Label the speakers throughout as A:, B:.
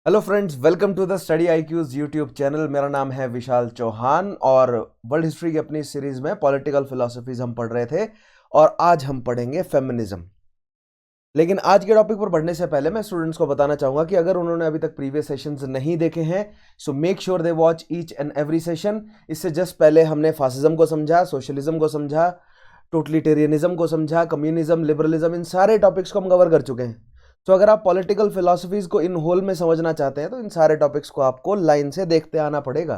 A: Hello friends, welcome to the study IQs YouTube channel. मेरा नाम है विशाल चौहान और वर्ल्ड हिस्ट्री की अपनी सीरीज में पॉलिटिकल फिलोसफीज हम पढ़ रहे थे और आज हम पढ़ेंगे फेमिनिज्म। लेकिन आज के टॉपिक पर बढ़ने से पहले मैं स्टूडेंट्स को बताना चाहूंगा कि अगर उन्होंने अभी तक प्रीवियस सेशंस नहीं देखे हैं so make sure they watch each and every session. इससे जस्ट पहले हमने फासिज्म को समझा, सोशलिज्म को समझा, टोटलिटेरियनिज्म को समझा, कम्युनिज्म, लिबरलिज्म, इन सारे टॉपिक्स को हम कवर कर चुके हैं। तो अगर आप पॉलिटिकल फिलोसफीज को इन होल में समझना चाहते हैं तो इन सारे टॉपिक्स को आपको लाइन से देखते आना पड़ेगा,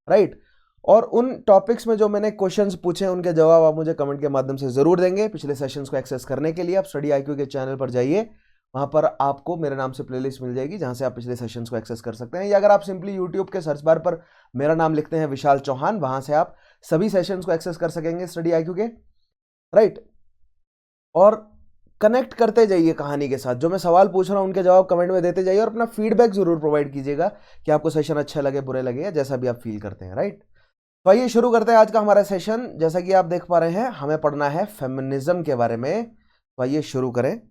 A: राइट। और उन टॉपिक्स में जो मैंने क्वेश्चंस पूछे हैं उनके जवाब आप मुझे कमेंट के माध्यम से जरूर देंगे। पिछले सेशंस को एक्सेस करने के लिए आप स्टडी आईक्यू के चैनल पर जाइए, वहां पर आपको मेरे नाम से प्लेलिस्ट मिल जाएगी जहां से आप पिछले सेशंस को एक्सेस कर सकते हैं। या अगर आप सिंपली यूट्यूब के सर्च बार पर मेरा नाम लिखते हैं विशाल चौहान, वहां से आप सभी सेशंस को एक्सेस कर सकेंगे स्टडी आईक्यू के, राइट। और कनेक्ट करते जाइए कहानी के साथ। जो मैं सवाल पूछ रहा हूं उनके जवाब कमेंट में देते जाइए और अपना फीडबैक जरूर प्रोवाइड कीजिएगा कि आपको सेशन अच्छा लगे, बुरे लगे, या जैसा भी आप फील करते हैं, राइट। तो आइए शुरू करते हैं आज का हमारा सेशन। जैसा कि आप देख पा रहे हैं हमें पढ़ना है फेमिनिज्म के बारे में। तो आइए शुरू करें।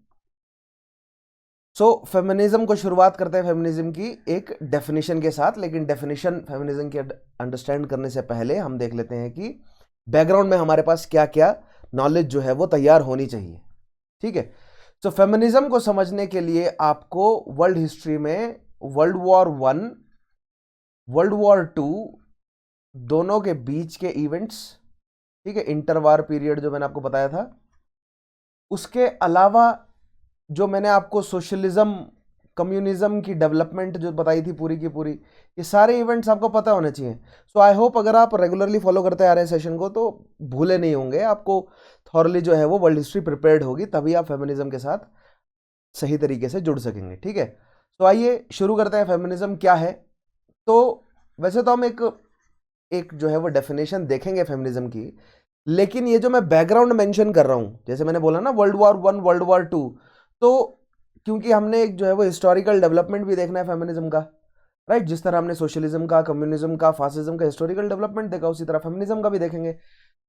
A: सो फेमिनिज्म को शुरुआत करते हैं फेमिनिज्म की एक डेफिनेशन के साथ। लेकिन डेफिनेशन फेमिनिज्म के अंडरस्टैंड करने से पहले हम देख लेते हैं कि बैकग्राउंड में हमारे पास क्या क्या नॉलेज जो है वो तैयार होनी चाहिए, ठीक है। तो फेमिनिज्म को समझने के लिए आपको वर्ल्ड हिस्ट्री में world war one, world war two दोनों के बीच के इवेंट्स, ठीक है, इंटरवार पीरियड जो मैंने आपको बताया था, उसके अलावा जो मैंने आपको सोशलिज्म, कम्युनिज्म की डेवलपमेंट जो बताई थी पूरी की पूरी, ये सारे इवेंट्स आपको पता होने चाहिए। सो आई होप अगर आप रेगुलरली फॉलो करते आ रहे हैं सेशन को तो भूले नहीं होंगे, आपको थॉरली जो है वो वर्ल्ड हिस्ट्री प्रिपेयर्ड होगी, तभी आप फेमिनिज्म के साथ सही तरीके से जुड़ सकेंगे, ठीक है। तो आइए शुरू करते हैं फेमिनिज्म क्या है। तो वैसे तो हम एक जो है वो डेफिनेशन देखेंगे फेमिनिज्म की, लेकिन ये जो मैं बैकग्राउंड मेंशन कर रहा हूं, जैसे मैंने बोला ना world war one, world war two, तो क्योंकि हमने एक जो है वो हिस्टोरिकल डेवलपमेंट भी देखना है फेमिनिज्म का, राइट। जिस तरह हमने सोशलिज्म का, कम्युनिज्म का, फासिज्म का हिस्टोरिकल डेवलपमेंट देखा, उसी तरह फेमिनिज्म का भी देखेंगे।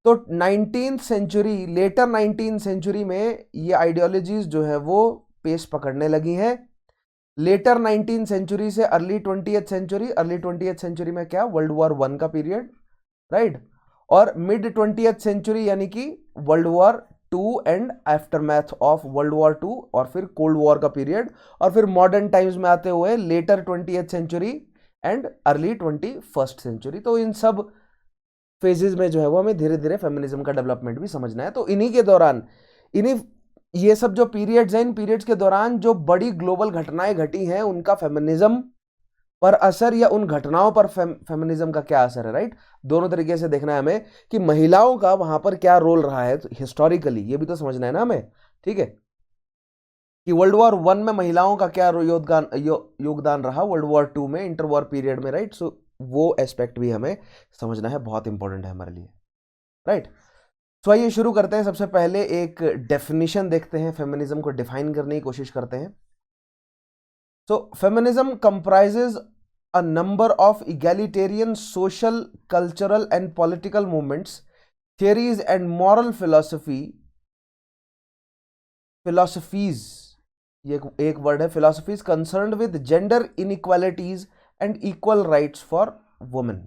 A: तो 19th century, letter 19th century में ये आइडियोलॉजीज जो है वो पेस पकड़ने लगी हैं। लेटर 19th सेंचुरी से early 20th century, early 20th century में क्या, वर्ल्ड वॉर वन का पीरियड, राइट। और मिड 20th सेंचुरी यानी कि world war two and aftermath of world war two, और फिर कोल्ड वॉर का पीरियड, और फिर मॉडर्न टाइम्स में आते हुए later 20th century and early 21st century. तो इन सब फेजेस में जो है वो हमें धीरे धीरे फेमिनिज्म का डेवलपमेंट भी समझना है। तो इन्हीं के दौरान, इन्हीं ये सब जो पीरियड्स हैं, इन पीरियड्स के दौरान जो बड़ी ग्लोबल घटनाएं घटी हैं उनका फेमिनिज्म पर असर, या उन घटनाओं पर फेमिनिज्म का क्या असर है, राइट। दोनों तरीके से देखना है हमें कि महिलाओं का वहां पर क्या रोल रहा है हिस्टोरिकली, ये भी तो समझना है ना हमें, ठीक है। कि वर्ल्ड वॉर वन में महिलाओं का क्या योगदान रहा, वर्ल्ड वॉर टू में, इंटर वॉर पीरियड में, राइट। सो वो एस्पेक्ट भी हमें समझना है, बहुत इंपॉर्टेंट है हमारे लिए, राइट। तो आइए शुरू करते हैं। सबसे पहले एक डेफिनेशन देखते हैं, फेमिनिज्म को डिफाइन करने की कोशिश करते हैं। So, feminism comprises a number of egalitarian social, cultural, and political movements, theories, and moral philosophies. ये एक वर्ड है, philosophies concerned with gender inequalities and equal rights for women.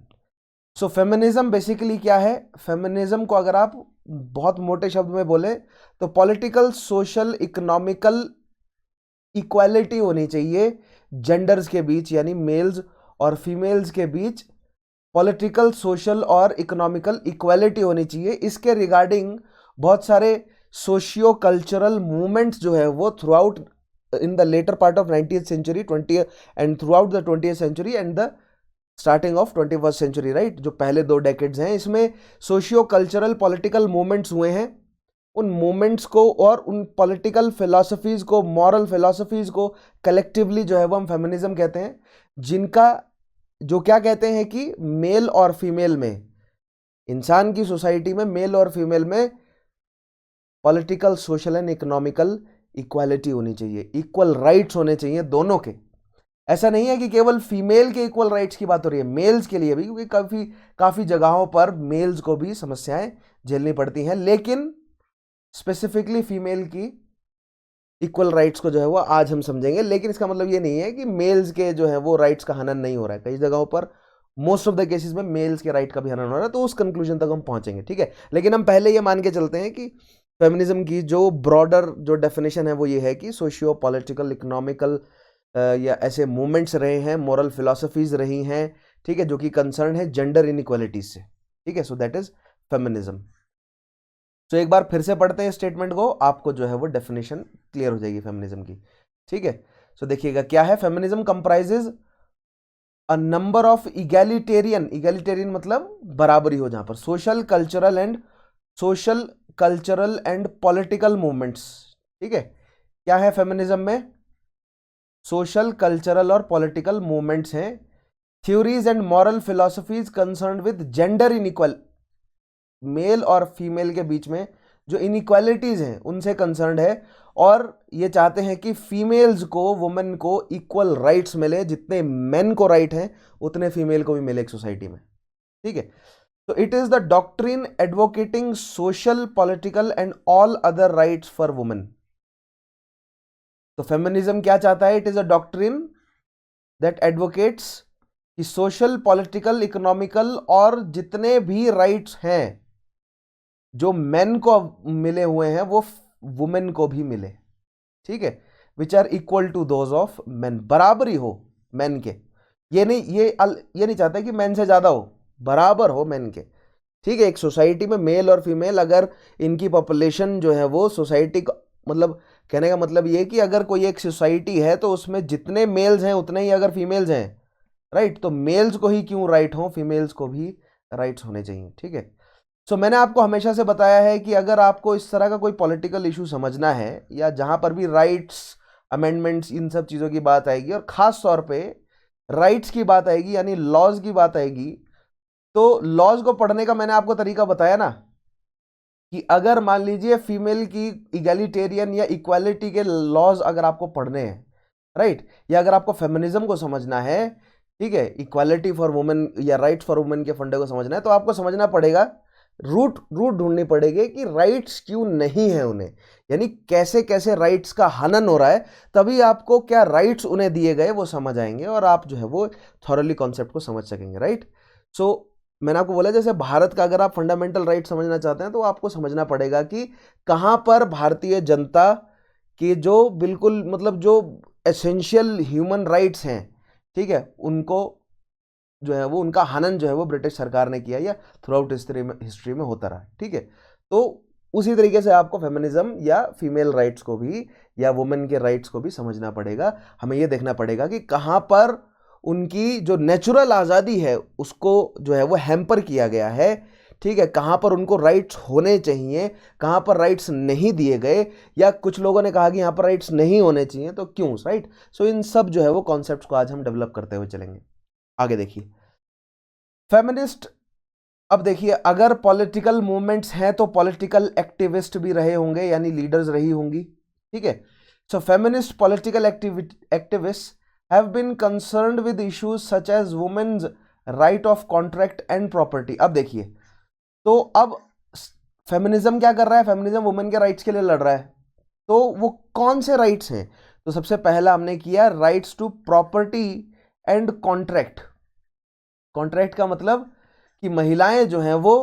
A: So feminism basically क्या है? फेमिनिज्म को अगर आप बहुत मोटे शब्द में बोले तो पॉलिटिकल, सोशल, इकोनॉमिकल इक्वालिटी होनी चाहिए जेंडर्स के बीच, यानी मेल्स और फीमेल्स के बीच पॉलिटिकल, सोशल और इकोनॉमिकल इक्वालिटी होनी चाहिए। इसके रिगार्डिंग बहुत सारे सोशियो कल्चरल मूवमेंट्स जो है वो throughout in the later part of 19th century, 20th and throughout the 20th century and the starting of 21st century, right. जो पहले दो डेकेड्स हैं इसमें सोशियो कल्चरल पॉलिटिकल मूवमेंट्स हुए हैं। उन मूवमेंट्स को और उन पॉलिटिकल फिलॉसफीज को, मॉरल फिलॉसफीज को कलेक्टिवली जो है वो हम फेमिनिज्म कहते हैं, जिनका जो क्या कहते हैं कि मेल और फीमेल में, इंसान की सोसाइटी में मेल और फीमेल में political, social and economical equality होनी चाहिए, इक्वल राइट्स होने चाहिए दोनों के। ऐसा नहीं है कि केवल फीमेल के इक्वल राइट्स की बात हो रही है, मेल्स के लिए भी, क्योंकि काफी जगहों पर मेल्स को भी समस्याएं झेलनी पड़ती हैं, लेकिन स्पेसिफिकली फीमेल की इक्वल राइट्स को जो है वो आज हम समझेंगे, लेकिन इसका मतलब ये नहीं है कि मेल्स के जो है वो राइट्स का हनन नहीं हो रहा है। कई जगहों पर मोस्ट ऑफ द केसेस में मेल्स के राइट का भी हनन हो रहा है, तो उस कंक्लूजन तक हम पहुंचेंगे, ठीक है। लेकिन हम पहले ये मान के चलते हैं कि फेमिनिज्म की जो ब्रॉडर जो डेफिनेशन है वो ये है कि सोशियो पॉलिटिकल इकोनॉमिकल या ऐसे मूवमेंट्स रहे हैं, मोरल फिलोसफीज रही हैं, ठीक है, जो कि कंसर्न है जेंडर इनइक्वालिटीज से, ठीक है। सो दैट इज फेमिनिज्म। तो एक बार फिर से पढ़ते हैं स्टेटमेंट को, आपको जो है वो डेफिनेशन क्लियर हो जाएगी फेमिनिज्म की, ठीक है। सो देखिएगा क्या है, feminism comprises a number of egalitarian मतलब बराबरी हो, जहां पर social cultural and political movements, ठीक है। क्या है फेमिनिज्म में, सोशल कल्चरल और पॉलिटिकल मूवमेंट्स हैं, theories and moral philosophies concern with gender inequal, male और फीमेल के बीच में जो इनइक्वालिटीज हैं उनसे कंसर्न है, और ये चाहते हैं कि फीमेल्स को, वुमेन को इक्वल राइट्स मिले, जितने मेन को राइट हैं उतने फीमेल को भी मिले एक सोसाइटी में, ठीक है। तो it is the doctrine advocating social political and all other rights for women. तो फेमिनिज्म क्या चाहता है, it is a doctrine that advocates कि सोशल पॉलिटिकल इकोनॉमिकल और जितने भी राइट्स हैं जो मेन को मिले हुए हैं वो वुमेन को भी मिले, ठीक है, which are equal to those of men, बराबरी हो मेन के। ये नहीं चाहता कि मेन से ज्यादा हो, बराबर हो मेन के, ठीक है। एक सोसाइटी में मेल और फीमेल अगर इनकी पॉपुलेशन जो है वो सोसाइटी को, मतलब कहने का मतलब ये कि अगर कोई एक सोसाइटी है तो उसमें जितने मेल्स हैं उतने ही अगर फीमेल्स हैं, राइट, तो मेल्स को ही क्यों राइट हो, फीमेल्स को भी राइट्स होने चाहिए, ठीक है। सो मैंने आपको हमेशा से बताया है कि अगर आपको इस तरह का कोई पॉलिटिकल इशू समझना है या जहां पर भी राइट्स, अमेंडमेंट्स, इन सब चीज़ों की बात आएगी और ख़ास तौर पे राइट्स की बात आएगी यानी लॉज की बात आएगी, तो लॉज को पढ़ने का मैंने आपको तरीका बताया ना, कि अगर मान लीजिए फीमेल की इगैलिटेरियन या इक्वालिटी के लॉज अगर आपको पढ़ने हैं, राइट, या अगर आपको फेमिनिज्म को समझना है, ठीक है, इक्वालिटी फॉर वुमेन या राइट्स फॉर वुमेन के फंडे को समझना है, तो आपको समझना पड़ेगा, रूट ढूंढनी पड़ेगी कि राइट्स क्यों नहीं है उन्हें, यानी कैसे कैसे राइट्स का हनन हो रहा है, तभी आपको क्या राइट्स उन्हें दिए गए वो समझ आएंगे और आप जो है वो थॉरली कॉन्सेप्ट को समझ सकेंगे, राइट। सो मैंने आपको बोला जैसे भारत का अगर आप फंडामेंटल राइट समझना चाहते हैं तो आपको समझना पड़ेगा कि कहाँ पर भारतीय जनता के जो बिल्कुल मतलब जो एसेंशियल ह्यूमन राइट्स हैं, ठीक है, उनको जो है वो उनका हनन जो है वो ब्रिटिश सरकार ने किया या थ्रू आउट हिस्ट्री में होता रहा, ठीक है। तो उसी तरीके से आपको फेमिनिज्म या फीमेल राइट्स को भी या वुमेन के राइट्स को भी समझना पड़ेगा। हमें ये देखना पड़ेगा कि कहाँ पर उनकी जो नेचुरल आज़ादी है उसको जो है वो हैम्पर किया गया है, ठीक है, कहाँ पर उनको राइट्स होने चाहिए, कहाँ पर राइट्स नहीं दिए गए, या कुछ लोगों ने कहा कि यहाँ पर राइट्स नहीं होने चाहिए तो क्यों, राइट। सो इन सब जो है वो कॉन्सेप्ट्स को आज हम डेवलप करते हुए चलेंगे। आगे देखिए फेमिनिस्ट, अब देखिए अगर पॉलिटिकल मूवमेंट्स हैं तो पॉलिटिकल एक्टिविस्ट भी रहे होंगे यानी लीडर्स रही होंगी, ठीक है। So feminist political activist have been concerned with issues such as women's right of contract and property. अब देखिए तो अब फेमिनिज्म क्या कर रहा है, फेमिनिज्म वुमेन के राइट्स के लिए लड़ रहा है, तो वो कौन से राइट्स हैं, तो सबसे पहला हमने किया rights to property and contract. Contract का मतलब कि महिलाएं जो हैं वो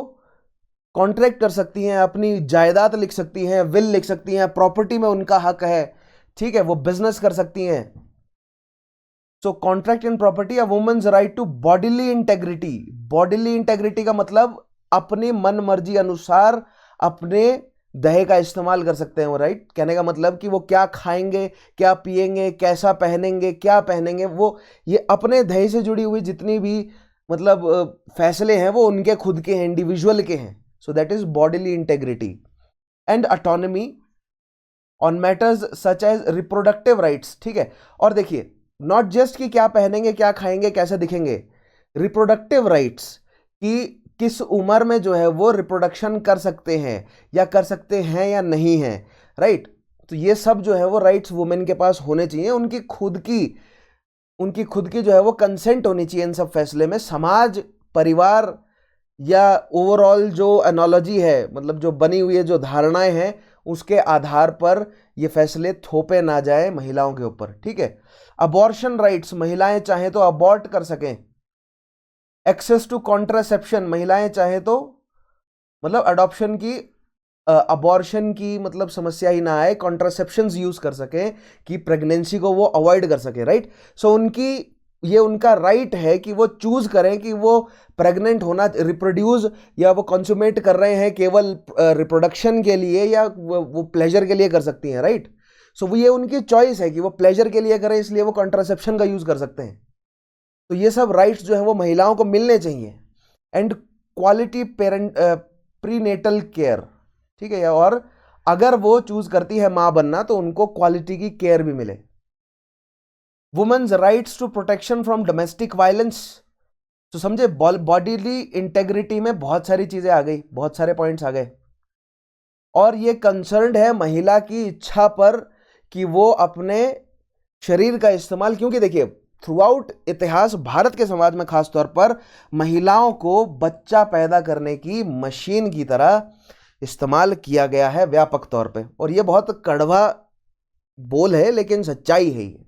A: कॉन्ट्रैक्ट कर सकती हैं, अपनी जायदाद लिख सकती हैं, विल लिख सकती हैं, प्रॉपर्टी में उनका हक है, ठीक है, वो बिजनेस कर सकती हैं। So contract in property, a women's right to bodily integrity. Bodily integrity का मतलब अपनी मन मर्जी अनुसार अपने दहे का इस्तेमाल कर सकते हैं वो, राइट। कहने का मतलब कि वो क्या खाएंगे, क्या पिएंगे, कैसा पहनेंगे, क्या पहनेंगे, वो ये अपने दहे से जुड़ी हुई जितनी भी मतलब फैसले हैं वो उनके खुद के हैं, इंडिविजुअल के हैं। So that is bodily integrity and autonomy on matters such as reproductive rights, ठीक है। और देखिए नॉट जस्ट कि क्या पहनेंगे, क्या खाएंगे, कैसे दिखेंगे, रिप्रोडक्टिव राइट्स कि किस उम्र में जो है वो रिप्रोडक्शन कर सकते हैं या कर सकते हैं या नहीं है, राइट। तो ये सब जो है वो राइट्स वुमेन के पास होने चाहिए, उनकी खुद की जो है वो कंसेंट होनी चाहिए इन सब फैसले में। समाज, परिवार या ओवरऑल जो एनोलॉजी है, मतलब जो बनी हुई है जो धारणाएं हैं, उसके आधार पर ये फैसले थोपे ना जाए महिलाओं के ऊपर, ठीक है। अबॉर्शन राइट्स, महिलाएं चाहे तो अबॉर्ट कर सकें। एक्सेस टू कॉन्ट्रासेप्शन, महिलाएं चाहे तो मतलब अडॉप्शन की, अबॉर्शन की मतलब समस्या ही ना आए, कॉन्ट्रासेप्शंस यूज कर सकें कि प्रेगनेंसी को वो अवॉइड कर सके, राइट। सो उनकी ये उनका राइट है कि वो चूज करें कि वो प्रेग्नेंट होना, रिप्रोड्यूस या वो कंज्यूमेट कर रहे हैं केवल रिप्रोडक्शन के लिए या वो प्लेजर के लिए कर सकती हैं, राइट। सो वो ये उनकी चॉइस है कि वो प्लेजर के लिए करें, इसलिए वो कॉन्ट्रासेप्शन का यूज कर सकते हैं। तो ये सब राइट्स जो है वो महिलाओं को मिलने चाहिए। And quality parent prenatal care, ठीक है। और अगर वो चूज करती है मां बनना तो उनको क्वालिटी की केयर भी मिले। Women's rights to protection from domestic violence, तो समझे बॉडीली इंटेग्रिटी में बहुत सारी चीजें आ गई, बहुत सारे पॉइंट्स आ गए। और ये कंसर्न्ड है महिला की इच्छा पर कि वो अपने शरीर का इस्तेमाल, क्योंकि देखिए थ्रू आउट इतिहास भारत के समाज में खास तौर पर महिलाओं को बच्चा पैदा करने की मशीन की तरह इस्तेमाल किया गया है व्यापक तौर पे। और ये बहुत कड़वा बोल है लेकिन सच्चाई है ये।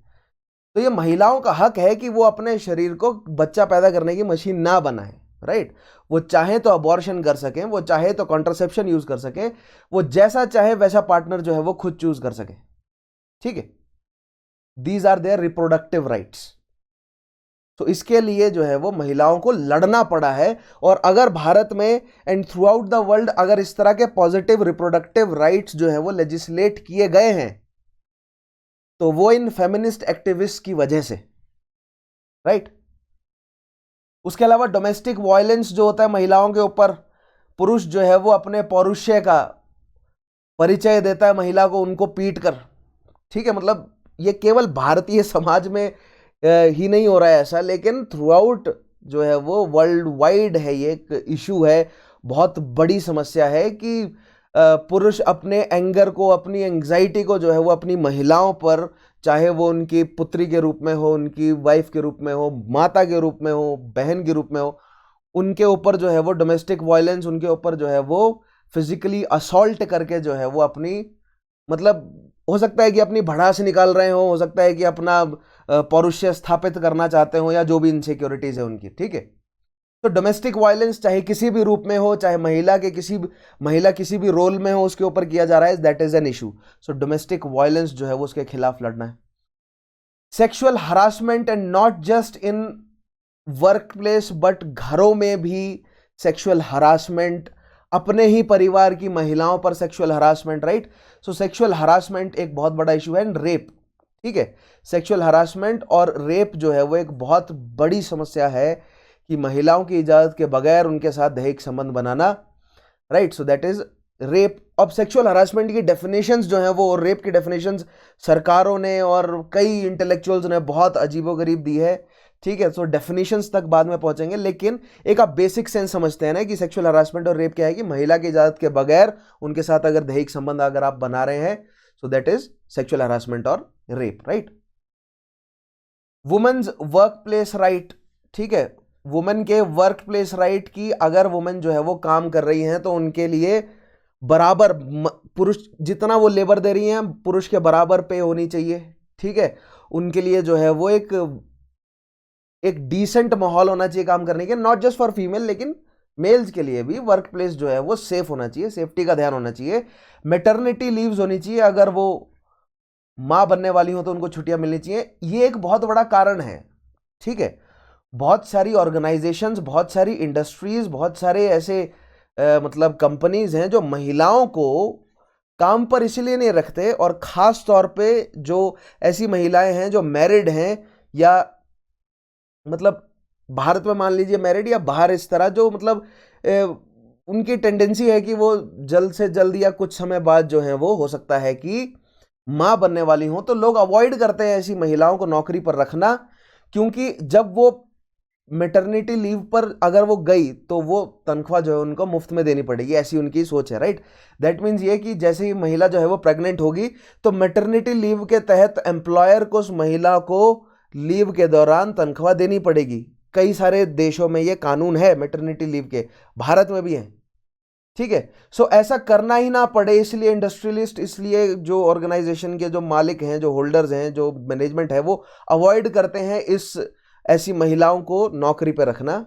A: तो ये महिलाओं का हक है कि वो अपने शरीर को बच्चा पैदा करने की मशीन ना बनाए, राइट। वो चाहे तो अबॉर्शन कर सकें, वो चाहे तो कॉन्ट्रासेप्शन यूज कर सकें, वो जैसा चाहे वैसा पार्टनर जो है वो खुद चूज कर सके, ठीक है। These are their reproductive rights. तो इसके लिए जो है वो महिलाओं को लड़ना पड़ा है। और अगर भारत में and throughout the world अगर इस तरह के पॉजिटिव रिप्रोडक्टिव राइट्स जो है वो लेजिस्लेट किए गए हैं तो वो इन फेमिनिस्ट एक्टिविस्ट की वजह से, राइट। उसके अलावा डोमेस्टिक वायलेंस जो होता है महिलाओं के ऊपर, पुरुष जो है वो अपने पौरुषे का परिचय देता है महिला को उनको पीट कर, ठीक है। मतलब ये केवल भारतीय समाज में ही नहीं हो रहा है ऐसा, लेकिन थ्रू आउट जो है वो वर्ल्ड वाइड है, ये एक इशू है, बहुत बड़ी समस्या है कि पुरुष अपने एंगर को, अपनी एंग्जाइटी को जो है वो अपनी महिलाओं पर, चाहे वो उनकी पुत्री के रूप में हो, उनकी वाइफ के रूप में हो, माता के रूप में हो, बहन के रूप में हो, उनके ऊपर जो है वो डोमेस्टिक वायलेंस, उनके ऊपर जो है वो फिजिकली असॉल्ट करके जो है वो अपनी, मतलब हो सकता है कि अपनी भड़ास निकाल रहे हो सकता है कि अपना पौरुष्य स्थापित करना चाहते हो, या जो भी इनसिक्योरिटीज है उनकी, ठीक है। तो डोमेस्टिक वायलेंस चाहे किसी भी रूप में हो, चाहे महिला किसी भी रोल में हो, उसके ऊपर किया जा रहा है, that is an issue. So domestic violence जो है वो उसके खिलाफ लड़ना है। Sexual harassment, and not just in work place but घरों में भी सेक्सुअल हरासमेंट, अपने ही परिवार की महिलाओं पर सेक्सुअल हरासमेंट, राइट। सो सेक्सुअल हरासमेंट एक बहुत बड़ा इशू है। एंड रेप, ठीक है। सेक्सुअल हरासमेंट और रेप जो है वो एक बहुत बड़ी समस्या है कि महिलाओं की इजाजत के बगैर उनके साथ दैहिक संबंध बनाना, right. So that is rape. अब सेक्सुअल हरासमेंट की डेफिनेशंस जो है वो, और रेप की डेफिनेशंस सरकारों ने और कई इंटेलेक्चुअल्स ने बहुत अजीबोगरीब दी है, ठीक है। सो डेफिनेशंस तक बाद में पहुंचेंगे, लेकिन एक आप बेसिक सेंस समझते हैं ना कि सेक्सुअल हरासमेंट और रेप क्या है, कि महिला की इजाजत के बगैर उनके साथ अगर दैहिक संबंध अगर आप बना रहे हैं, so that is sexual harassment और rape, right. Women's workplace right, ठीक है। वुमेन के वर्क प्लेस राइट की, अगर वुमेन जो है वो काम कर रही हैं तो उनके लिए बराबर, पुरुष जितना वो लेबर दे रही हैं पुरुष के बराबर पे होनी चाहिए, ठीक है। उनके लिए जो है वो एक डिसेंट माहौल होना चाहिए काम करने के, नॉट जस्ट फॉर फीमेल लेकिन मेल्स के लिए भी वर्क प्लेस जो है वो सेफ होना चाहिए, सेफ्टी का ध्यान होना चाहिए। मैटरनिटी लीव्स होनी चाहिए, अगर वो मां बनने वाली हो तो उनको छुट्टियां मिलनी चाहिए। ये एक बहुत बड़ा कारण है, ठीक है। बहुत सारी ऑर्गेनाइजेशंस, बहुत सारी इंडस्ट्रीज, बहुत सारे ऐसे मतलब कंपनीज हैं जो महिलाओं को काम पर इसलिए नहीं रखते, और खास तौर पे जो ऐसी महिलाएं हैं जो मैरिड हैं, या मतलब भारत में मान लीजिए मैरिड, या बाहर इस तरह जो मतलब उनकी टेंडेंसी है कि वो जल्द से जल्द या कुछ समय बाद जो है वो हो सकता है कि मां बनने वाली हो, तो लोग अवॉइड करते हैं ऐसी महिलाओं को नौकरी पर रखना, क्योंकि जब वो मैटरनिटी लीव पर अगर वो गई तो वो तनख्वाह जो है उनको मुफ्त में देनी पड़ेगी, ऐसी उनकी सोच है, राइट। दैट मीन्स ये कि जैसे ही महिला जो है वो प्रेग्नेंट होगी तो मैटरनिटी लीव के तहत एम्प्लॉयर को उस महिला को लीव के दौरान तनख्वाह देनी पड़ेगी। कई सारे देशों में ये कानून है मैटरनिटी लीव के, भारत में भी है। ठीक है। सो ऐसा करना ही ना पड़े इसलिए इंडस्ट्रियलिस्ट, इसलिए जो ऑर्गेनाइजेशन के जो मालिक हैं, जो होल्डर्स हैं, जो मैनेजमेंट है, वो अवॉइड करते हैं इस ऐसी महिलाओं को नौकरी पे रखना,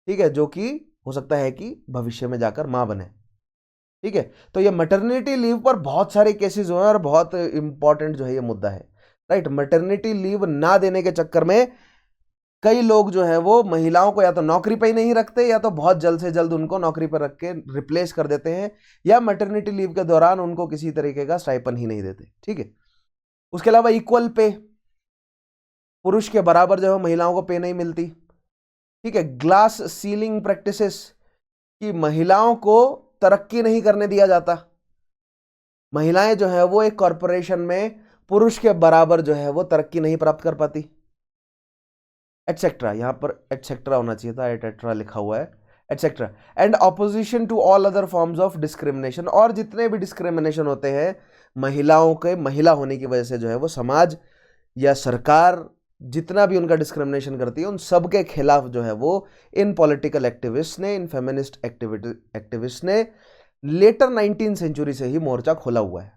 A: ठीक है, जो कि हो सकता है कि भविष्य में जाकर मां बने। ठीक है, तो ये मैटरनिटी लीव पर बहुत सारे केसेस हुए हैं और बहुत इंपॉर्टेंट जो है ये मुद्दा है, राइट। मैटरनिटी लीव ना देने के चक्कर में कई लोग जो है वो महिलाओं को या तो नौकरी पे ही नहीं रखते, या तो बहुत जल्द से जल्द उनको नौकरी पर रख के रिप्लेस कर देते हैं, या मैटरनिटी लीव के दौरान उनको किसी तरीके का स्टाइपन ही नहीं देते। ठीक है, उसके अलावा इक्वल पे, पुरुष के बराबर जो है महिलाओं को पे नहीं मिलती। ठीक है, ग्लास सीलिंग प्रैक्टिसेस, कि महिलाओं को तरक्की नहीं करने दिया जाता, महिलाएं जो है वो एक कॉरपोरेशन में पुरुष के बराबर जो है वो तरक्की नहीं प्राप्त कर पाती, एटसेट्रा। यहां पर एटसेट्रा होना चाहिए था, एटसेट्रा लिखा हुआ है, etcetera. And opposition to all other forms of discrimination, और जितने भी डिस्क्रिमिनेशन होते हैं महिलाओं के महिला होने की वजह से जो है वो समाज या सरकार जितना भी उनका डिस्क्रिमिनेशन करती है, उन सब के खिलाफ जो है वो इन पॉलिटिकल एक्टिविस्ट ने, इन फेमिनिस्ट एक्टिविस्ट ने लेटर 19th सेंचुरी से ही मोर्चा खोला हुआ है,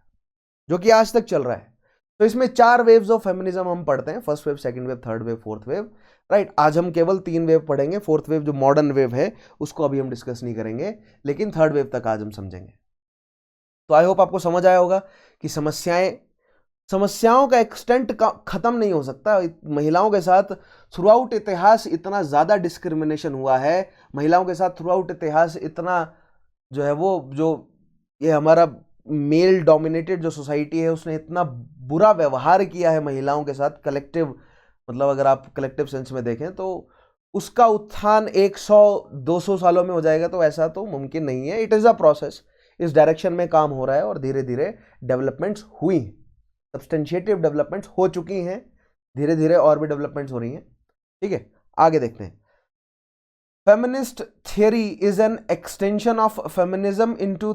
A: जो कि आज तक चल रहा है। तो इसमें 4 वेव्स ऑफ फेमिनिज्म हम पढ़ते हैं, first wave, second wave, third wave, fourth wave, right. आज हम केवल 3 वेव पढ़ेंगे, फोर्थ वेव जो मॉडर्न वेव है उसको अभी हम डिस्कस नहीं करेंगे, लेकिन थर्ड वेव तक आज हम समझेंगे। तो आई होप आपको समझ आया होगा कि समस्याओं का एक्सटेंट खत्म नहीं हो सकता। महिलाओं के साथ थ्रू आउट इतिहास इतना ज्यादा डिस्क्रिमिनेशन हुआ है, महिलाओं के साथ थ्रू आउट इतिहास इतना जो है वो, जो ये हमारा मेल डोमिनेटेड जो सोसाइटी है उसने इतना बुरा व्यवहार किया है महिलाओं के साथ, कलेक्टिव, मतलब अगर आप कलेक्टिव सेंस में देखें तो उसका उत्थान 100-200 सालों में हो जाएगा, तो ऐसा तो मुमकिन नहीं है। इट इज़ अ प्रोसेस, इस डायरेक्शन में काम हो रहा है और धीरे धीरे डेवलपमेंट्स हुई, सब्सटेंशिएटिव डेवलपमेंट्स हो चुकी हैं, धीरे धीरे और भी डेवलपमेंट्स हो रही हैं। ठीक है, आगे देखते हैं। Feminist theory is an extension of feminism into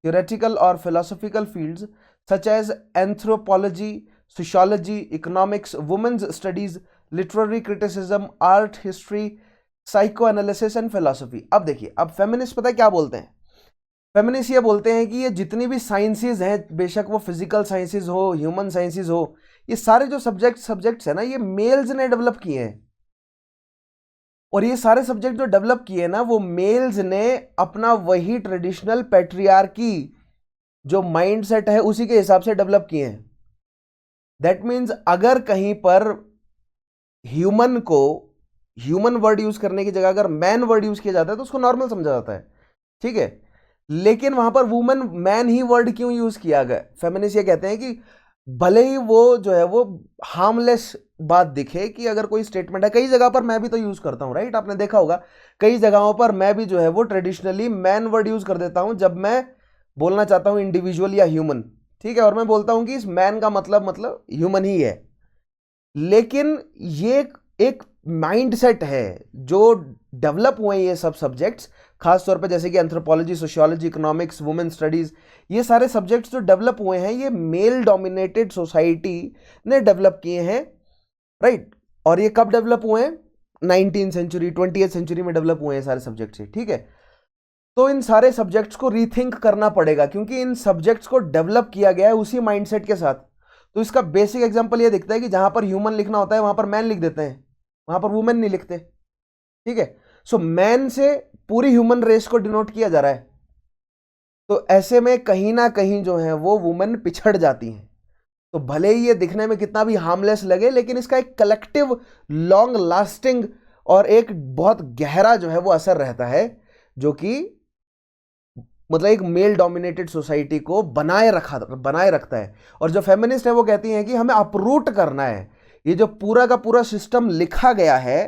A: theoretical or philosophical fields such as anthropology, sociology, economics, women's studies, literary criticism, art history, psychoanalysis and philosophy। अब देखिए, अब फेमिनिस्ट पता है क्या बोलते हैं? फेमिनिस्ट ये बोलते हैं कि ये जितनी भी साइंसेज हैं, बेशक वो फिजिकल साइंसेज हो, ह्यूमन साइंसेज हो, ये सारे जो सब्जेक्ट्स हैं ना, ये मेल्स ने डेवलप किए हैं। और ये सारे सब्जेक्ट जो डेवलप किए ना, वो मेल्स ने अपना वही ट्रेडिशनल पैट्रियार्की जो माइंडसेट है उसी के हिसाब से डेवलप किए हैं। दैट मीन्स अगर कहीं पर ह्यूमन वर्ड यूज करने की जगह अगर मैन वर्ड यूज किया जाता है तो उसको नॉर्मल समझा जाता है, ठीक है। लेकिन वहां पर वुमन मैन ही वर्ड क्यों यूज किया गया? फेमिनिस्ट ये कहते हैं कि भले ही वो जो है वो हार्मलेस बात दिखे, कि अगर कोई स्टेटमेंट है, कई जगह पर मैं भी तो यूज करता हूं, राइट, आपने देखा होगा कई जगहों पर मैं भी जो है वो ट्रेडिशनली मैन वर्ड यूज कर देता हूं जब मैं बोलना चाहता हूं इंडिविजुअल या ह्यूमन, ठीक है, और मैं बोलता हूं कि इस मैन का मतलब ह्यूमन ही है। लेकिन ये एक माइंडसेट है जो डेवलप हुए ये सब सब्जेक्ट्स, खासतौर पे जैसे कि anthropology, sociology, economics, women studies, ये सारे सब्जेक्ट्स जो डेवलप हुए हैं ये मेल डोमिनेटेड सोसाइटी ने डेवलप किए हैं, राइट। और ये कब डेवलप हुए हैं? 19th सेंचुरी, 20th सेंचुरी में डेवलप हुए हैं सारे सब्जेक्ट्स, ठीक है। तो इन सारे सब्जेक्ट्स को रीथिंक करना पड़ेगा, क्योंकि इन सब्जेक्ट्स को डेवलप किया गया है उसी माइंडसेट के साथ। तो इसका बेसिक एग्जांपल ये दिखता है कि जहां पर ह्यूमन लिखना होता है वहां पर मैन लिख देते हैं, वहां पर वुमेन नहीं लिखते, ठीक है। सो मैन से पूरी ह्यूमन रेस को डिनोट किया जा रहा है। तो ऐसे में कहीं ना कहीं जो है वो वुमेन पिछड़ जाती हैं। तो भले ही ये दिखने में कितना भी हार्मलेस लगे, लेकिन इसका एक कलेक्टिव लॉन्ग लास्टिंग और एक बहुत गहरा जो है वो असर रहता है, जो कि मतलब एक मेल डोमिनेटेड सोसाइटी को बनाए रखता है। और जो फेमिनिस्ट है वो कहती हैं कि हमें अपरूट करना है ये जो पूरा का पूरा सिस्टम लिखा गया है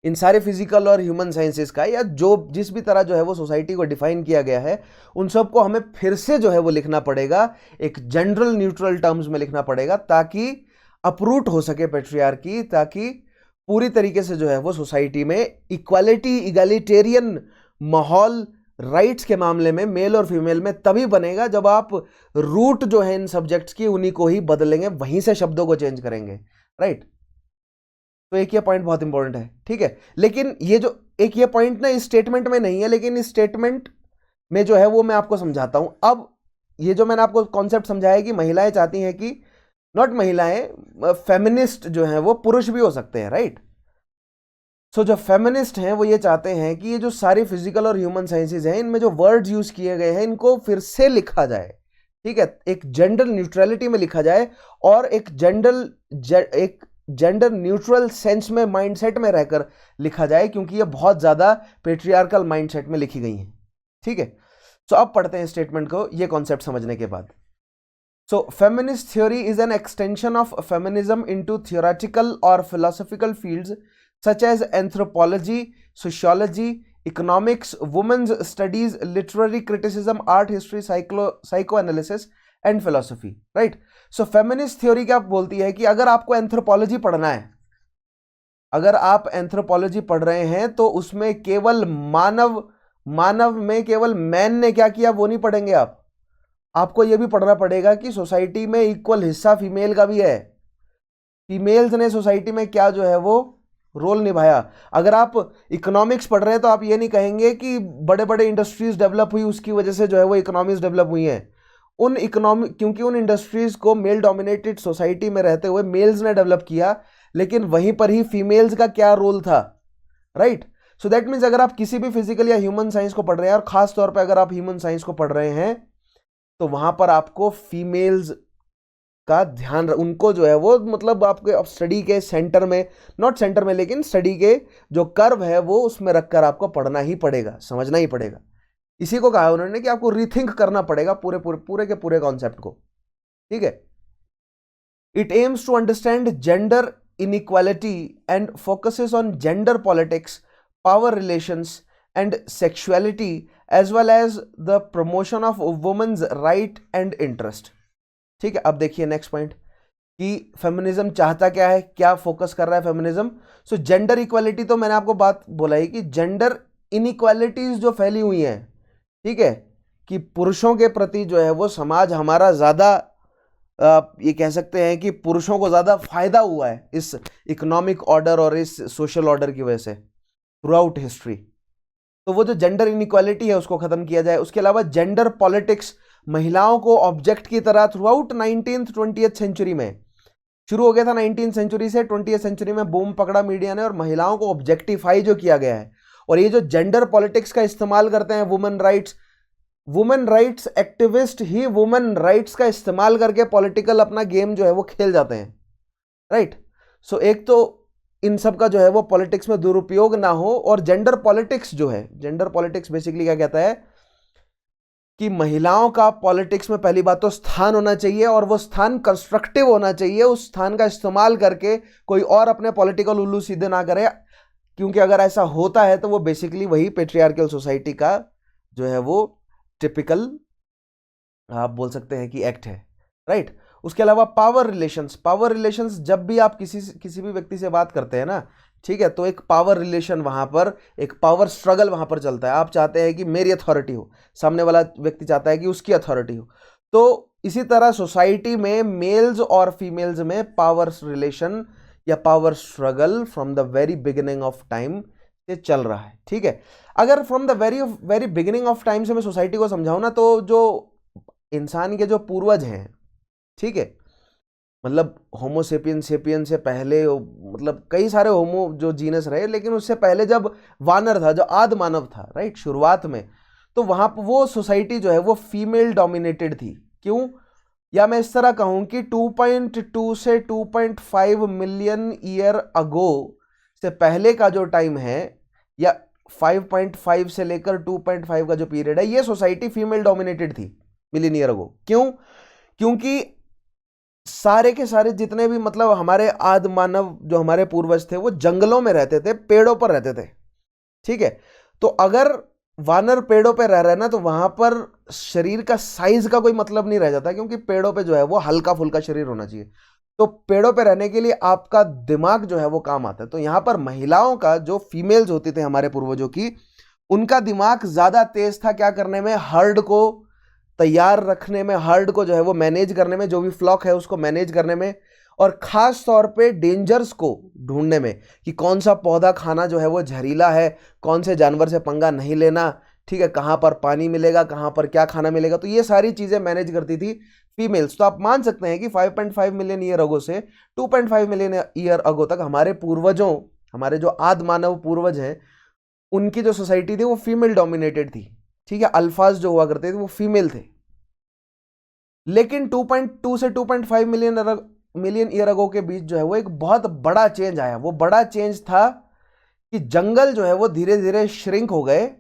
A: इन सारे फिजिकल और ह्यूमन साइंसेस का, या जो जिस भी तरह जो है वो सोसाइटी को डिफाइन किया गया है, उन सबको हमें फिर से जो है वो लिखना पड़ेगा, एक जनरल न्यूट्रल टर्म्स में लिखना पड़ेगा, ताकि अपरूट हो सके पैट्रियार्की, ताकि पूरी तरीके से जो है वो सोसाइटी में इक्वालिटी, इगैलिटेरियन माहौल राइट्स के मामले में मेल और फीमेल में तभी बनेगा जब आप रूट जो है इन सब्जेक्ट्स की उन्हीं को ही बदलेंगे, वहीं से शब्दों को चेंज करेंगे, राइट। तो एक ये पॉइंट बहुत इंपॉर्टेंट है, ठीक है। लेकिन ये जो एक ये पॉइंट ना इस स्टेटमेंट में नहीं है, लेकिन इस स्टेटमेंट में जो है वो मैं आपको समझाता हूं। अब ये जो मैंने आपको कॉन्सेप्ट समझाया कि महिलाएं चाहती हैं कि, नॉट महिलाएं, फेमिनिस्ट जो हैं वो पुरुष भी हो सकते हैं, राइट। सो जो फेमिनिस्ट हैं वो ये चाहते हैं कि ये जो सारी फिजिकल और ह्यूमन साइंसेज हैं, इनमें जो वर्ड्स यूज किए गए हैं इनको फिर से लिखा जाए, ठीक है, एक जेंडर न्यूट्रलिटी में लिखा जाए और एक जेंडर न्यूट्रल सेंस में, माइंडसेट में रहकर लिखा जाए, क्योंकि ये बहुत ज्यादा पेट्रियार्कल माइंडसेट में लिखी गई हैं, ठीक है। सो अब पढ़ते हैं स्टेटमेंट को ये कॉन्सेप्ट समझने के बाद। So feminist theory is an extension of feminism into theoretical और philosophical fields such as anthropology, sociology, economics, women's studies, literary criticism, art history, psychoanalysis and philosophy, right? So feminist theory क्या बोलती है कि अगर आपको एंथ्रोपोलॉजी पढ़ना है, अगर आप एंथ्रोपोलॉजी पढ़ रहे हैं तो उसमें केवल मानव में केवल मैन ने क्या किया वो नहीं पढ़ेंगे आप, आपको यह भी पढ़ना पड़ेगा कि सोसाइटी में इक्वल हिस्सा फीमेल का भी है, फीमेल्स ने सोसाइटी में क्या जो है वो रोल निभाया। अगर आप इकोनॉमिक्स पढ़ रहे हैं तो आप ये नहीं कहेंगे कि बड़े बड़े इंडस्ट्रीज डेवलप हुई उसकी वजह से जो है वो इकोनॉमिक्स डेवलप हुई हैं, क्योंकि उन इंडस्ट्रीज को मेल डोमिनेटेड सोसाइटी में रहते हुए मेल्स ने डेवलप किया, लेकिन वहीं पर ही फीमेल्स का क्या रोल था, राइट। सो दैट मीन्स अगर आप किसी भी फिजिकल या ह्यूमन साइंस को पढ़ रहे हैं, और खास तौर पर अगर आप ह्यूमन साइंस को पढ़ रहे हैं, तो वहां पर आपको फीमेल्स का ध्यान, उनको जो है वो मतलब आपके स्टडी के सेंटर में, नॉट सेंटर में लेकिन स्टडी के जो कर्व है वो उसमें रखकर आपको पढ़ना ही पड़ेगा, समझना ही पड़ेगा। इसी को कहा उन्होंने कि आपको रीथिंक करना पड़ेगा पूरे के पूरे कॉन्सेप्ट को, ठीक है। It aims to understand gender inequality and focuses on gender politics, power relations and sexuality as well as the promotion of women's right and interest, ठीक है। अब देखिए नेक्स्ट पॉइंट कि फेमिनिज्म चाहता क्या है, क्या फोकस कर रहा है फेमिनिज्म। सो जेंडर इक्वालिटी, तो मैंने आपको बात बोला ही कि जेंडर इनइक्वालिटीज जो फैली हुई हैं, ठीक है, कि पुरुषों के प्रति जो है वो समाज हमारा ज्यादा, ये कह सकते हैं कि पुरुषों को ज्यादा फायदा हुआ है इस इकोनॉमिक ऑर्डर और इस सोशल ऑर्डर की वजह से थ्रू आउट हिस्ट्री। तो वो जो जेंडर इनइक्वालिटी है उसको खत्म किया जाए। उसके अलावा जेंडर पॉलिटिक्स, महिलाओं को ऑब्जेक्ट की तरह through out 19th 20th century में शुरू हो गया था, 19th सेंचुरी से 20th सेंचुरी में बूम पकड़ा मीडिया ने, और महिलाओं को ऑब्जेक्टिफाई जो किया गया है, और ये जो जेंडर पॉलिटिक्स का इस्तेमाल करते हैं वुमेन राइट्स एक्टिविस्ट ही वुमेन राइट्स का इस्तेमाल करके पॉलिटिकल अपना गेम जो है वो खेल जाते हैं, राइट। सो एक तो इन सब का जो है वो पॉलिटिक्स में दुरुपयोग ना हो, और जेंडर पॉलिटिक्स जो है, जेंडर पॉलिटिक्स बेसिकली क्या कहता है कि महिलाओं का पॉलिटिक्स में पहली बात तो स्थान होना चाहिए, और वो स्थान कंस्ट्रक्टिव होना चाहिए, उस स्थान का इस्तेमाल करके कोई और अपने पॉलिटिकल उल्लू सीधे ना करे, क्योंकि अगर ऐसा होता है तो वो बेसिकली वही पेट्रियार्कल सोसाइटी का जो है वो टिपिकल आप बोल सकते हैं कि एक्ट है, राइट। उसके अलावा पावर रिलेशंस, जब भी आप किसी भी व्यक्ति से बात करते हैं ना, ठीक है, तो एक पावर रिलेशन वहां पर, एक पावर स्ट्रगल वहां पर चलता है। आप चाहते हैं कि मेरी अथॉरिटी हो, सामने वाला व्यक्ति चाहता है कि उसकी अथॉरिटी हो। तो इसी तरह सोसाइटी में मेल्स और फीमेल्स में पावर रिलेशन या power struggle from the very beginning of time से चल रहा है, ठीक है। अगर from the very beginning of time से मैं सोसाइटी को समझाऊं ना, तो जो इंसान के जो पूर्वज हैं, ठीक है, मतलब होमो सेपियन से पहले मतलब कई सारे होमो जो जीनस रहे, लेकिन उससे पहले जब वानर था, जो आद मानव था, राइट, शुरुआत में, तो वहां पर वो सोसाइटी जो है वो फीमेल डोमिनेटेड थी। क्यों? या मैं इस तरह कहूं कि 2.2 से 2.5 मिलियन ईयर अगो से पहले का जो टाइम है, या 5.5 से लेकर 2.5 का जो पीरियड है, ये सोसाइटी फीमेल डोमिनेटेड थी मिलियन ईयर अगो। क्यों? क्योंकि सारे के सारे जितने भी मतलब हमारे आदि मानव जो हमारे पूर्वज थे वो जंगलों में रहते थे, पेड़ों पर रहते थे, ठीक है। तो अगर वानर पेड़ों पे रह रहे हैं ना, तो वहां पर शरीर का साइज का कोई मतलब नहीं रह जाता, क्योंकि पेड़ों पे जो है वो हल्का फुल्का शरीर होना चाहिए। तो पेड़ों पे रहने के लिए आपका दिमाग जो है वो काम आता है। तो यहां पर महिलाओं का, जो फीमेल्स होती थे हमारे पूर्वजों की, उनका दिमाग ज्यादा तेज था क्या करने में, हर्ड को तैयार रखने में, हर्ड को जो है वो मैनेज करने में, जो भी फ्लॉक है उसको मैनेज करने में, और खास तौर पे डेंजर्स को ढूंढने में कि कौन सा पौधा खाना जो है वो जहरीला है, कौन से जानवर से पंगा नहीं लेना, ठीक है, कहाँ पर पानी मिलेगा, कहाँ पर क्या खाना मिलेगा, तो ये सारी चीजें मैनेज करती थी फीमेल्स। तो आप मान सकते हैं कि 5.5 मिलियन ईयर अगो से 2.5 मिलियन ईयर अगो तक हमारे पूर्वजों, हमारे जो आदि मानव पूर्वज हैं, उनकी जो सोसाइटी थी वो फीमेल डोमिनेटेड थी, ठीक है। अल्फाज जो हुआ करते थे वो फीमेल थे। लेकिन 2.2 से 2.5 मिलियन ईयर अगो के बीच जो है वो एक बहुत बड़ा चेंज आया। वो बड़ा चेंज था कि जंगल जो है वो धीरे धीरे श्रिंक हो गए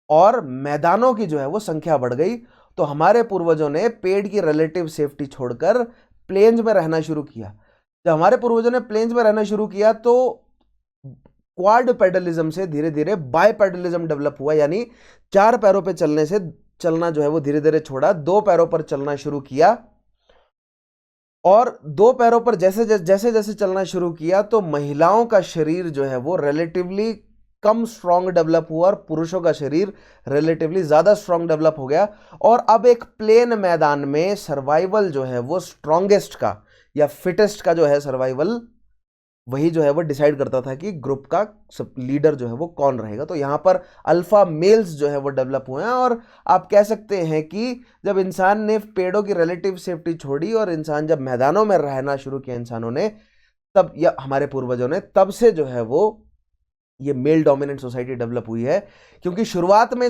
A: और मैदानों की जो है वो संख्या बढ़ गई। तो हमारे पूर्वजों ने पेड़ की रिलेटिव सेफ्टी छोड़कर प्लेन्स में रहना शुरू किया। जब हमारे पूर्वजों ने प्लेन्स में रहना शुरू किया तो क्वाड पेडलिज्म से धीरे धीरे बायपेडलिज्म डेवलप हुआ, यानी 4 पैरों पे चलने से चलना जो है वो धीरे धीरे छोड़ा, 2 पैरों पर चलना शुरू किया। और 2 पैरों पर जैसे जैसे चलना शुरू किया तो महिलाओं का शरीर जो है वो रिलेटिवली कम स्ट्रांग डेवलप हुआ और पुरुषों का शरीर रिलेटिवली ज्यादा स्ट्रांग डेवलप हो गया। और अब एक प्लेन मैदान में सर्वाइवल जो है वो स्ट्रांगेस्ट का या फिटेस्ट का जो है सर्वाइवल, वही जो है वो डिसाइड करता था कि ग्रुप का सब लीडर जो है वो कौन रहेगा। तो यहां पर अल्फा मेल्स जो है वो डेवलप हुए हैं। और आप कह सकते हैं कि जब इंसान ने पेड़ों की रिलेटिव सेफ्टी छोड़ी और इंसान जब मैदानों में रहना शुरू किया इंसानों ने, तब या हमारे पूर्वजों ने, तब से जो है वो ये मेल डोमिनेंट सोसाइटी डेवलप हुई है। क्योंकि शुरुआत में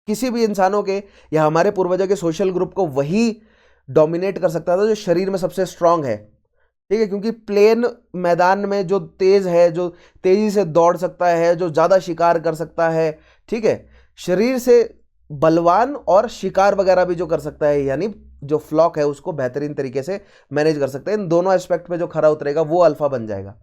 A: किसी भी इंसानों के या हमारे पूर्वजों के सोशल ग्रुप को वही डोमिनेट कर सकता था जो शरीर में सबसे स्ट्रांग है, ठीक है। क्योंकि प्लेन मैदान में जो तेज है, जो तेजी से दौड़ सकता है, जो ज्यादा शिकार कर सकता है, ठीक है, शरीर से बलवान और शिकार वगैरह भी जो कर सकता है, यानी जो फ्लॉक है उसको बेहतरीन तरीके से मैनेज कर सकते हैं, इन दोनों एस्पेक्ट पे जो खरा उतरेगा वो अल्फा बन जाएगा।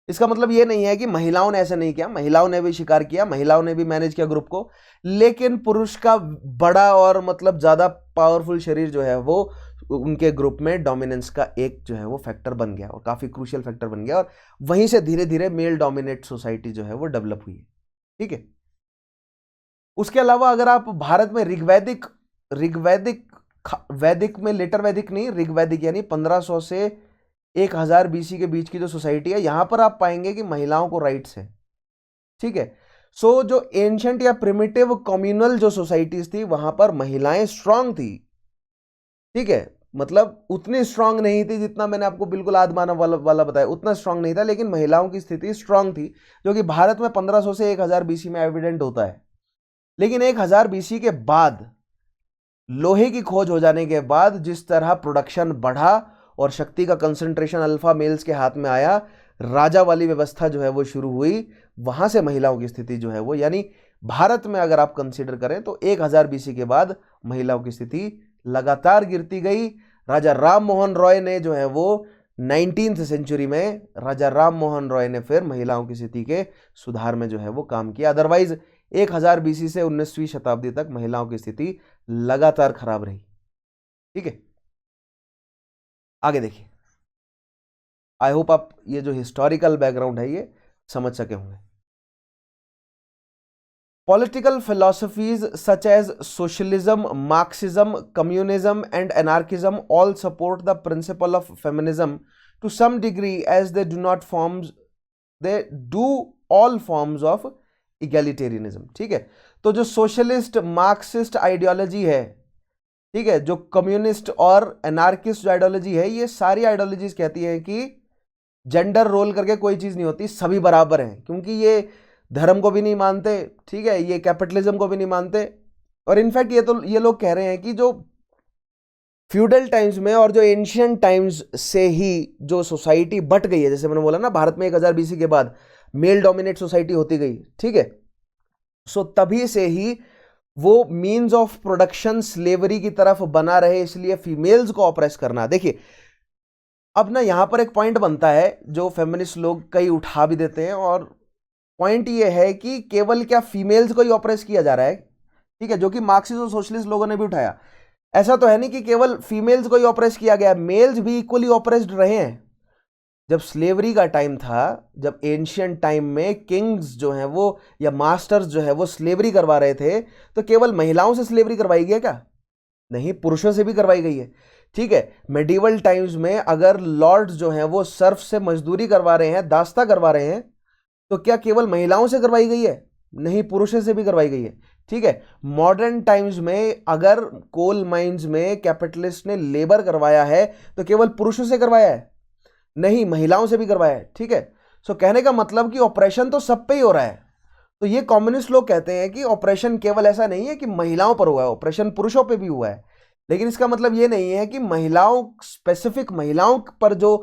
A: इसका मतलब ये नहीं है कि महिलाओं ने ऐसे नहीं किया, महिलाओं ने भी शिकार किया, महिलाओं ने भी मैनेज किया ग्रुप को, लेकिन पुरुष का बड़ा और मतलब ज्यादा पावरफुल शरीर जो है वो उनके ग्रुप में डोमिनेंस का एक जो है वो फैक्टर बन गया और काफी क्रूशियल फैक्टर बन गया। और वहीं से धीरे धीरे मेल डोमिनेट सोसाइटी जो है वो डेवलप हुई है, ठीक है। उसके अलावा अगर आप भारत में वैदिक में, लेटर वैदिक नहीं, ऋग्वैदिक यानी 1500 से 1000 बीसी के बीच की जो सोसाइटी है, यहां पर आप पाएंगे कि महिलाओं को राइट्स है, ठीक है। सो जो एंशिएंट या प्रिमिटिव कम्युनल जो सोसाइटीज थी वहां पर महिलाएं स्ट्रांग थी, ठीक है। मतलब उतनी स्ट्रांग नहीं थी जितना मैंने आपको बिल्कुल आदमानव वाला बताया, उतना स्ट्रांग नहीं था, लेकिन महिलाओं की स्थिति स्ट्रांग थी, जो कि भारत में 1500 से 1000 बीसी में एविडेंट होता है। लेकिन 1000 बीसी के बाद लोहे की खोज हो जाने के बाद जिस तरह प्रोडक्शन बढ़ा और शक्ति का कंसंट्रेशन अल्फा मेल्स के हाथ में आया, राजा वाली व्यवस्था जो है वो शुरू हुई, वहां से महिलाओं की स्थिति जो है वो, यानी भारत में अगर आप कंसीडर करें तो 1000 बीसी के बाद महिलाओं की स्थिति लगातार गिरती गई। राजा राम मोहन रॉय ने जो है वो 19th सेंचुरी में राजा राम मोहन रॉय ने फिर महिलाओं की स्थिति के सुधार में जो है वो काम किया। अदरवाइज 1000 बीसी से 19वीं शताब्दी तक महिलाओं की स्थिति लगातार खराब रही, ठीक है। आगे देखिए, आई होप आप ये जो हिस्टोरिकल बैकग्राउंड है ये समझ सके होंगे। Political philosophies such as socialism, Marxism, communism, and anarchism all support the principle of feminism to some degree, as they do all forms of egalitarianism, ठीक है। तो जो सोशलिस्ट मार्क्सिस्ट आइडियोलॉजी है, ठीक है, जो कम्युनिस्ट और एनार्किस्ट जो आइडियोलॉजी है, ये सारी आइडियोलॉजीज कहती है कि जेंडर रोल करके कोई चीज नहीं होती, सभी बराबर हैं। क्योंकि ये धर्म को भी नहीं मानते, ठीक है, ये कैपिटलिज्म को भी नहीं मानते। और इनफैक्ट ये लोग कह रहे हैं कि जो फ्यूडल टाइम्स में और जो एंशियंट टाइम्स से ही जो सोसाइटी बट गई है, जैसे मैंने बोला ना, भारत में 1000 बीसी के बाद मेल डोमिनेट सोसाइटी होती गई, ठीक है। सो तभी से ही वो मीन्स ऑफ प्रोडक्शन स्लेवरी की तरफ बना रहे, इसलिए फीमेल्स को ऑप्रेस करना। देखिए अब ना यहां पर एक पॉइंट बनता है जो फेमिनिस्ट लोग कई उठा भी देते हैं, और पॉइंट ये है कि केवल क्या फीमेल्स को ही ऑप्रेस किया जा रहा है, ठीक है, जो कि मार्क्सिस्ट और सोशलिस्ट लोगों ने भी उठाया। ऐसा तो है नहीं कि केवल फीमेल्स को ही ऑप्रेस किया गया, मेल्स भी इक्वली ऑप्रेस्ड रहे हैं। जब स्लेवरी का टाइम था, जब एंशियंट टाइम में किंग्स जो हैं वो या मास्टर्स जो है वो स्लेवरी करवा रहे थे, तो केवल महिलाओं से स्लेवरी करवाई गई क्या? नहीं, पुरुषों से भी करवाई गई है। ठीक है, मेडिवल टाइम्स में अगर लॉर्ड्स जो हैं वो सर्फ से मजदूरी करवा रहे हैं, दास्ता करवा रहे हैं, तो क्या केवल महिलाओं से करवाई गई है? नहीं, पुरुषों से भी करवाई गई है। ठीक है, मॉडर्न टाइम्स में अगर कोल माइंस में कैपिटलिस्ट ने लेबर करवाया है तो केवल पुरुषों से करवाया है? नहीं, महिलाओं से भी करवाया है। ठीक है, सो कहने का मतलब कि ऑपरेशन तो सब पे ही हो रहा है। तो ये कम्युनिस्ट लोग कहते हैं कि ऑपरेशन केवल ऐसा नहीं है कि महिलाओं पर हुआ है, ऑपरेशन पुरुषों पे भी हुआ है। लेकिन इसका मतलब ये नहीं है कि महिलाओं, स्पेसिफिक महिलाओं पर जो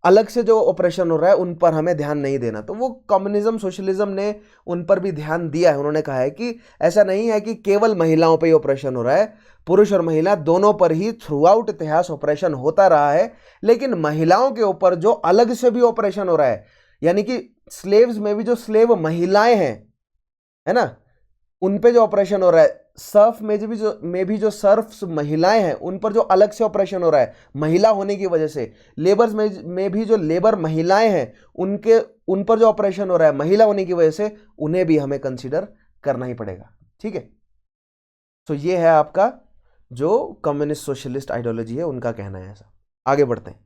A: अलग से जो ऑपरेशन हो रहा है उन पर हमें ध्यान नहीं देना। तो वो कम्युनिज्म, सोशलिज्म ने उन पर भी ध्यान दिया है। उन्होंने कहा है कि ऐसा नहीं है कि केवल महिलाओं पे ही ऑपरेशन हो रहा है, पुरुष और महिला दोनों पर ही थ्रू आउट इतिहास ऑपरेशन होता रहा है। लेकिन महिलाओं के ऊपर जो अलग से भी ऑपरेशन हो रहा है, यानी कि स्लेव्स में भी जो स्लेव महिलाएं हैं, है ना, उन पे जो ऑपरेशन हो रहा है, सर्फ में भी जो सर्फ्स महिलाएं हैं उन पर जो अलग से ऑपरेशन हो रहा है महिला होने की वजह से, लेबर्स में भी जो लेबर महिलाएं हैं उन पर जो ऑपरेशन हो रहा है महिला होने की वजह से, उन्हें भी हमें कंसीडर करना ही पड़ेगा। ठीक है, तो ये है आपका जो कम्युनिस्ट सोशलिस्ट आइडियोलॉजी है, उनका कहना है ऐसा। आगे बढ़ते हैं।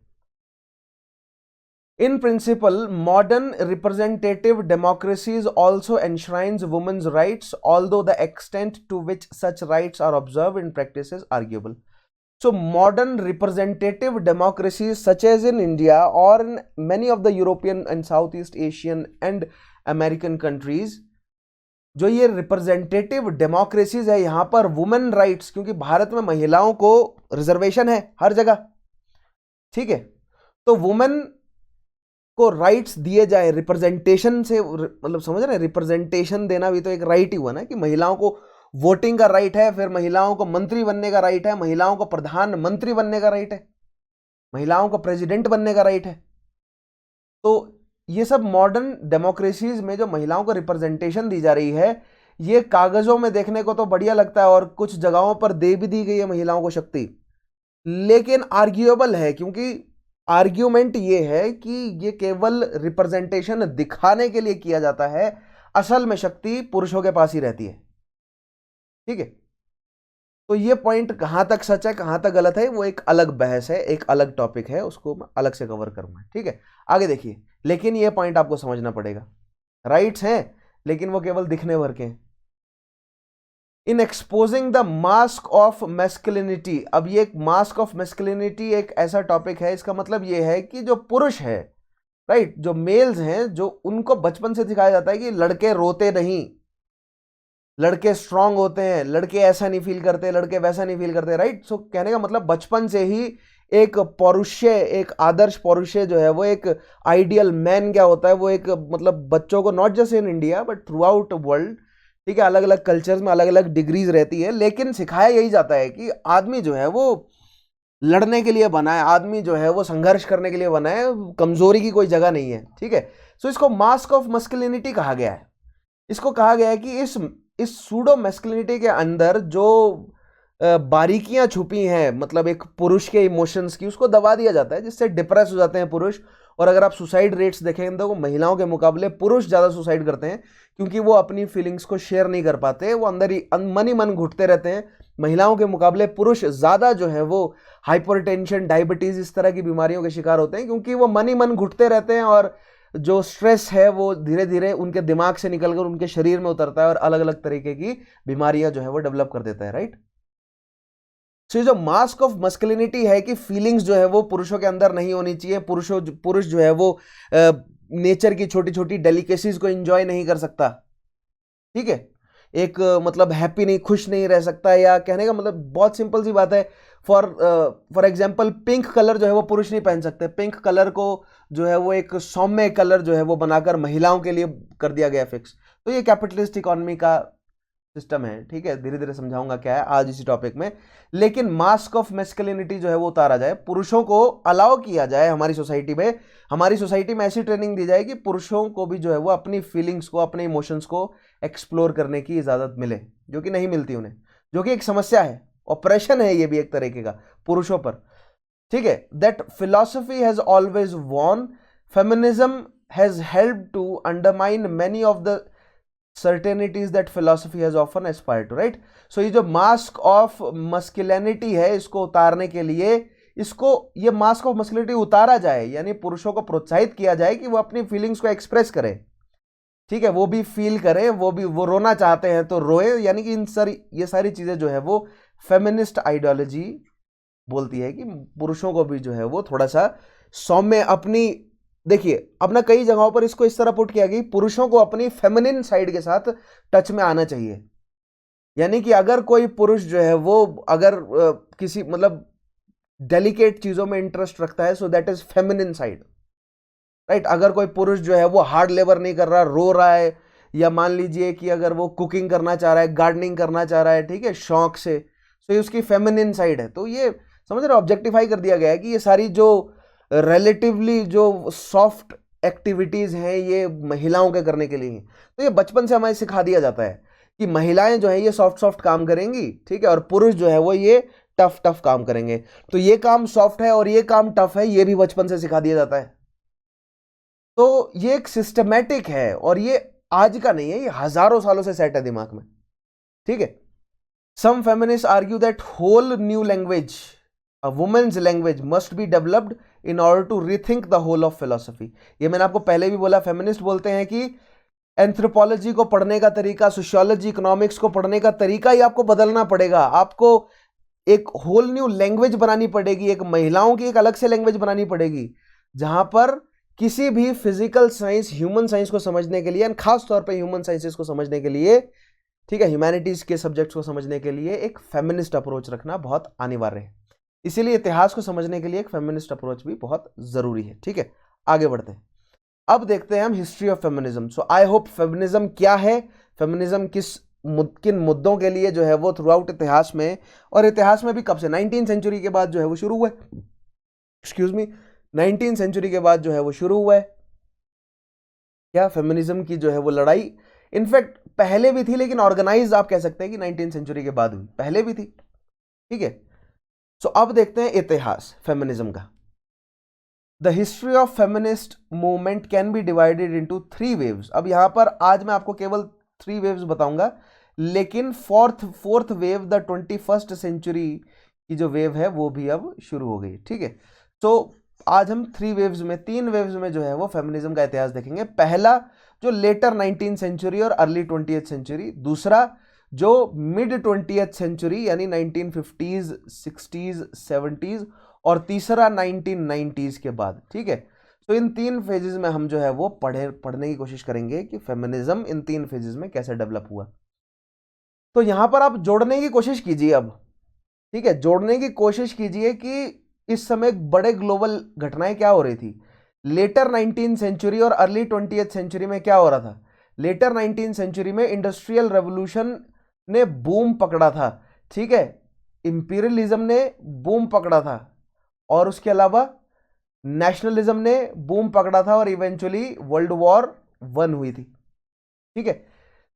A: In principle, modern representative democracies also enshrines women's rights, although the extent to which such rights are observed in practice is arguable. So, modern representative democracies such as in India or in many of the European and Southeast Asian and American countries, जो ये representative democracies है, यहाँ पर women rights, क्योंकि भारत में महिलाओं को reservation है हर जगह, ठीक है, तो वुमेन को राइट्स दिए जाए रिप्रेजेंटेशन से, मतलब समझ रहे हैं, रिप्रेजेंटेशन देना भी तो एक राइट ही हुआ ना, कि महिलाओं को वोटिंग का राइट है, फिर महिलाओं को मंत्री बनने का राइट है, महिलाओं को प्रधानमंत्री बनने का राइट है, महिलाओं को प्रेसिडेंट बनने का राइट है। तो ये सब मॉडर्न डेमोक्रेसीज में जो महिलाओं को रिप्रेजेंटेशन दी जा रही है, ये कागजों में देखने को तो बढ़िया लगता है और कुछ जगहों पर दे भी दी गई है महिलाओं को शक्ति, लेकिन आर्ग्यूएबल है, क्योंकि आर्ग्यूमेंट ये है कि ये केवल रिप्रेजेंटेशन दिखाने के लिए किया जाता है, असल में शक्ति पुरुषों के पास ही रहती है। ठीक है, तो ये पॉइंट कहां तक सच है कहां तक गलत है वो एक अलग बहस है, एक अलग टॉपिक है, उसको मैं अलग से कवर करूंगा। ठीक है, आगे देखिए, लेकिन ये पॉइंट आपको समझना पड़ेगा, राइट्स हैं लेकिन वो केवल दिखने भर के हैं। In exposing the mask of masculinity, अब ये मास्क ऑफ मैस्कुलिनिटी एक ऐसा टॉपिक है, इसका मतलब ये है कि जो पुरुष है, राइट, जो मेल्स हैं, जो उनको बचपन से सिखाया जाता है कि लड़के रोते नहीं, लड़के स्ट्रांग होते हैं, लड़के ऐसा नहीं फील करते, लड़के वैसा नहीं फील करते, राइट। सो कहने का मतलब बचपन से ही एक पौरुषे, एक आदर्श पौरुषे जो है वो, एक आइडियल मैन क्या होता है वो, एक मतलब बच्चों को not just in India but through out world, ठीक है, अलग अलग कल्चर्स में अलग अलग डिग्रीज रहती है, लेकिन सिखाया यही जाता है कि आदमी जो है वो लड़ने के लिए बना है, आदमी जो है वो संघर्ष करने के लिए बना है, कमजोरी की कोई जगह नहीं है। ठीक है, सो इसको मास्क ऑफ मस्कुलिनिटी कहा गया है। इसको कहा गया है कि इस सूडो मैस्कुलिनिटी के अंदर जो बारीकियां छुपी हैं, मतलब एक पुरुष के इमोशंस की, उसको दबा दिया जाता है, जिससे डिप्रेस हो जाते हैं पुरुष। और अगर आप सुसाइड रेट्स देखें तो महिलाओं के मुकाबले पुरुष ज़्यादा सुसाइड करते हैं, क्योंकि वो अपनी फीलिंग्स को शेयर नहीं कर पाते, वो अंदर ही मन ही मन घुटते रहते हैं। महिलाओं के मुकाबले पुरुष ज़्यादा जो है वो हाइपरटेंशन, डायबिटीज़, इस तरह की बीमारियों के शिकार होते हैं, क्योंकि वो मन ही मन घुटते रहते हैं और जो स्ट्रेस है वो धीरे धीरे उनके दिमाग से निकलकर उनके शरीर में उतरता है और अलग अलग तरीके की बीमारियां जो है वो डेवलप कर देता है, राइट। सो ये जो मास्क ऑफ मस्कुलिनिटी है कि फीलिंग्स जो है वो पुरुषों के अंदर नहीं होनी चाहिए, पुरुष जो है वो नेचर की छोटी छोटी डेलिकेसीज को एंजॉय नहीं कर सकता, ठीक है, एक मतलब हैप्पी नहीं, खुश नहीं रह सकता, या कहने का मतलब बहुत सिंपल सी बात है, फॉर एग्जाम्पल पिंक कलर जो है वो पुरुष नहीं पहन सकते। पिंक कलर को जो है वो एक सौम्य कलर जो है वो बनाकर महिलाओं के लिए कर दिया गया फिक्स। तो ये कैपिटलिस्ट इकोनॉमी का सिस्टम है, ठीक है, धीरे धीरे समझाऊंगा क्या है आज इसी टॉपिक में। लेकिन मास्क ऑफ मैस्कुलिनिटी जो है वो उतारा जाए, पुरुषों को अलाउ किया जाए हमारी सोसाइटी में, हमारी सोसाइटी में ऐसी ट्रेनिंग दी जाए कि पुरुषों को भी जो है वो अपनी फीलिंग्स को, अपने इमोशंस को एक्सप्लोर करने की इजाजत मिले, जो कि नहीं मिलती उन्हें, जो कि एक समस्या है, ऑपरेशन है ये भी एक तरीके का पुरुषों पर, ठीक है। That philosophy has always won, feminism has helped to undermine many of the certainities that philosophy has often aspired to, right? So ये जो mask of masculinity है, इसको उतारने के लिए इसको ये मास्क ऑफ मस्कुलिनिटी उतारा जाए, यानी पुरुषों को प्रोत्साहित किया जाए कि वो अपनी फीलिंग्स को एक्सप्रेस करें, ठीक है, वो भी फील करें, वो रोना चाहते हैं तो रोए, यानी कि ये सारी चीजें जो है वो फेमिनिस्ट आइडियोलॉजी बोलती है कि पुरुषों को भी जो है वो थोड़ा सा सौम्य अपनी, देखिए अपना कई जगहों पर इसको इस तरह पुट किया कि पुरुषों को अपनी फेमिनिन साइड के साथ टच में आना चाहिए। यानी कि अगर कोई पुरुष जो है वो अगर किसी मतलब डेलिकेट चीजों में इंटरेस्ट रखता है, सो that is feminine side, right. अगर कोई पुरुष जो है वो हार्ड लेबर नहीं कर रहा, रो रहा है, या मान लीजिए कि अगर वो कुकिंग करना चाह रहा है, गार्डनिंग करना चाह रहा है, ठीक है, शौक से, तो ये उसकी फेमिनिन साइड है। तो ये समझ रहे, ऑब्जेक्टिफाई कर दिया गया है कि ये सारी जो रिलेटिवली जो सॉफ्ट एक्टिविटीज हैं ये महिलाओं के करने के लिए हैं। तो ये बचपन से हमें सिखा दिया जाता है कि महिलाएं जो है ये सॉफ्ट सॉफ्ट काम करेंगी, ठीक है, और पुरुष जो है वो ये टफ टफ काम करेंगे। तो ये काम सॉफ्ट है और ये काम टफ है, ये भी बचपन से सिखा दिया जाता है। तो ये एक सिस्टमैटिक है और ये आज का नहीं है, ये हजारों सालों से सेट है दिमाग में, ठीक है। Some feminist argue that whole new language, a woman's language must be developed in order to rethink the whole of philosophy। ये मैंने आपको पहले भी बोला, फेमिनिस्ट बोलते हैं कि एंथ्रोपोलॉजी को पढ़ने का तरीका, सोशियोलॉजी, इकोनॉमिक्स को पढ़ने का तरीका ही आपको बदलना पड़ेगा। आपको एक होल न्यू लैंग्वेज बनानी पड़ेगी, एक महिलाओं की एक अलग से लैंग्वेज बनानी पड़ेगी, जहां पर किसी भी फिजिकल साइंस, ह्यूमन साइंस को समझने के लिए, खास तौर पे ह्यूमन साइंसेस को समझने के लिए, ठीक है, ह्यूमैनिटीज के सब्जेक्ट्स को समझने के लिए एक फेमिनिस्ट अप्रोच रखना बहुत अनिवार्य है। इसीलिए इतिहास को समझने के लिए एक फेमिनिस्ट अप्रोच भी बहुत जरूरी है, ठीक है। आगे बढ़ते हैं, अब देखते हैं हम history of feminism. So I hope feminism क्या है, फेमिनिज्म किन मुद्दों के लिए जो है वो थ्रू आउट इतिहास में, और इतिहास में भी कब से, 19th सेंचुरी के बाद जो है वो शुरू हुआ है, एक्सक्यूज मी, 19th सेंचुरी के बाद जो है वो शुरू हुआ है क्या, फेमिनिज्म की जो है वो लड़ाई। इनफैक्ट पहले भी थी, लेकिन ऑर्गेनाइज आप कह सकते हैं कि 19th सेंचुरी के बाद हुई, पहले भी थी, ठीक है। सो अब देखते हैं इतिहास फेमिनिज्म का। The history of feminist movement can be divided into 3 waves. अब यहां पर आज मैं आपको केवल 3 वेव्स बताऊंगा, लेकिन fourth wave, the 21st century की जो वेव है वो भी अब शुरू हो गई, ठीक है। तो आज हम 3 वेव्स में, 3 वेव्स में जो है वो फेमिनिज्म का इतिहास देखेंगे। पहला जो लेटर 19th सेंचुरी और अर्ली 20th सेंचुरी, दूसरा जो मिड 20th सेंचुरी यानी 1950s, 60s, 70s, और तीसरा 1990s के बाद, ठीक है। तो इन 3 फेजेस में हम जो है वो पढ़ने की कोशिश करेंगे कि फेमिनिज्म इन 3 फेजेस में कैसे डेवलप हुआ। तो यहां पर आप जोड़ने की कोशिश कीजिए अब, ठीक है, जोड़ने की कोशिश कीजिए कि इस समय बड़े ग्लोबल घटनाएं क्या हो रही थी। लेटर 19th सेंचुरी और अर्ली 20th सेंचुरी में क्या हो रहा था। लेटर 19th सेंचुरी में इंडस्ट्रियल रेवोल्यूशन ने बूम पकड़ा था, ठीक है, इंपीरियलिज्म ने बूम पकड़ा था, और उसके अलावा नेशनलिज्म ने बूम पकड़ा था, और इवेंचुअली वर्ल्ड वॉर 1 हुई थी, ठीक है।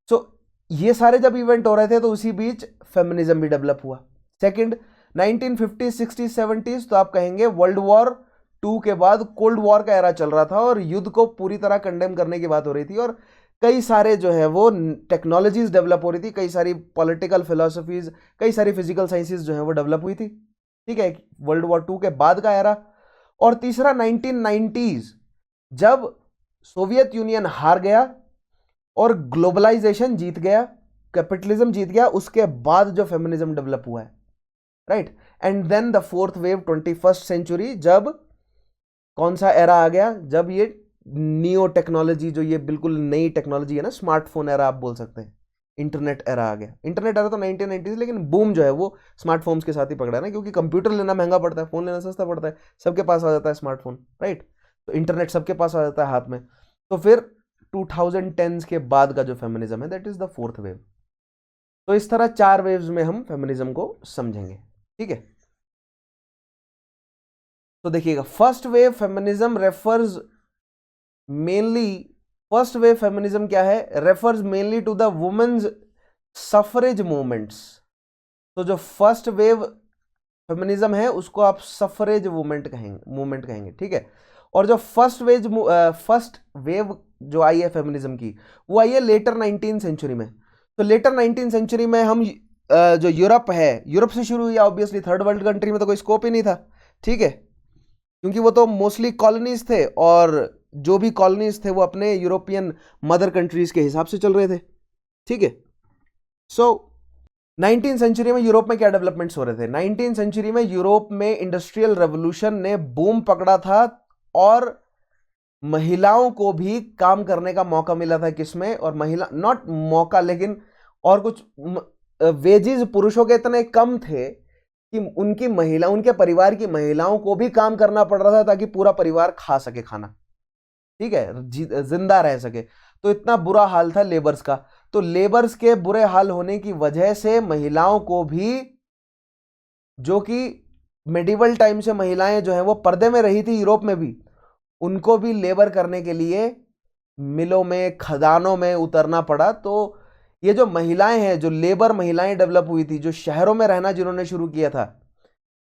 A: सो ये सारे जब इवेंट हो रहे थे तो उसी बीच फेमिनिज्म भी डेवलप हुआ। सेकंड 1950s, 60s, 70s, तो आप कहेंगे वर्ल्ड वॉर 2 के बाद कोल्ड वॉर का एरा चल रहा था और युद्ध को पूरी तरह कंडेम करने की बात हो रही थी, और कई सारे जो है वो टेक्नोलॉजीज डेवलप हो रही थी, कई सारी पॉलिटिकल फिलोसफीज, कई सारी फिजिकल साइंसेस जो है वो डेवलप हुई थी, ठीक है, वर्ल्ड वॉर 2 के बाद का एरा। और तीसरा 1990s, जब सोवियत यूनियन हार गया और ग्लोबलाइजेशन जीत गया, कैपिटलिज्म जीत गया, उसके बाद जो फेमिनिज्म डेवलप हुआ है, right. And then the fourth wave 21st century, जब कौन सा एरा आ गया, जब ये नियो टेक्नोलॉजी, जो ये बिल्कुल नई टेक्नोलॉजी है ना, स्मार्टफोन एरा आप बोल सकते हैं, इंटरनेट एरा आ गया। इंटरनेट एरा तो 1990s, लेकिन बूम जो है वो स्मार्टफोन्स के साथ ही पकड़ा है ना, क्योंकि कंप्यूटर लेना महंगा पड़ता है, फोन लेना सस्ता पड़ता है, सबके पास आ जाता है स्मार्टफोन, राइट। तो इंटरनेट सबके पास आ जाता है हाथ में। तो फिर 2010s के बाद का जो फेमिनिज्म है, that is the fourth wave. तो इस तरह 4 वेव्स में हम फेमिनिज्म को समझेंगे, ठीक है। तो देखिएगा, first wave feminism refers mainly, first wave feminism क्या है, refers mainly to the women's suffrage movements. तो जो फर्स्ट वेव फेमिनिज्म है उसको आप सफरेज मूवमेंट कहेंगे, ठीक है। और जो फर्स्ट वेव जो आई है फेमिनिज्म की, वो आई है लेटर 19th सेंचुरी में। तो लेटर 19th सेंचुरी में हम जो यूरोप है, यूरोप से शुरू हुई, ऑब्वियसली थर्ड वर्ल्ड कंट्री में तो कोई स्कोप ही नहीं था, ठीक है, क्योंकि वो तो मोस्टली कॉलोनीज थे और जो भी कॉलोनीज थे वो अपने यूरोपियन मदर कंट्रीज के हिसाब से चल रहे थे। ठीक है, सो 19th सेंचुरी में यूरोप में क्या डेवलपमेंट्स हो रहे थे? 19th सेंचुरी में यूरोप में इंडस्ट्रियल रेवोल्यूशन ने बूम पकड़ा था और महिलाओं को भी काम करने का मौका मिला था। किसमें? और महिला नॉट मौका लेकिन और कुछ वेजेस पुरुषों के इतने कम थे कि उनके परिवार की महिलाओं को भी काम करना पड़ रहा था ताकि पूरा परिवार खा सके खाना, ठीक है, जिंदा रह सके। तो इतना बुरा हाल था लेबर्स का। तो लेबर्स के बुरे हाल होने की वजह से महिलाओं को भी, जो कि मेडिवल टाइम से महिलाएं जो है वो पर्दे में रही थी यूरोप में भी, उनको भी लेबर करने के लिए मिलों में, खदानों में उतरना पड़ा। तो ये जो महिलाएं हैं, जो लेबर महिलाएं डेवलप हुई थी, जो शहरों में रहना जिन्होंने शुरू किया था,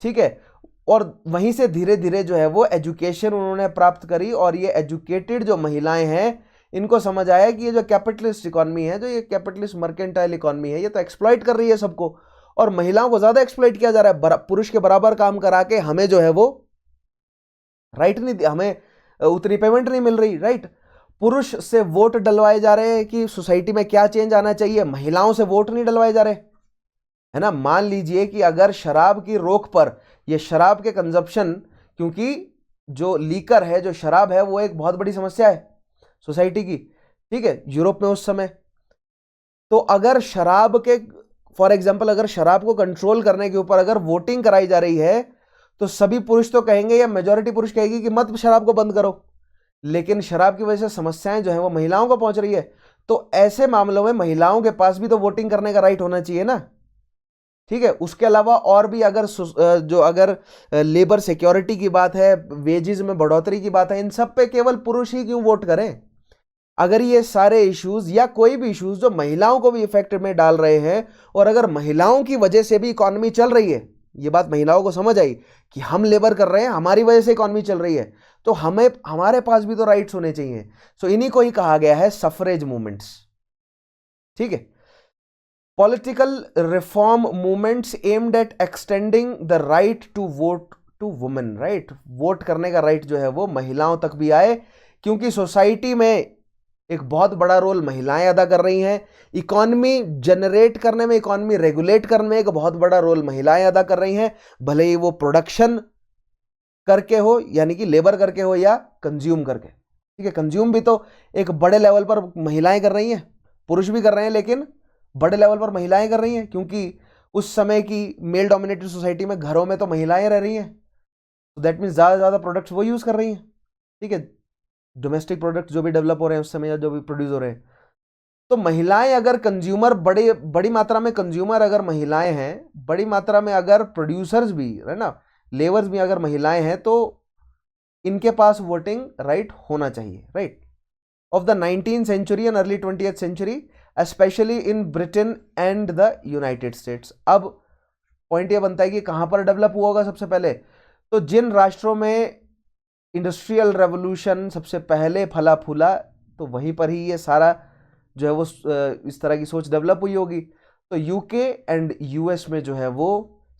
A: ठीक है, और वहीं से धीरे धीरे जो है वो एजुकेशन उन्होंने प्राप्त करी। और ये एजुकेटेड जो महिलाएं हैं, इनको समझ आया कि ये जो कैपिटलिस्ट इकोनॉमी है, जो ये कैपिटलिस्ट मर्केंटाइल इकोनॉमी है, ये तो एक्सप्लॉइट कर रही है सबको, और महिलाओं को ज्यादा एक्सप्लॉइट किया जा रहा है। पुरुष के बराबर काम करा के हमें जो है वो राइट नहीं, हमें उतनी पेमेंट नहीं मिल रही, राइट। पुरुष से वोट डलवाए जा रहे हैं कि सोसाइटी में क्या चेंज आना चाहिए, महिलाओं से वोट नहीं डलवाए जा रहे, है ना। मान लीजिए कि अगर शराब की रोक पर, यह शराब के कंजप्शन, क्योंकि जो लीकर है, जो शराब है, वो एक बहुत बड़ी समस्या है सोसाइटी की, ठीक है, यूरोप में उस समय। तो अगर शराब के, फॉर एग्जाम्पल, अगर शराब को कंट्रोल करने के ऊपर अगर वोटिंग कराई जा रही है, तो सभी पुरुष तो कहेंगे, या मेजॉरिटी पुरुष कहेगी कि मत शराब को बंद करो, लेकिन शराब की वजह से समस्याएं जो है वो महिलाओं को पहुंच रही है। तो ऐसे मामलों में महिलाओं के पास भी तो वोटिंग करने का राइट होना चाहिए ना, ठीक है। उसके अलावा और भी अगर अगर लेबर सिक्योरिटी की बात है, वेजेस में बढ़ोतरी की बात है, इन सब पे केवल पुरुष ही क्यों वोट करें? अगर ये सारे इश्यूज या कोई भी इश्यूज जो महिलाओं को भी इफेक्ट में डाल रहे हैं, और अगर महिलाओं की वजह से भी इकोनॉमी चल रही है, ये बात महिलाओं को समझ आई कि हम लेबर कर रहे हैं, हमारी वजह से इकोनॉमी चल रही है, तो हमें, हमारे पास भी तो राइट्स होने चाहिए। सो इन्हीं को ही कहा गया है सफरेज मूवमेंट्स, ठीक है। Political reform movements aimed at extending the right to vote to women, right. Vote करने का राइट जो है वो महिलाओं तक भी आए, क्योंकि सोसाइटी में एक बहुत बड़ा रोल महिलाएं अदा कर रही हैं। इकोनॉमी जनरेट करने में, इकोनॉमी रेगुलेट करने में एक बहुत बड़ा रोल महिलाएं अदा कर रही हैं, भले ही वो प्रोडक्शन करके हो, यानी कि लेबर करके हो, या कंज्यूम करके, ठीक है। कंज्यूम भी तो एक बड़े लेवल पर महिलाएं कर रही हैं, पुरुष भी कर रहे हैं, लेकिन बड़े लेवल पर महिलाएं कर रही हैं, क्योंकि उस समय की मेल डोमिनेटेड सोसाइटी में घरों में तो महिलाएं रह रही हैं, तो दैट मीन्स ज़्यादा से ज़्यादा प्रोडक्ट्स वो यूज़ कर रही हैं, ठीक है। डोमेस्टिक प्रोडक्ट जो भी डेवलप हो रहे हैं उस समय, या जो भी प्रोड्यूस हो रहे हैं, तो महिलाएं अगर कंज्यूमर, बड़ी मात्रा में कंज्यूमर अगर महिलाएं हैं, बड़ी मात्रा में अगर प्रोड्यूसर्स भी है ना, लेबर्स भी अगर महिलाएं हैं, तो इनके पास वोटिंग राइट होना चाहिए, right. Of the 19th century and early 20th century, specially in Britain and the United States. अब पॉइंट ये बनता है कि कहां पर डेवलप हुआ होगा सबसे पहले? तो जिन राष्ट्रों में इंडस्ट्रियल रेवोल्यूशन सबसे पहले फला फूला, तो वहीं पर ही ये सारा जो है वो इस तरह की सोच डेवलप हुई होगी। तो यूके एंड यूएस में जो है वो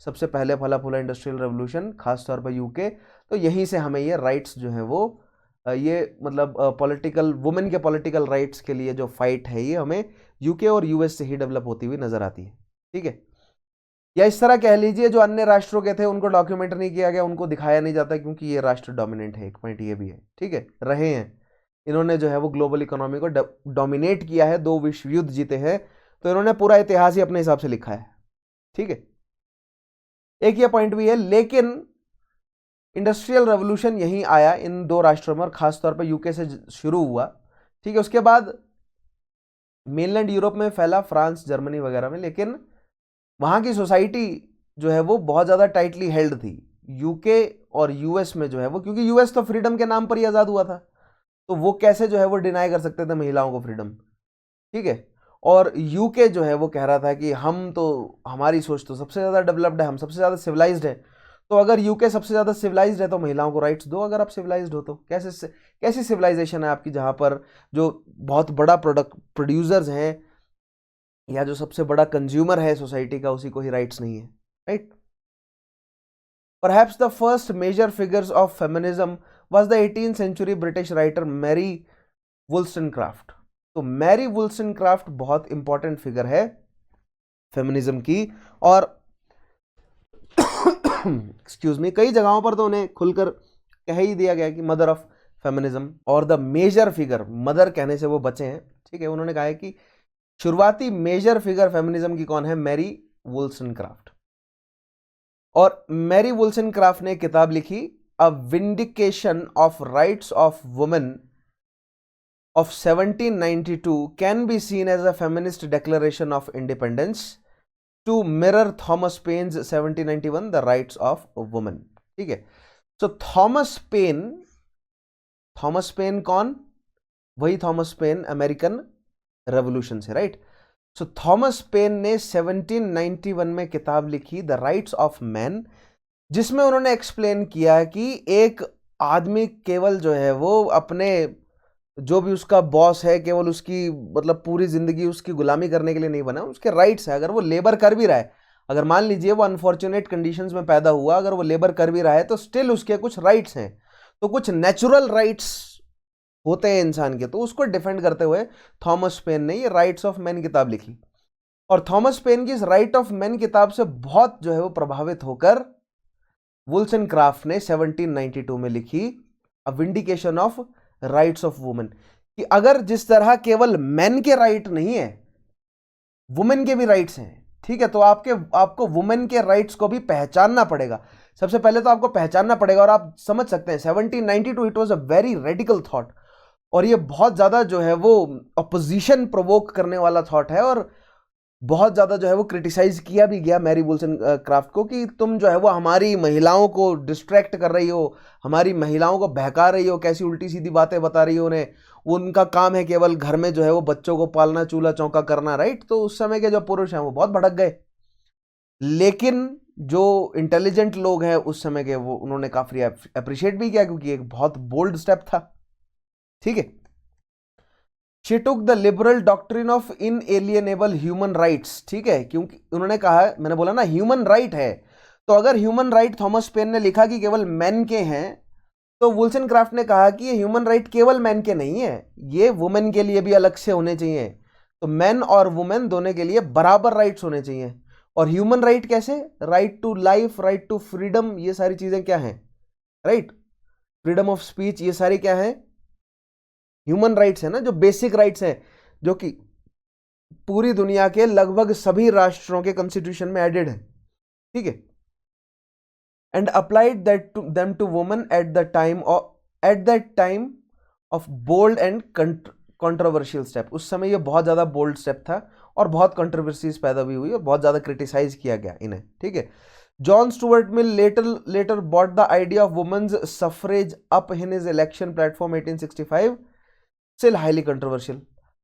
A: सबसे पहले फला फूला इंडस्ट्रियल रेवोल्यूशन, खासतौर पर यूके। तो यहीं से हमें ये राइट्स जो है वो ये मतलब पॉलिटिकल, वुमेन के पॉलिटिकल राइट्स के लिए जो फाइट है, ये हमें यूके और यूएस से ही डेवलप होती हुई नजर आती है, ठीक है। या इस तरह कह लीजिए, जो अन्य राष्ट्रों के थे उनको डॉक्यूमेंट नहीं किया गया, उनको दिखाया नहीं जाता, क्योंकि ये राष्ट्र डोमिनेंट है, एक पॉइंट ये भी है, ठीक है, रहे हैं। इन्होंने जो है वो ग्लोबल इकोनॉमी को डोमिनेट किया है, 2 विश्व युद्ध जीते हैं, तो इन्होंने पूरा इतिहास ही अपने हिसाब से लिखा है, ठीक है। एक ये पॉइंट भी है, लेकिन इंडस्ट्रियल रेवोल्यूशन यहीं आया इन 2 राष्ट्रों में, और खासतौर पर यूके से शुरू हुआ, ठीक है। उसके बाद मेनलैंड यूरोप में फैला, फ्रांस, जर्मनी वगैरह में, लेकिन वहां की सोसाइटी जो है वो बहुत ज्यादा टाइटली हेल्ड थी। यूके और यूएस में जो है वो, क्योंकि यूएस तो फ्रीडम के नाम पर ही आजाद हुआ था, तो वो कैसे जो है वो डिनाई कर सकते थे महिलाओं को फ्रीडम, ठीक है। और यूके जो है वो कह रहा था कि हम तो, हमारी सोच तो सबसे ज्यादा डेवलप्ड है, हम सबसे ज्यादा सिविलाइज्ड है, तो अगर यूके सबसे ज्यादा सिविलाइज्ड है तो महिलाओं को राइट्स दो, अगर आप सिविलाइज्ड हो तो। कैसी सिविलाइजेशन है आपकी जहां पर जो बहुत बड़ा प्रोड्यूसर्स हैं, या जो सबसे बड़ा कंज्यूमर है सोसाइटी का, उसी को ही राइट्स नहीं है, right. Perhaps the first major figures of feminism was the 18th century British writer Mary Wollstonecraft. तो मैरी वुल्सनक्राफ्ट बहुत इंपॉर्टेंट फिगर है फेमिनिज्म की, और एक्सक्यूज मी, कई जगहों पर तो उन्हें खुलकर कह ही दिया गया कि मदर ऑफ फेमिनिज्म और द मेजर फिगर, मदर कहने से वो बचे हैं, ठीक है। उन्होंने कहा है कि शुरुआती मेजर फिगर फेमिनिज्म की कौन है, मैरी वुल्सनक्राफ्ट। और मैरी वुल्सनक्राफ्ट ने किताब लिखी a vindication of rights of women of 1792 can be seen as a feminist declaration of independence to mirror Thomas Paine's 1791 The Rights of Women, ठीक है। So थॉमस पेन कौन, वही थॉमस पेन अमेरिकन रेवोल्यूशन से, right. सो Thomas pen ने 1791 में किताब लिखी the rights of man, जिसमें उन्होंने एक्सप्लेन किया कि एक आदमी केवल जो है वो अपने जो भी उसका बॉस है केवल उसकी मतलब पूरी जिंदगी उसकी गुलामी करने के लिए नहीं बना, उसके राइट्स है। अगर वो लेबर कर भी रहा है, अगर मान लीजिए वो अनफॉर्चुनेट कंडीशंस में पैदा हुआ, अगर वो लेबर कर भी रहा है तो स्टिल उसके कुछ राइट्स हैं, तो कुछ नेचुरल राइट्स होते हैं इंसान के। तो उसको डिफेंड करते हुए थॉमस पेन ने ये राइट्स ऑफ मैन किताब लिखी, और थॉमस पेन की इस राइट ऑफ मैन किताब से बहुत जो है वो प्रभावित होकर वुल्सनक्राफ्ट ने 1792 में लिखी a vindication of rights of women, कि अगर जिस तरह केवल मेन के राइट नहीं है, वुमेन के भी राइट्स हैं, ठीक है। तो आपको वुमेन के राइट्स को भी पहचानना पड़ेगा। सबसे पहले तो आपको पहचानना पड़ेगा, और आप समझ सकते हैं 1792 it was a very radical thought, और ये बहुत ज्यादा जो है वो अपोजिशन प्रोवोक करने वाला थॉट है, और बहुत ज्यादा जो है वो क्रिटिसाइज किया भी गया मैरी वुल्सनक्राफ्ट को कि तुम जो है वो हमारी महिलाओं को डिस्ट्रैक्ट कर रही हो, हमारी महिलाओं को बहका रही हो, कैसी उल्टी सीधी बातें बता रही हो उन्हें, उनका काम है केवल घर में जो है वो बच्चों को पालना, चूल्हा चौका करना, राइट। तो उस समय के जो पुरुष हैं वो बहुत भड़क गए, लेकिन जो इंटेलिजेंट लोग हैं उस समय के वो उन्होंने काफी अप्रिशिएट भी किया, क्योंकि एक बहुत बोल्ड स्टेप था, ठीक है। She took the liberal doctrine of inalienable human rights, ठीक है, क्योंकि उन्होंने कहा, मैंने बोला ना ह्यूमन राइट है, तो अगर ह्यूमन राइट थॉमस पेन ने लिखा कि केवल मैन के हैं, तो वुल्सनक्राफ्ट ने कहा कि ये ह्यूमन राइट केवल मैन के नहीं है, ये वुमेन के लिए भी अलग से होने चाहिए। तो मैन और वुमेन दोनों के लिए बराबर राइट्स होने चाहिए। और ह्यूमन राइट कैसे, right to life, right to freedom, ये सारी चीजें क्या हैं, राइट, फ्रीडम ऑफ स्पीच, ये सारी क्या है, ह्यूमन राइट्स है ना, जो बेसिक राइट्स हैं, जो कि पूरी दुनिया के लगभग सभी राष्ट्रों के कॉन्स्टिट्यूशन में एडेड है, ठीक है। And applied that to them to women at that time of bold and controversial step. उस समय ये बहुत ज्यादा बोल्ड स्टेप था और बहुत कंट्रोवर्सीज पैदा भी हुई और बहुत ज्यादा क्रिटिसाइज किया गया इन्हें, ठीक है। John Stuart Mill later brought the idea of women's suffrage up in his election platform 1865, still highly controversial।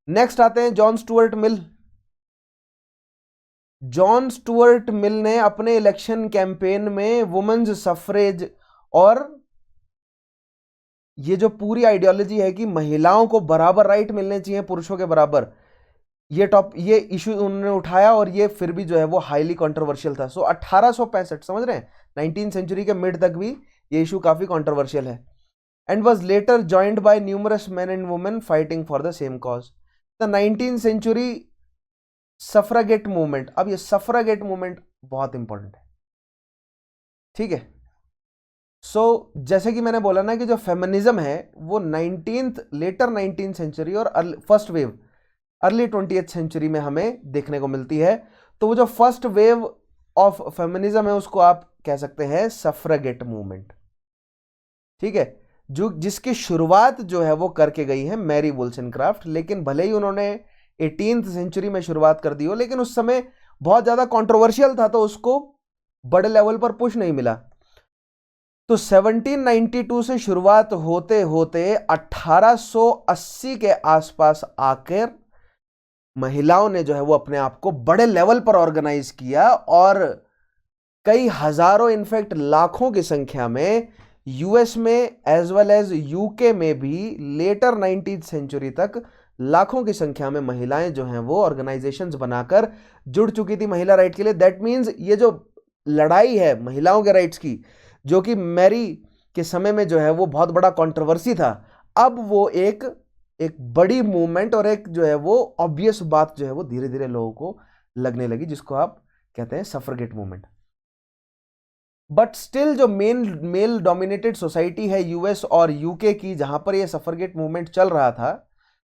A: Next आते हैं John Stuart Mill. John Stuart Mill ने अपने इलेक्शन कैंपेन में वुमेन्स सफरेज और ये जो पूरी आइडियोलॉजी है कि महिलाओं को बराबर राइट मिलने चाहिए पुरुषों के बराबर, ये इशू उन्होंने उठाया, और ये फिर भी जो है वो हाईली कंट्रोवर्शियल था। सो 1865, समझ रहे हैं, 19th सेंचुरी के मिड तक भी ये इशू काफी कंट्रोवर्शियल है। And was later joined by numerous men and women fighting for the same cause। The 19th century suffragette movement, अब ये suffragette movement बहुत इंपॉर्टेंट है, ठीक है। सो जैसे कि मैंने बोला ना कि जो फेमिनिज्म है वो लेटर 19th सेंचुरी और first wave early 20th century में हमें देखने को मिलती है। तो वो जो फर्स्ट वेव ऑफ फेमिनिज्म है उसको आप कह सकते हैं सफ्रागेट मूवमेंट, ठीक है, जो जिसकी शुरुआत जो है वो करके गई है मैरी वुल्सनक्राफ्ट। लेकिन भले ही उन्होंने 18th सेंचुरी में शुरुआत कर दी हो, लेकिन उस समय बहुत ज्यादा कंट्रोवर्शियल था, तो उसको बड़े लेवल पर पुश नहीं मिला। तो 1792 से शुरुआत होते होते 1880 के आसपास आकर महिलाओं ने जो है वो अपने आप को बड़े लेवल पर ऑर्गेनाइज किया, और कई हजारों इनफैक्ट लाखों की संख्या में यूएस में एज वेल एज यूके में भी लेटर 19th सेंचुरी तक लाखों की संख्या में महिलाएं जो हैं वो ऑर्गेनाइजेशंस बनाकर जुड़ चुकी थी महिला राइट के लिए। दैट मीन्स ये जो लड़ाई है महिलाओं के राइट्स की, जो कि मैरी के समय में जो है वो बहुत बड़ा कंट्रोवर्सी था, अब वो एक बड़ी मूवमेंट और एक जो है वो ऑब्वियस बात जो है वो धीरे धीरे लोगों को लगने लगी, जिसको आप कहते हैं सफरगेट मूवमेंट। बट स्टिल जो मेल डोमिनेटेड सोसाइटी है यूएस और यूके की, जहां पर ये सफरगेट मूवमेंट चल रहा था,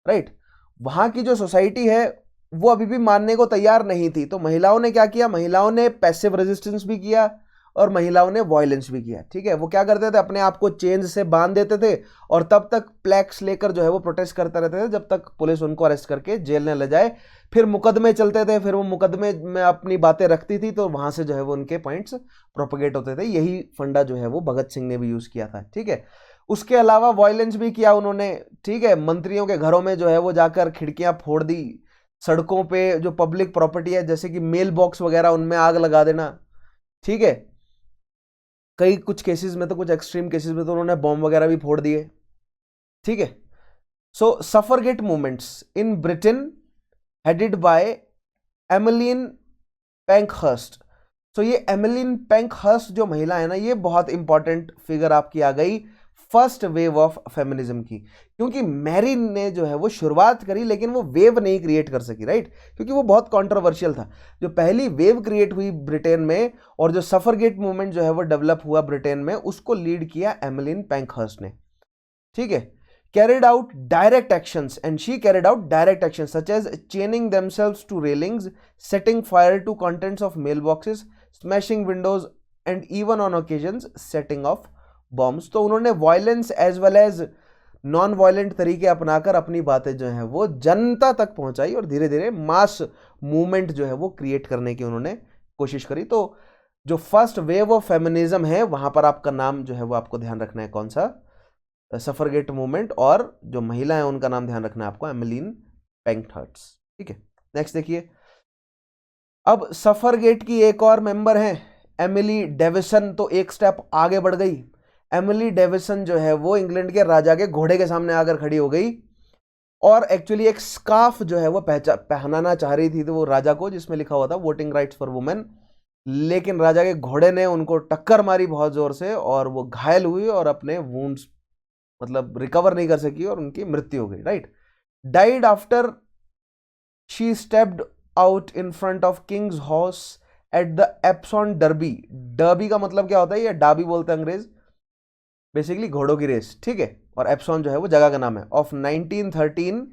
A: राइट, वहां की जो सोसाइटी है वो अभी भी मानने को तैयार नहीं थी। तो महिलाओं ने क्या किया, महिलाओं ने पैसिव रेजिस्टेंस भी किया और महिलाओं ने वायलेंस भी किया। ठीक है, वो क्या करते थे, अपने आप को चेंज से बांध देते थे और तब तक प्लैक्स लेकर जो है वो प्रोटेस्ट करते रहते थे जब तक पुलिस उनको अरेस्ट करके जेल न ले जाए। फिर मुकदमे चलते थे, फिर वो मुकदमे में अपनी बातें रखती थी, तो वहां से जो है वो उनके पॉइंट्स प्रोपेगेट होते थे। यही फंडा जो है वो भगत सिंह ने भी यूज किया था। ठीक है, उसके अलावा वायलेंस भी किया उन्होंने। ठीक है, मंत्रियों के घरों में जो है वो जाकर खिड़कियां फोड़ दी, सड़कों पे जो पब्लिक प्रॉपर्टी है जैसे कि मेल बॉक्स वगैरह, उनमें आग लगा देना। ठीक है, कई कुछ केसेस में तो, कुछ एक्सट्रीम केसेस में तो उन्होंने बॉम्ब वगैरह भी फोड़ दिए। ठीक है, so suffragette movements in Britain headed by Emmeline Pankhurst. तो ये एमिलीन पैंकहर्स्ट जो महिला है ना, ये बहुत इंपॉर्टेंट फिगर आपकी आ गई फर्स्ट वेव ऑफ फेमिनिज्म की, क्योंकि मैरी ने जो है वो शुरुआत करी लेकिन वो वेव नहीं क्रिएट कर सकी, राइट, क्योंकि वो बहुत कंट्रोवर्शियल था। जो पहली वेव क्रिएट हुई ब्रिटेन में और जो सफरगेट मूवमेंट जो है वो डेवलप हुआ ब्रिटेन में, उसको लीड किया एमिलीन पैंकहर्स्ट ने। ठीक है, carried out direct actions, and she carried out direct actions such as chaining themselves to railings, setting fire to contents of mailboxes, smashing windows, and even on occasions setting off bombs। तो उन्होंने violence as well as non violent तरीके अपनाकर अपनी बातें जो है वो जनता तक पहुंचाई और धीरे धीरे मास मूवमेंट जो है वो क्रिएट करने की उन्होंने कोशिश करी। तो जो फर्स्ट वेव ऑफ फेमिनिज्म है, वहां पर आपका नाम जो है वो आपको ध्यान रखना है, कौन सा, सफरगेट मूवमेंट, और जो महिला है उनका नाम ध्यान रखना है आपको, एमिलीन पैंकहर्स्ट। ठीक है, नेक्स्ट देखिए, अब सफरगेट की एक और मेंबर है एमिली डेविसन, तो एक स्टेप आगे बढ़ गई। एमिली डेविसन जो है वो इंग्लैंड के राजा के घोड़े के सामने आकर खड़ी हो गई और एक्चुअली एक स्कार्फ जो है वो पहनाना चाह रही थी तो वो राजा को, जिसमें लिखा हुआ था वोटिंग राइट्स फॉर वुमेन, लेकिन राजा के घोड़े ने उनको टक्कर मारी बहुत जोर से और वो घायल हुई और अपने वुंड्स मतलब रिकवर नहीं कर सकी और उनकी मृत्यु हो गई, right. Died after she stepped out in front of Kings horse at the एप्सॉन derby. Derby का मतलब क्या होता है, ये डाबी बोलते हैं अंग्रेज, बेसिकली घोड़ों की रेस। ठीक है, और एप्सॉन जो है वो जगह का नाम है, of 1913,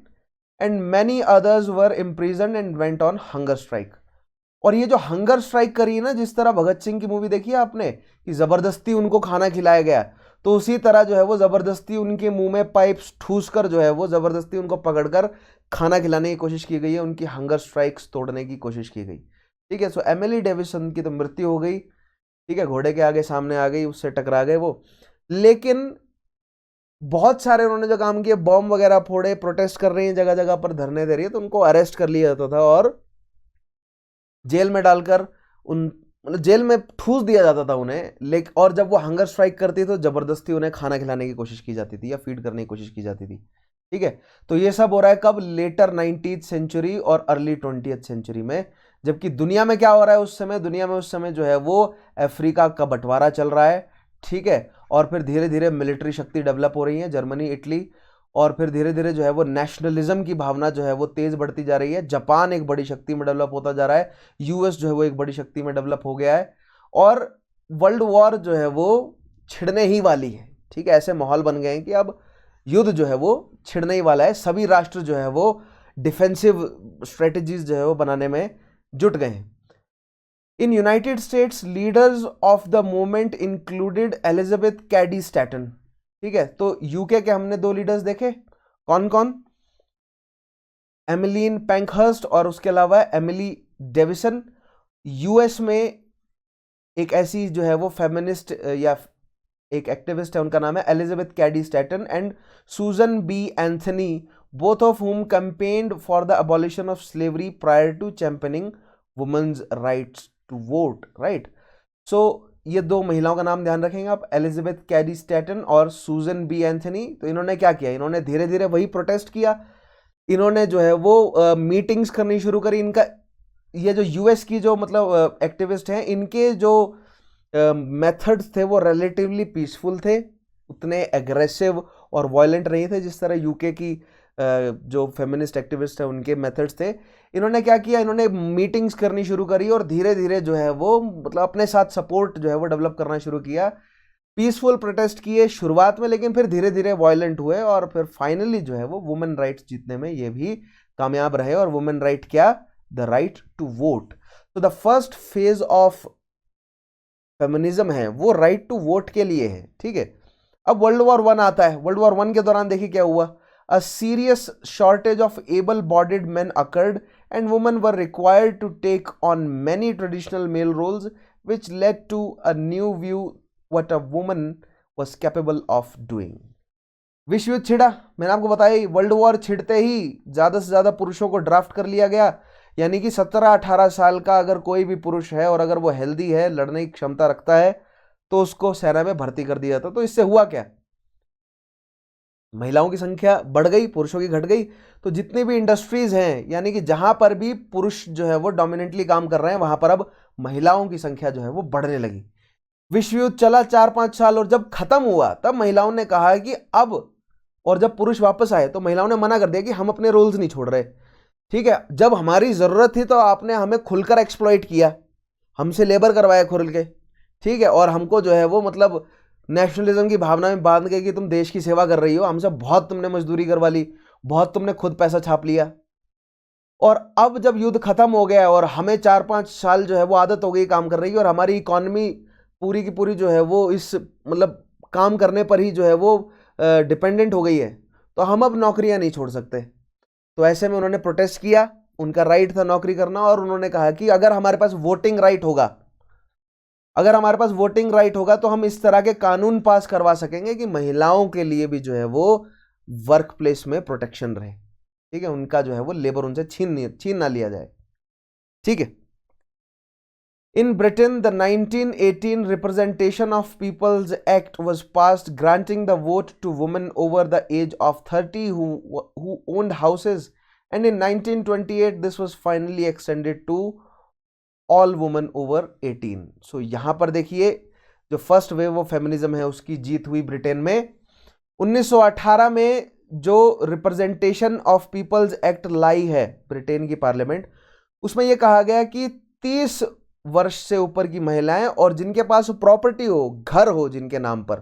A: and many others were imprisoned and went on hunger strike. और ये जो हंगर स्ट्राइक करी है ना, जिस तरह भगत सिंह की मूवी देखी है आपने कि जबरदस्ती उनको खाना खिलाया गया, तो उसी तरह जो है वो जबरदस्ती उनके मुंह में पाइप्स ठूस कर जो है वो जबरदस्ती उनको पकड़कर खाना खिलाने की कोशिश की गई है, उनकी हंगर स्ट्राइक्स तोड़ने की कोशिश की गई। ठीक है, सो एमिली डेविसन की तो मृत्यु हो गई। ठीक है, घोड़े के आगे सामने आ गई, उससे टकरा गए वो, लेकिन बहुत सारे उन्होंने जो काम किए, बॉम्ब वगैरह फोड़े, प्रोटेस्ट कर रही है, जगह जगह पर धरने दे रही है, तो उनको अरेस्ट कर लिया जाता था और जेल में डालकर मतलब जेल में ठूस दिया जाता था उन्हें। लेकिन और जब वो हंगर स्ट्राइक करती तो जबरदस्ती उन्हें खाना खिलाने की कोशिश की जाती थी या फीड करने की कोशिश की जाती थी। ठीक है, तो ये सब हो रहा है कब, लेटर 19th सेंचुरी और अर्ली 20th सेंचुरी में। जबकि दुनिया में क्या हो रहा है उस समय, दुनिया में उस समय जो है वो अफ्रीका का बंटवारा चल रहा है। ठीक है, और फिर धीरे धीरे मिलिट्री शक्ति डेवलप हो रही है, जर्मनी, इटली, और फिर धीरे धीरे जो है वो नेशनलिज्म की भावना जो है वो तेज बढ़ती जा रही है। जापान एक बड़ी शक्ति में डेवलप होता जा रहा है, यूएस जो है वो एक बड़ी शक्ति में डेवलप हो गया है और वर्ल्ड वॉर जो है वो छिड़ने ही वाली है। ठीक है, ऐसे माहौल बन गए हैं कि अब युद्ध जो है वो छिड़ने ही वाला है। सभी राष्ट्र जो है वो डिफेंसिव स्ट्रेटेजीज जो है वो बनाने में जुट गए हैं। In United States leaders of the movement included Elizabeth Cady Stanton. ठीक है, तो यूके के हमने 2 लीडर्स देखे, कौन कौन, एमिलीन पैंकहर्स्ट और उसके अलावा एमिली डेविसन। यूएस में एक ऐसी जो है वो फेमिनिस्ट या एक एक्टिविस्ट है, उनका नाम है Elizabeth Cady Stanton and Susan B Anthony, both of whom campaigned for the abolition of slavery prior to championing women's rights to vote, right. सो ये 2 महिलाओं का नाम ध्यान रखेंगे आप, एलिजाबेथ कैडी स्टैटन और सुजन बी एंथनी। तो इन्होंने क्या किया, इन्होंने धीरे धीरे वही प्रोटेस्ट किया, इन्होंने जो है वो मीटिंग्स करनी शुरू करी। इनका ये जो यूएस की जो मतलब एक्टिविस्ट हैं, इनके जो मेथड्स थे वो रिलेटिवली पीसफुल थे, उतने एग्रेसिव और वायलेंट नहीं थे जिस तरह यूके की जो फेमिनिस्ट एक्टिविस्ट है उनके मेथड्स थे। इन्होंने क्या किया, इन्होंने मीटिंग्स करनी शुरू करी और धीरे धीरे जो है वो मतलब अपने साथ सपोर्ट जो है वो डेवलप करना शुरू किया। पीसफुल प्रोटेस्ट किए शुरुआत में, लेकिन फिर धीरे धीरे वायलेंट हुए और फिर फाइनली जो है वो वुमेन राइट्स जीतने में ये भी कामयाब रहे। और वुमेन राइट क्या, द राइट टू वोट। तो the first phase of feminism है वो राइट टू वोट के लिए है, ठीक है। अब वर्ल्ड वॉर वन आता है। वर्ल्ड वॉर वन के दौरान देखिए क्या हुआ, a serious shortage of able bodied men occurred and women were required to take on many traditional male roles which led to a new view what a woman was capable of doing. विश्व युद्ध छिड़ा, मैंने आपको बताया world war छिड़ते ही ज्यादा से ज्यादा पुरुषों को ड्राफ्ट कर लिया गया। यानी कि 17-18 साल का अगर कोई भी पुरुष है और अगर वो हेल्दी है, लड़ने की क्षमता रखता है, तो उसको सेना में भर्ती कर दिया जाता। तो इससे हुआ क्या, महिलाओं की संख्या बढ़ गई, पुरुषों की घट गई। तो जितनी भी इंडस्ट्रीज हैं, यानी कि जहां पर भी पुरुष जो है वो डोमिनेंटली काम कर रहे हैं, वहां पर अब महिलाओं की संख्या जो है वो बढ़ने लगी। विश्व युद्ध चला 4-5 साल और जब खत्म हुआ तब महिलाओं ने कहा कि अब, और जब पुरुष वापस आए तो महिलाओं ने मना कर दिया कि हम अपने रोल्स नहीं छोड़ रहे, ठीक है। जब हमारी जरूरत थी तो आपने हमें खुलकर एक्सप्लॉइट किया, हमसे लेबर करवाया खुल के, ठीक है। और हमको जो है वो मतलब नेशनलिज्म की भावना में बांध के कि तुम देश की सेवा कर रही हो, हमसे बहुत तुमने मजदूरी करवा ली, बहुत तुमने खुद पैसा छाप लिया। और अब जब युद्ध खत्म हो गया और हमें 4-5 साल जो है वो आदत हो गई काम कर रही है और हमारी इकॉनमी पूरी की पूरी जो है वो इस मतलब काम करने पर ही जो है वो डिपेंडेंट हो गई है, तो हम अब नौकरियां नहीं छोड़ सकते। तो ऐसे में उन्होंने प्रोटेस्ट किया, उनका राइट था नौकरी करना, और उन्होंने कहा कि अगर हमारे पास वोटिंग राइट होगा, अगर हमारे पास वोटिंग राइट होगा तो हम इस तरह के कानून पास करवा सकेंगे कि महिलाओं के लिए भी जो है वो वर्क प्लेस में प्रोटेक्शन रहे, ठीक है। उनका जो है वो लेबर उनसे छीन ना लिया जाए, ठीक है। In Britain, the 1918 Representation of People's Act was passed, granting the vote to women over the age of 30 who owned houses, and in 1928 this was finally extended to all women over 18. So यहाँ पर देखिए जो first wave of feminism है उसकी जीत हुई Britain में। 1918 में जो रिप्रेजेंटेशन ऑफ पीपल्स एक्ट लाई है ब्रिटेन की पार्लियामेंट, उसमें यह कहा गया कि 30 वर्ष से ऊपर की महिलाएं और जिनके पास प्रॉपर्टी हो, घर हो जिनके नाम पर,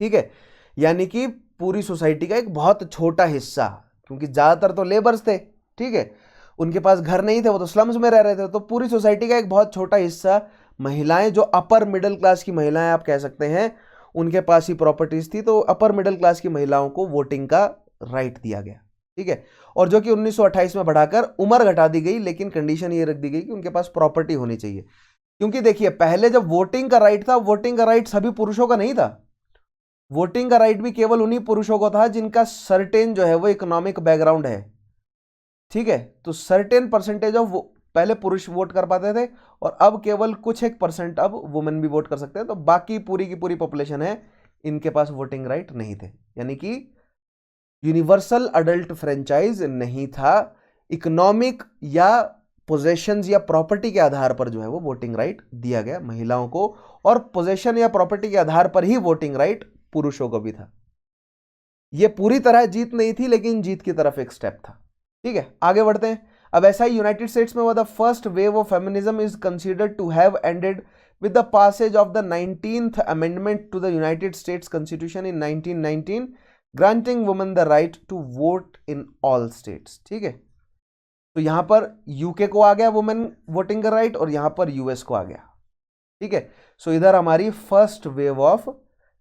A: ठीक है, यानी कि पूरी सोसाइटी का एक बहुत छोटा हिस्सा, क्योंकि ज्यादातर तो लेबर्स थे, ठीक है, उनके पास घर नहीं थे, वो तो स्लम्स में रह रहे थे। तो पूरी सोसाइटी का एक बहुत छोटा हिस्सा महिलाएं, जो अपर मिडिल क्लास की महिलाएं आप कह सकते हैं, उनके पास ही प्रॉपर्टीज थी। तो अपर मिडिल क्लास की महिलाओं को वोटिंग का राइट दिया गया, ठीक है। और जो कि 1928 में बढ़ाकर उम्र घटा दी गई, लेकिन कंडीशन ये रख दी गई कि उनके पास प्रॉपर्टी होनी चाहिए। क्योंकि देखिए पहले जब वोटिंग का राइट था, वोटिंग का राइट सभी पुरुषों का नहीं था। वोटिंग का राइट भी केवल उन्हीं पुरुषों को था जिनका सर्टेन जो है वो इकोनॉमिक बैकग्राउंड है, ठीक है। तो सर्टेन परसेंटेज ऑफ पहले पुरुष वोट कर पाते थे और अब केवल कुछ एक परसेंट अब वुमेन भी वोट कर सकते हैं। तो बाकी पूरी की पूरी पॉपुलेशन है, इनके पास वोटिंग राइट नहीं थे, यानी कि यूनिवर्सल अडल्ट फ्रेंचाइज नहीं था। इकोनॉमिक या पोजेशंस या प्रॉपर्टी के आधार पर जो है वो वोटिंग राइट दिया गया महिलाओं को, और पोजेशन या प्रॉपर्टी के आधार पर ही वोटिंग राइट पुरुषों को भी था। ये पूरी तरह जीत नहीं थी, लेकिन जीत की तरफ एक स्टेप था, ठीक है। आगे बढ़ते हैं। अब ऐसा ही यूनाइटेड स्टेट्स में हुआ, the first wave of feminism is considered to have ended with the passage of the 19th amendment to the United States Constitution in 1919, granting women the right to vote in all states, ठीक है। तो यहां पर UK को आ गया women voting का right और यहां पर यूएस को आ गया, ठीक है। सो इधर हमारी फर्स्ट वेव ऑफ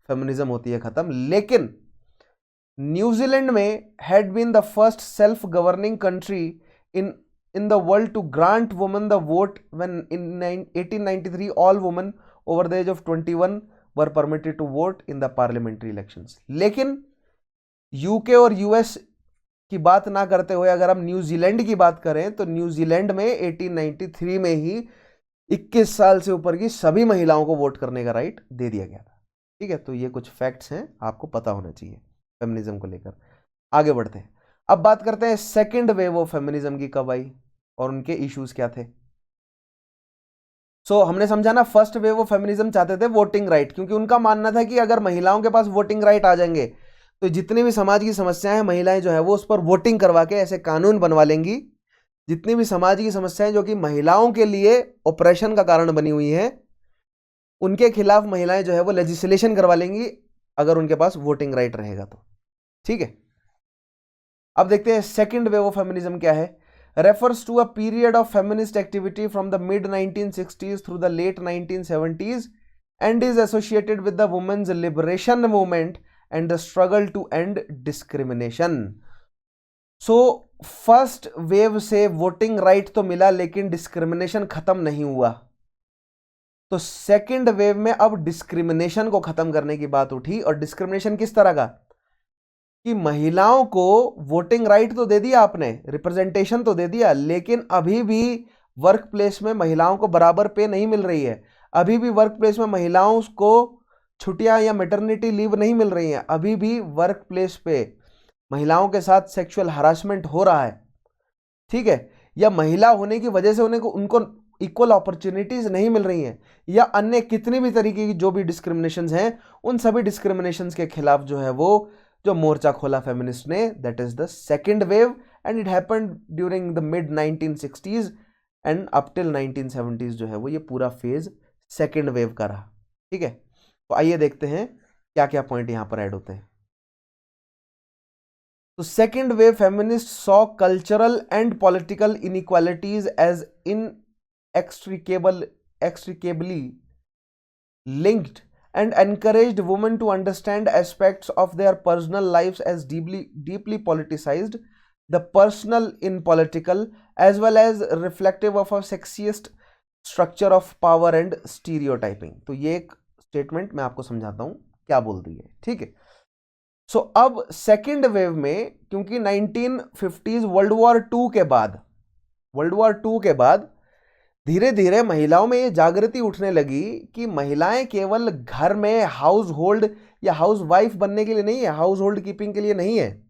A: फेमिनिज्म होती है खत्म। लेकिन न्यूजीलैंड में had been the first self governing country in the world to grant women the vote when in 1893 all women over the age of 21 were permitted to vote in the parliamentary elections। लेकिन UK और US की बात ना करते हुए अगर हम New Zealand की बात करें तो न्यूजीलैंड में 1893 में ही 21 साल से ऊपर की सभी महिलाओं को वोट करने का राइट दे दिया गया था, ठीक है। तो ये कुछ फैक्ट्स हैं, आपको पता होना चाहिए फेमिनिज्म को लेकर। आगे बढ़ते हैं। अब बात करते हैं सेकेंड वेव ऑफ फेमिनिज्म की कब आई और उनके इश्यूज क्या थे। सो हमने समझा ना, फर्स्ट वेव ऑफ फेमिनिज्म चाहते थे वोटिंग राइट, क्योंकि उनका मानना था कि अगर महिलाओं के पास वोटिंग राइट आ जाएंगे तो जितनी भी समाज की समस्याएं हैं महिलाएं जो है वो उस पर वोटिंग करवा के ऐसे कानून बनवा लेंगी, जितनी भी समाज की समस्याएं जो कि महिलाओं के लिए ऑपरेशन का कारण बनी हुई हैं उनके खिलाफ महिलाएं जो है वो लेजिस्लेशन करवा लेंगी अगर उनके पास वोटिंग राइट रहेगा तो। ठीक है, अब देखते हैं सेकंड वेव ऑफ फेमिनिज्म क्या है। Refers to a period of feminist activity from the mid 1960s through the late 1970s and is associated with the women's liberation movement and the struggle to end discrimination. So first wave से voting right तो मिला लेकिन discrimination खत्म नहीं हुआ, तो second wave में अब डिस्क्रिमिनेशन को खत्म करने की बात उठी। और डिस्क्रिमिनेशन किस तरह का, कि महिलाओं को वोटिंग राइट तो दे दिया आपने, रिप्रेजेंटेशन तो दे दिया, लेकिन अभी भी वर्क प्लेस में महिलाओं को बराबर पे नहीं मिल रही है, अभी भी वर्क प्लेस में महिलाओं को छुट्टियां या मैटरनिटी लीव नहीं मिल रही हैं, अभी भी वर्क प्लेस पे महिलाओं के साथ सेक्सुअल हरासमेंट हो रहा है। ठीक है, या महिला होने की वजह से उनको इक्वल अपॉर्चुनिटीज नहीं मिल रही हैं, या अन्य कितनी भी तरीके की जो भी डिस्क्रिमिनेशंस हैं उन सभी डिस्क्रिमिनेशंस के खिलाफ जो है वो जो मोर्चा खोला फेमिनिस्ट ने, that is the second wave and it happened during the mid 1960s and up till 1970s जो है वो ये पूरा फेज सेकंड वेव का रहा। ठीक है, तो आइए देखते हैं क्या क्या पॉइंट यहां पर ऐड होते हैं। तो second wave feminist saw cultural and political inequalities as inextricably linked and encouraged women to understand aspects of their personal lives as deeply politicized, the personal in political, as well as reflective of a sexist structure of power and stereotyping। तो ये एक statement मैं आपको समझाता हूं क्या बोल रही है। ठीक है, सो अब सेकेंड वेव में क्योंकि 1950s वर्ल्ड वॉर टू के बाद धीरे धीरे महिलाओं में ये जागृति उठने लगी कि महिलाएं केवल घर में हाउस होल्ड या हाउस वाइफ बनने के लिए नहीं है, हाउस होल्ड कीपिंग के लिए नहीं है,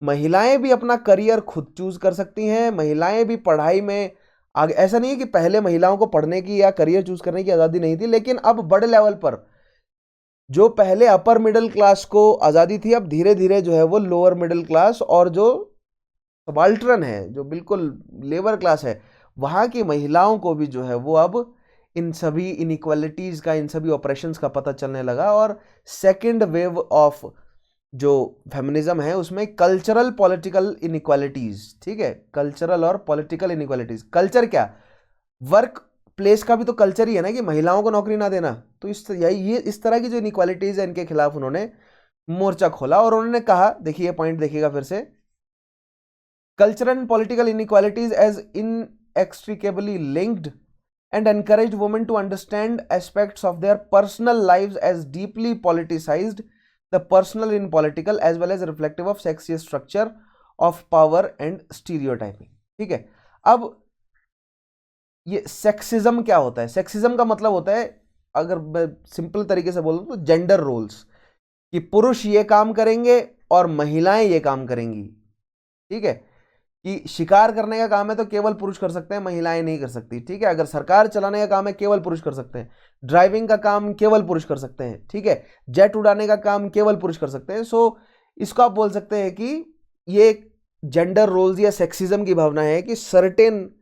A: महिलाएं भी अपना करियर खुद चूज कर सकती हैं, महिलाएं भी पढ़ाई में आगे। ऐसा नहीं है कि पहले महिलाओं को पढ़ने की या करियर चूज करने की आजादी नहीं थी, लेकिन अब बड़े लेवल पर जो पहले अपर मिडिल क्लास को आजादी थी अब धीरे धीरे जो है वो लोअर मिडिल क्लास और जो सबाल्टरन है, जो बिल्कुल लेबर क्लास है, वहां की महिलाओं को भी जो है वो अब इन सभी इनइक्वालिटीज का, इन सभी ऑपरेशंस का पता चलने लगा। और सेकंड वेव ऑफ जो फेमिनिज्म है उसमें कल्चरल पॉलिटिकल इनइक्वालिटीज, ठीक है, कल्चरल और पॉलिटिकल इनइक्वालिटीज। कल्चर क्या, वर्क प्लेस का भी तो कल्चर ही है ना कि महिलाओं को नौकरी ना देना। तो इस तरह की जो इनइक्वालिटीज है इनके खिलाफ उन्होंने मोर्चा खोला और उन्होंने कहा, देखिए पॉइंट देखिएगा फिर से, cultural and political inequalities as inextricably linked and encouraged women to understand aspects of their personal lives as deeply politicized, the personal in political as well as reflective of sexist structure of power and stereotyping। ठीक है, अब ये sexism क्या होता है? Sexism का मतलब होता है, अगर मैं सिंपल तरीके से बोलूं तो जेंडर रोल्स, कि पुरुष ये काम करेंगे और महिलाएं ये काम करेंगी। ठीक है, कि शिकार करने का काम है तो केवल पुरुष कर सकते हैं, महिलाएं नहीं कर सकती। ठीक है, अगर सरकार चलाने का काम है केवल पुरुष कर सकते हैं, ड्राइविंग का काम केवल पुरुष कर सकते हैं। ठीक है, जेट उड़ाने का काम केवल पुरुष कर सकते हैं। सो इसको आप बोल सकते हैं कि ये जेंडर रोल्स या सेक्सिज्म की भावना है कि सर्टेन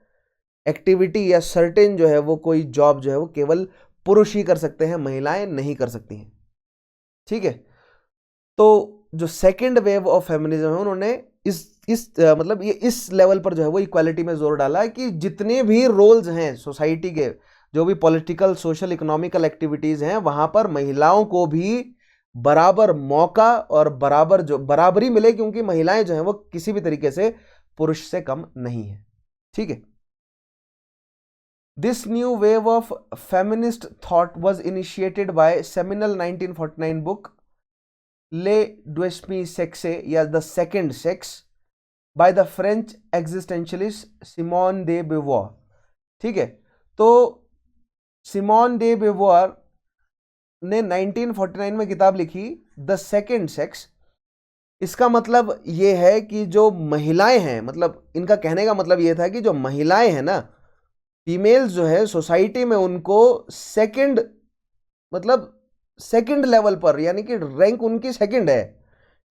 A: एक्टिविटी या सर्टेन जो है वो कोई जॉब जो है वो केवल पुरुष ही कर सकते हैं, महिलाएं नहीं कर सकती हैं। ठीक है, तो जो सेकेंड वेव ऑफ फेमिनिज्म है उन्होंने मतलब ये इस लेवल पर जो है वो इक्वालिटी में जोर डाला कि जितने भी रोल्स हैं सोसाइटी के, जो भी पॉलिटिकल सोशल इकोनॉमिकल एक्टिविटीज हैं, वहां पर महिलाओं को भी बराबर मौका और बराबरी मिले, क्योंकि महिलाएं जो हैं वो किसी भी तरीके से पुरुष से कम नहीं है। ठीक है, this new wave of feminist thought was initiated by seminal 1949 book Le Deuxième Sexe या the Second Sex by the French existentialist Simone de beauvoir। ठीक है, तो सिमोन दे beauvoir ने 1949 में किताब लिखी द सेकेंड सेक्स। इसका मतलब ये है कि जो महिलाएं हैं, मतलब इनका कहने का मतलब ये था कि जो महिलाएं हैं ना फीमेल्स जो है सोसाइटी में उनको सेकंड, मतलब सेकंड लेवल पर, यानी कि रैंक उनकी सेकंड है,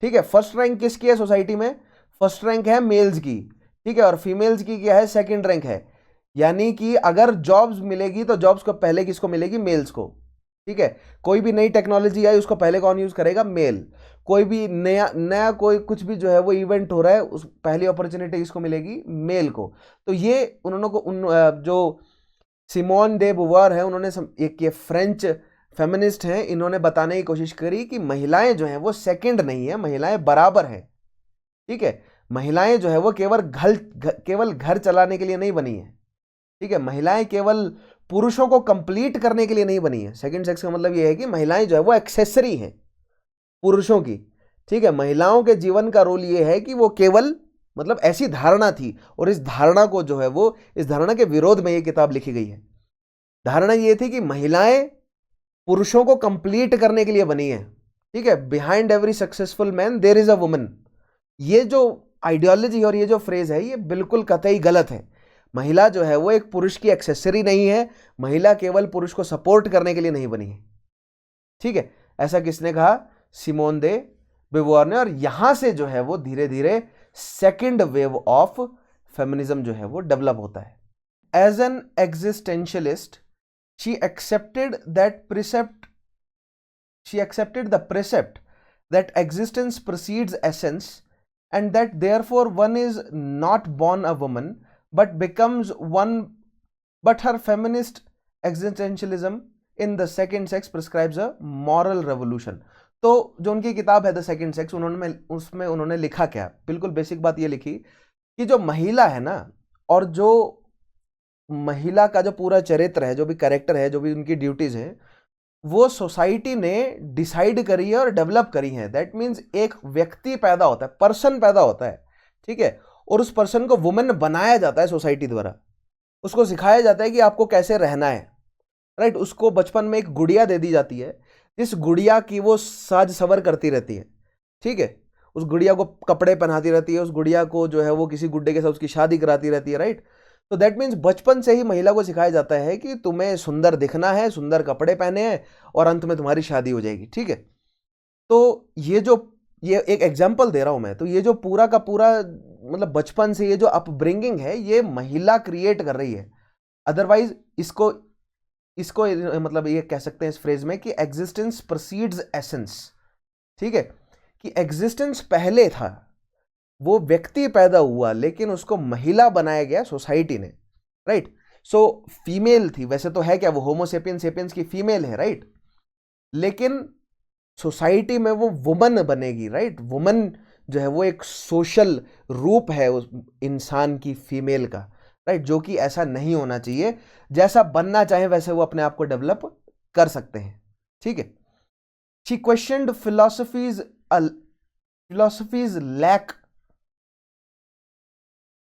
A: ठीक है। फर्स्ट रैंक किसकी है सोसाइटी में? फर्स्ट रैंक है मेल्स की, ठीक है, और फीमेल्स की क्या है? सेकंड रैंक है। यानी कि अगर जॉब्स मिलेगी तो जॉब्स को पहले किसको मिलेगी? मेल्स को, ठीक है। कोई भी नई टेक्नोलॉजी आई उसको पहले कौन यूज करेगा? मेल। कोई भी नया नया कोई कुछ भी जो है वो इवेंट हो रहा है, उस पहली अपॉर्चुनिटी किसको मिलेगी? मेल को। तो ये उन्होंने को जो सिमोन दे बुवार है, उन्होंने एक ये फ्रेंच फेमिनिस्ट हैं, इन्होंने बताने की कोशिश करी कि महिलाएं जो हैं वो सेकंड नहीं है, महिलाएं बराबर है, ठीक है। महिलाएं जो है वो केवल घर चलाने के लिए नहीं बनी है, ठीक है। महिलाएं केवल पुरुषों को कंप्लीट करने के लिए नहीं बनी है। सेकंड सेक्स का मतलब ये है कि महिलाएं जो है वो एक्सेसरी हैं पुरुषों की, ठीक है। महिलाओं के जीवन का रोल ये है कि वो केवल, मतलब ऐसी धारणा थी, और इस धारणा को जो है वो, इस धारणा के विरोध में ये किताब लिखी गई है। धारणा ये थी कि महिलाएं पुरुषों को कंप्लीट करने के लिए बनी है, ठीक है। Behind every successful man there is a woman. ये जो आइडियोलॉजी और ये जो फ्रेज है ये बिल्कुल कतई गलत है। महिला जो है वो एक पुरुष की एक्सेसरी नहीं है, महिला केवल पुरुष को सपोर्ट करने के लिए नहीं बनी है, ठीक है। ऐसा किसने कहा? सिमोन दे beauvoir ने। और यहां से जो है वो धीरे धीरे सेकेंड वेव ऑफ फेमिनिज्म जो है वो डेवलप होता है। As an existentialist she accepted the precept that existence precedes essence, and that therefore one is not born a woman but becomes one. But her feminist existentialism in the second sex prescribes a moral revolution. तो जो उनकी किताब है the second sex, उसमें उन्होंने लिखा क्या? बिल्कुल बेसिक बात ये लिखी कि जो महिला है ना, और जो महिला का जो पूरा चरित्र है, जो भी कैरेक्टर है, जो भी उनकी ड्यूटीज है, वो सोसाइटी ने डिसाइड करी है और डेवलप करी है। दैट मीन्स एक व्यक्ति पैदा होता है, पर्सन पैदा होता है, ठीक है, और उस पर्सन को वुमेन बनाया जाता है सोसाइटी द्वारा। उसको सिखाया जाता है कि आपको कैसे रहना है, राइट। उसको बचपन में एक गुड़िया दे दी जाती है, जिस गुड़िया की वो साज सवर करती रहती है, ठीक है। उस गुड़िया को कपड़े पहनाती रहती है, उस गुड़िया को जो है वो किसी गुड्डे के साथ उसकी शादी कराती रहती है, राइट। तो दैट मीन्स बचपन से ही महिला को सिखाया जाता है कि तुम्हें सुंदर दिखना है, सुंदर कपड़े पहने हैं, और अंत में तुम्हारी शादी हो जाएगी, ठीक है। तो ये एक एग्जाम्पल दे रहा हूं मैं। तो ये जो पूरा का पूरा, मतलब बचपन से ये जो अपब्रिंगिंग है, ये महिला क्रिएट कर रही है। अदरवाइज इसको मतलब ये कह सकते हैं इस फ्रेज में कि एग्जिस्टेंस प्रोसीड्स एसेंस, ठीक है, कि एग्जिस्टेंस पहले था, वो व्यक्ति पैदा हुआ, लेकिन उसको महिला बनाया गया सोसाइटी ने, राइट। सो फीमेल थी, वैसे तो है क्या, वो होमो सेपियंस की फीमेल है, राइट, लेकिन सोसाइटी में वो वुमन बनेगी, राइट। वुमन जो है वो एक सोशल रूप है उस इंसान की, फीमेल का, राइट, जो कि ऐसा नहीं होना चाहिए। जैसा बनना चाहे वैसे वो अपने आप को डेवलप कर सकते हैं, ठीक है। She questioned philosophy's lack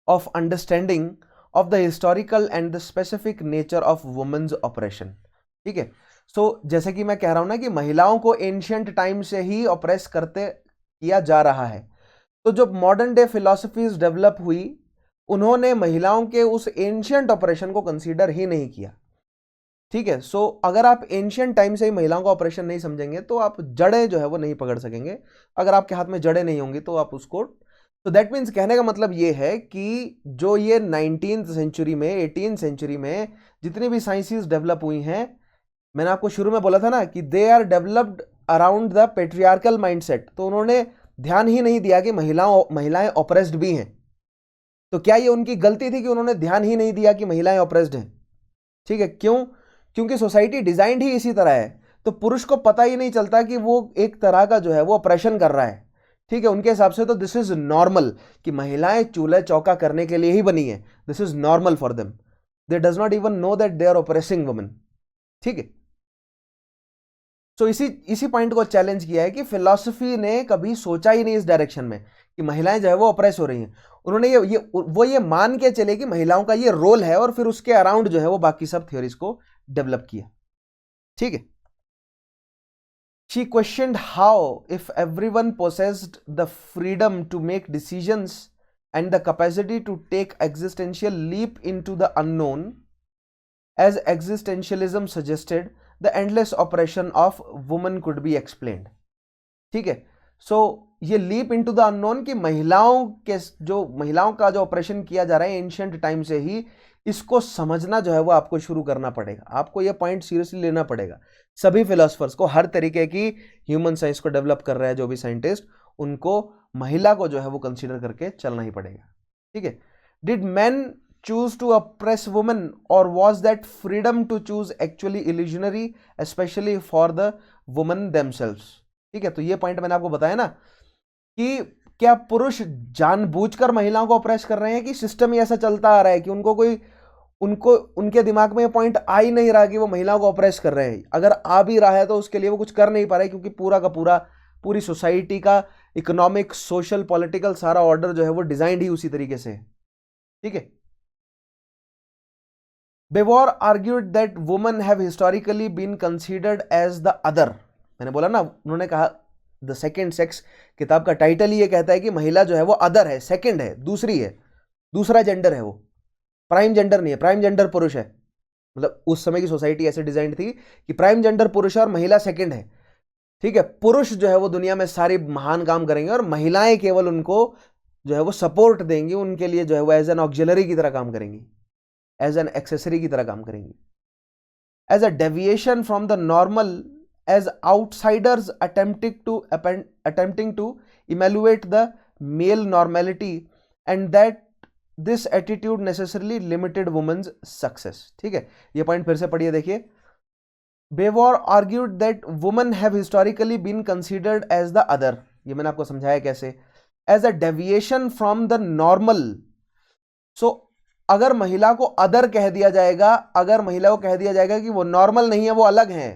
A: of understanding of the historical and the specific nature of women's oppression, ठीक है। सो जैसे कि मैं कह रहा हूं ना कि महिलाओं को एंशियंट टाइम से ही ऑप्रेस करते किया जा रहा है। तो जो मॉडर्न डे फिलॉसफीज डेवलप हुई, उन्होंने महिलाओं के उस एंशियंट ऑपरेशन को कंसीडर ही नहीं किया, ठीक है। सो अगर आप एंशियंट टाइम से ही महिलाओं का ऑपरेशन नहीं समझेंगे तो आप जड़ें जो है वो नहीं पकड़ सकेंगे। अगर आपके हाथ में जड़ें नहीं होंगी तो आप उसको, तो दैट मीन्स कहने का मतलब ये है कि जो ये 19th सेंचुरी में, 18th सेंचुरी में जितनी भी साइंसेस डेवलप हुई हैं, मैंने आपको शुरू में बोला था ना कि they are developed around the patriarchal mindset. तो उन्होंने ध्यान ही नहीं दिया कि महिलाएं ऑप्रेस्ड भी हैं। तो क्या ये उनकी गलती थी कि उन्होंने ध्यान ही नहीं दिया कि महिलाएं ऑप्रेस्ड हैं? ठीक है, क्यों? क्योंकि सोसाइटी डिजाइंड ही इसी तरह है। तो पुरुष को पता ही नहीं चलता कि वो एक तरह का जो है वो ऑपरेशन कर रहा है, ठीक है। उनके हिसाब से तो दिस इज नॉर्मल कि महिलाएं चूल्हा चौका करने के लिए ही बनी है। This is normal for them. They does not even know that they are oppressing women, ठीक है। तो इसी पॉइंट को चैलेंज किया है कि फिलॉसफी ने कभी सोचा ही नहीं इस डायरेक्शन में कि महिलाएं जो है वो ऑपरेस हो रही हैं। उन्होंने ये मान के चले कि महिलाओं का ये रोल है, और फिर उसके अराउंड जो है वो बाकी सब थ्योरीज को डेवलप किया, ठीक है। She questioned how, if everyone possessed the freedom to make decisions and the capacity to take existential leap into the unknown, as existentialism suggested the endless operation of woman could be explained. ठीक है, सो ये leap into the unknown कि महिलाओं का जो operation किया जा रहा है एंशिएंट टाइम से ही, इसको समझना जो है वो आपको शुरू करना पड़ेगा। आपको ये पॉइंट सीरियसली लेना पड़ेगा। सभी फिलोसफर्स को, हर तरीके की ह्यूमन साइंस को डेवलप कर रहा है जो भी साइंटिस्ट, उनको महिला को जो है वो कंसीडर करके चलना ही पड़ेगा। ठीक है, did man choose to oppress women or was that freedom to choose actually illusionary especially for the women themselves? ठीक है, तो ये पॉइंट मैंने आपको बताया ना कि क्या पुरुष जानबूझकर महिलाओं को ऑप्रेस कर रहे हैं कि सिस्टम ही ऐसा चलता आ रहा है कि उनको उनके दिमाग में ये पॉइंट आ ही नहीं रहा कि वो महिलाओं को ऑप्रेस कर रहे हैं। अगर आ भी रहा है तो उसके लिए वो कुछ कर नहीं पा रहे, क्योंकि पूरा का पूरा पूरी सोसाइटी का इकोनॉमिक, सोशल, पॉलिटिकल सारा ऑर्डर जो है वो डिजाइंड ही उसी तरीके से है। ठीक है, Beauvoir argued that women have historically been considered as the other। मैंने बोला ना, उन्होंने कहा द सेकेंड सेक्स, किताब का टाइटल ही ये कहता है कि महिला जो है वो अदर है, सेकेंड है, दूसरी है, दूसरा जेंडर है, वो प्राइम जेंडर नहीं है। प्राइम जेंडर पुरुष है, मतलब उस समय की सोसाइटी ऐसे डिजाइन थी कि प्राइम जेंडर पुरुष है और महिला सेकेंड है। ठीक है, पुरुष जो है वो दुनिया में सारी महान काम करेंगे और महिलाएं केवल उनको जो है वो सपोर्ट देंगी, उनके लिए जो है वो एज एन ऑक्सिलरी की तरह काम करेंगी, एज एन एक्सेसरी की तरह काम करेंगी। As a deviation from the normal, as outsiders attempting to emulate the male normality, and that this attitude necessarily limited women's success. ठीक है, ये पॉइंट फिर से पढ़िए, देखिए। Beauvoir argued that women have historically been considered as the other। ये मैंने आपको समझाया कैसे, as a deviation from the normal। so अगर महिला को अदर कह दिया जाएगा, अगर महिला को कह दिया जाएगा कि वो नॉर्मल नहीं है, वो अलग है,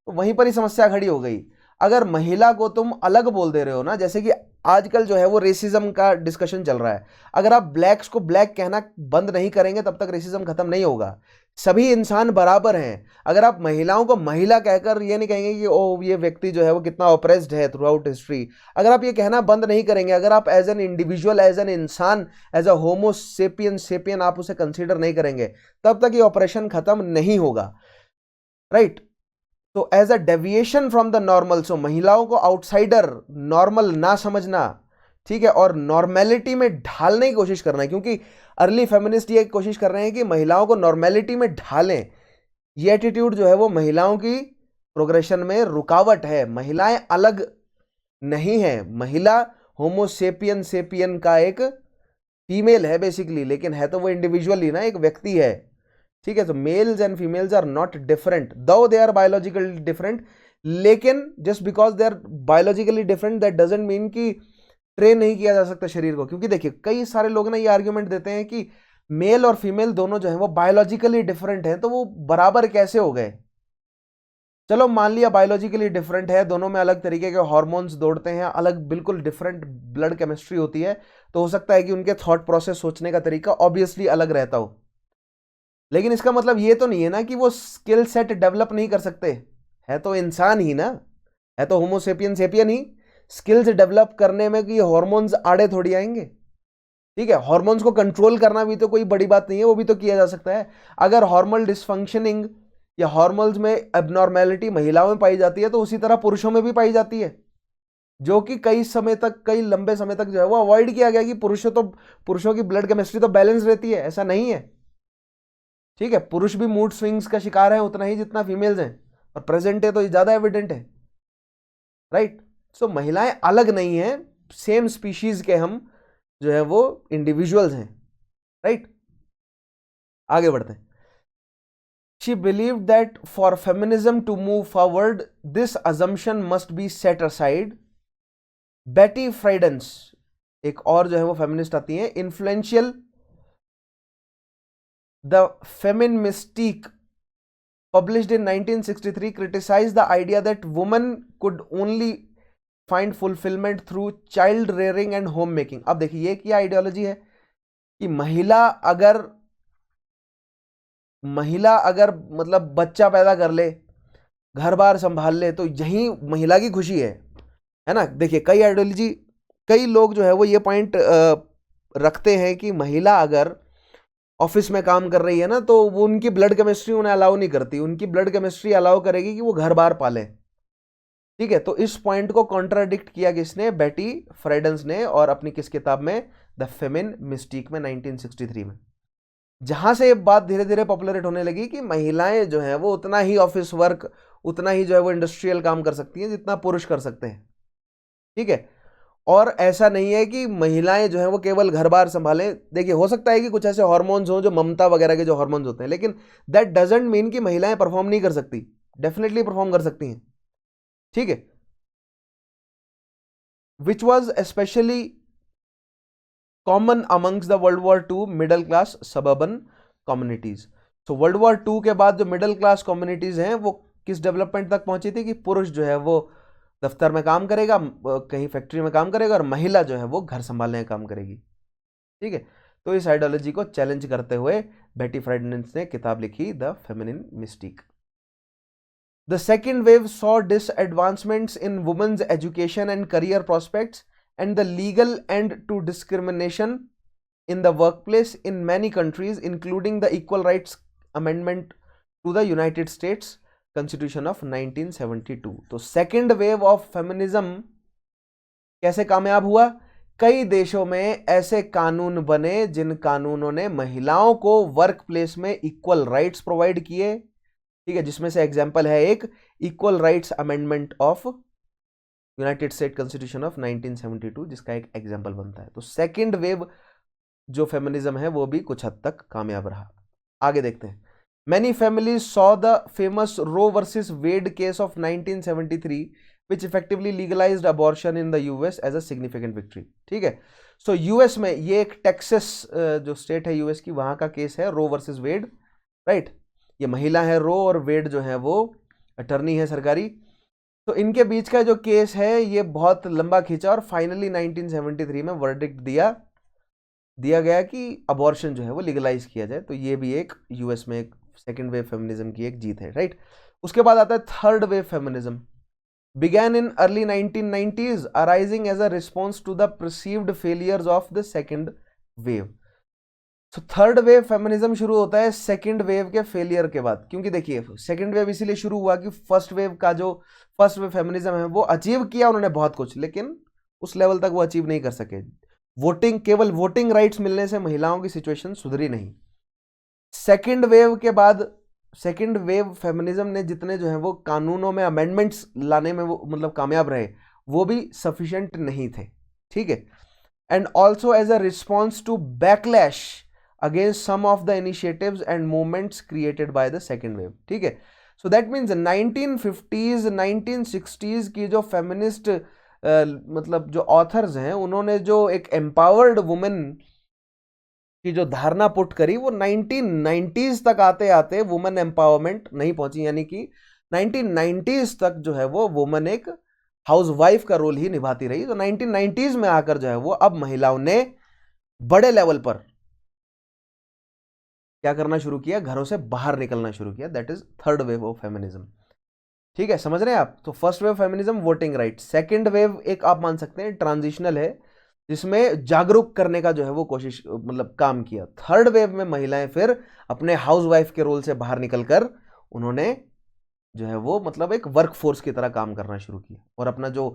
A: तो वहीं पर ही समस्या खड़ी हो गई। अगर महिला को तुम अलग बोल दे रहे हो ना, जैसे कि आजकल जो है वो रेसिज्म का डिस्कशन चल रहा है, अगर आप ब्लैक्स को ब्लैक कहना बंद नहीं करेंगे तब तक रेसिज्म खत्म नहीं होगा। सभी इंसान बराबर हैं। अगर आप महिलाओं को महिला कहकर ये नहीं कहेंगे कि ओ ये व्यक्ति जो है वो कितना ऑप्रेस्ड है थ्रू आउट हिस्ट्री, अगर आप ये कहना बंद नहीं करेंगे, अगर आप as an individual, as an इंसान, एज अ होमो सेपियन आप उसे कंसीडर नहीं करेंगे, तब तक ये ऑपरेशन खत्म नहीं होगा। राइट, तो as a deviation from the normal, so महिलाओं को आउटसाइडर, नॉर्मल ना समझना, ठीक है, और नॉर्मेलिटी में ढालने की कोशिश करना है, क्योंकि अर्ली फेमिनिस्ट ये कोशिश कर रहे हैं कि महिलाओं को नॉर्मेलिटी में ढालें। ये एटीट्यूड जो है वो महिलाओं की प्रोग्रेशन में रुकावट है। महिलाएं अलग नहीं है, महिला होमो सेपियन का एक फीमेल है बेसिकली, लेकिन है तो वो इंडिविजुअली ना, एक व्यक्ति है। ठीक है, तो males and females are not different, though they are biologically different, लेकिन just because they are biologically different that doesn't mean कि ट्रेन नहीं किया जा सकता शरीर को। क्योंकि देखिए कई सारे लोग ना ये आर्ग्यूमेंट देते हैं कि मेल और फीमेल दोनों जो है वो बायोलॉजिकली डिफरेंट हैं, तो वो बराबर कैसे हो गए। चलो मान लिया बायोलॉजिकली डिफरेंट है, दोनों में अलग तरीके के हार्मोन्स दौड़ते हैं, अलग बिल्कुल डिफरेंट ब्लड केमिस्ट्री होती है, तो हो सकता है कि उनके थॉट प्रोसेस, सोचने का तरीका ऑब्वियसली अलग रहता हो, लेकिन इसका मतलब ये तो नहीं है ना कि वो स्किल सेट डेवलप नहीं कर सकते। है तो इंसान ही ना, है तो होमो सेपियन ही। स्किल्स डेवलप करने में कि हार्मोन्स आड़े थोड़ी आएंगे। ठीक है, हार्मोन्स को कंट्रोल करना भी तो कोई बड़ी बात नहीं है, वो भी तो किया जा सकता है। अगर हार्मोनल डिसफंक्शनिंग या हार्मोन्स में एबनॉर्मेलिटी महिलाओं में पाई जाती है, तो उसी तरह पुरुषों में भी पाई जाती है, जो कि कई लंबे समय तक जो है वो अवॉइड किया गया कि पुरुषों की ब्लड केमिस्ट्री तो बैलेंस रहती है, ऐसा नहीं है। ठीक है, पुरुष भी मूड स्विंग्स का शिकार है उतना ही जितना फीमेल्स हैं, और प्रेजेंट है तो ज्यादा एविडेंट है। राइट, सो महिलाएं अलग नहीं है, सेम स्पीशीज के हम जो है वो इंडिविजुअल्स हैं। राइट, आगे बढ़ते हैं। She believe that for feminism to move forward this assumption must be set aside. Betty Friedan's एक और जो है वो फेमिनिस्ट आती है, influential, the Feminine Mystique published in 1963 criticized the idea that women could only find fulfillment through child rearing and home making। अब देखिए ये क्या आइडियोलॉजी है कि महिला अगर मतलब बच्चा पैदा कर ले, घर बार संभाल ले, तो यही महिला की खुशी है ना। देखिए कई लोग जो है वो ये पॉइंट रखते हैं कि महिला अगर ऑफिस में काम कर रही है ना, तो वो उनकी ब्लड केमिस्ट्री उन्हें अलाउ नहीं करती, उनकी ब्लड केमिस्ट्री अलाउ करेगी कि वो घर बार पाले। ठीक है, तो इस पॉइंट को कॉन्ट्राडिक्ट किया किसने? बेटी फ्राइडेंस ने, और अपनी किस किताब में? द फेमिन मिस्टीक में 1963 में। जहां से ये बात धीरे धीरे पॉपुलरेट होने लगी कि महिलाएं जो है वो उतना ही ऑफिस वर्क, उतना ही जो है वो इंडस्ट्रियल काम कर सकती हैं जितना पुरुष कर सकते हैं। ठीक है, और ऐसा नहीं है कि महिलाएं जो है वो केवल घर बार संभालें। देखिए, हो सकता है कि कुछ ऐसे हार्मोन्स हो जो ममता वगैरह के जो हार्मोन्स होते हैं, लेकिन दैट डजंट मीन कि महिलाएं परफॉर्म नहीं कर सकती, डेफिनेटली परफॉर्म कर सकती हैं। ठीक है, which was specially common amongst the world war two middle class suburban communities. तो वर्ल्ड वॉर टू के बाद जो मिडिल क्लास कम्युनिटीज हैं वो किस डेवलपमेंट तक पहुंची थी कि पुरुष जो है वो दफ्तर में काम करेगा, कहीं फैक्ट्री में काम करेगा, और महिला जो है वो घर संभालने का काम करेगी। ठीक है, तो इस आइडियोलॉजी को चैलेंज करते हुए बेटी फ्राइडेंस ने किताब लिखी the feminine mystique. The second wave saw disadvantagements in women's education and career prospects and the legal end to discrimination in the workplace in many countries, including the Equal Rights Amendment to the United States Constitution of 1972। तो second wave of feminism कैसे कामयाब हुआ? कई देशों में ऐसे कानून बने जिन कानूनों ने महिलाओं को वर्क प्लेस में इक्वल राइट्स प्रोवाइड किए। ठीक है, जिसमें से एग्जाम्पल है एक equal rights amendment of United state constitution of 1972, जिसका एक एग्जाम्पल बनता है। तो सेकेंड वेव जो फेमिनिज्म है वो भी कुछ हद तक कामयाब रहा। आगे देखते हैं। Many families saw the famous Roe versus Wade case of 1973 which effectively legalized abortion in the US as a significant victory। ठीक है, सो यूएस में ये एक टेक्सास जो स्टेट है यूएस की, वहां का केस है रो वर्सेस वेड। राइट, ये महिला है रो और वेड जो है वो अटर्नी है सरकारी। तो इनके बीच का जो केस है ये बहुत लंबा खींचा और फाइनली 1973 में वर्डिक्ट दिया गया कि अबॉर्शन जो है वो लीगलाइज किया जाए। तो ये भी एक यूएस में एक सेकेंड वेव फेमिनिज्म की एक जीत है। राइट, उसके बाद आता है third wave feminism. began in early 1990s arising as a response to the perceived failures of the second wave। तो थर्ड वेव फेमिनिज्म शुरू होता है सेकंड वेव के फेलियर के बाद, क्योंकि देखिए सेकंड वेव इसीलिए शुरू हुआ कि फर्स्ट वेव फेमिनिज्म है वो अचीव किया उन्होंने बहुत कुछ, लेकिन उस लेवल तक वो अचीव नहीं कर सके। केवल वोटिंग राइट्स मिलने से महिलाओं की सिचुएशन सुधरी नहीं। सेकंड वेव के बाद सेकेंड वेव फेमिनिज्म ने जितने जो है वो कानूनों में अमेंडमेंट्स लाने में वो मतलब कामयाब रहे, वो भी सफिशिएंट नहीं थे। ठीक है, and also as a response to backlash against some of the initiatives and movements created by the second wave. ठीक है, so that means 1950s 1960s की जो फेमिनिस्ट मतलब जो ऑथर्स हैं उन्होंने जो एक एम्पावर्ड वुमेन की जो धारणा पुट करी वो 1990s तक आते आते वुमेन एम्पावरमेंट नहीं पहुंची, यानी कि 1990s तक जो है वो वुमेन एक हाउसवाइफ का रोल ही निभाती रही। तो 1990s में आकर जो है वो अब महिलाओं ने बड़े लेवल पर क्या करना शुरू किया, घरों से बाहर निकलना शुरू किया। That is third wave of feminism. ठीक है, समझ रहे हैं आप? तो first wave feminism voting right, second wave एक आप मान सकते हैं ट्रांजिशनल है जिसमें जागरूक करने का जो है वो कोशिश मतलब काम किया। थर्ड वेव में महिलाएं फिर अपने हाउसवाइफ के रोल से बाहर निकलकर उन्होंने जो है वो मतलब एक वर्क फोर्स की तरह काम करना शुरू किया और अपना जो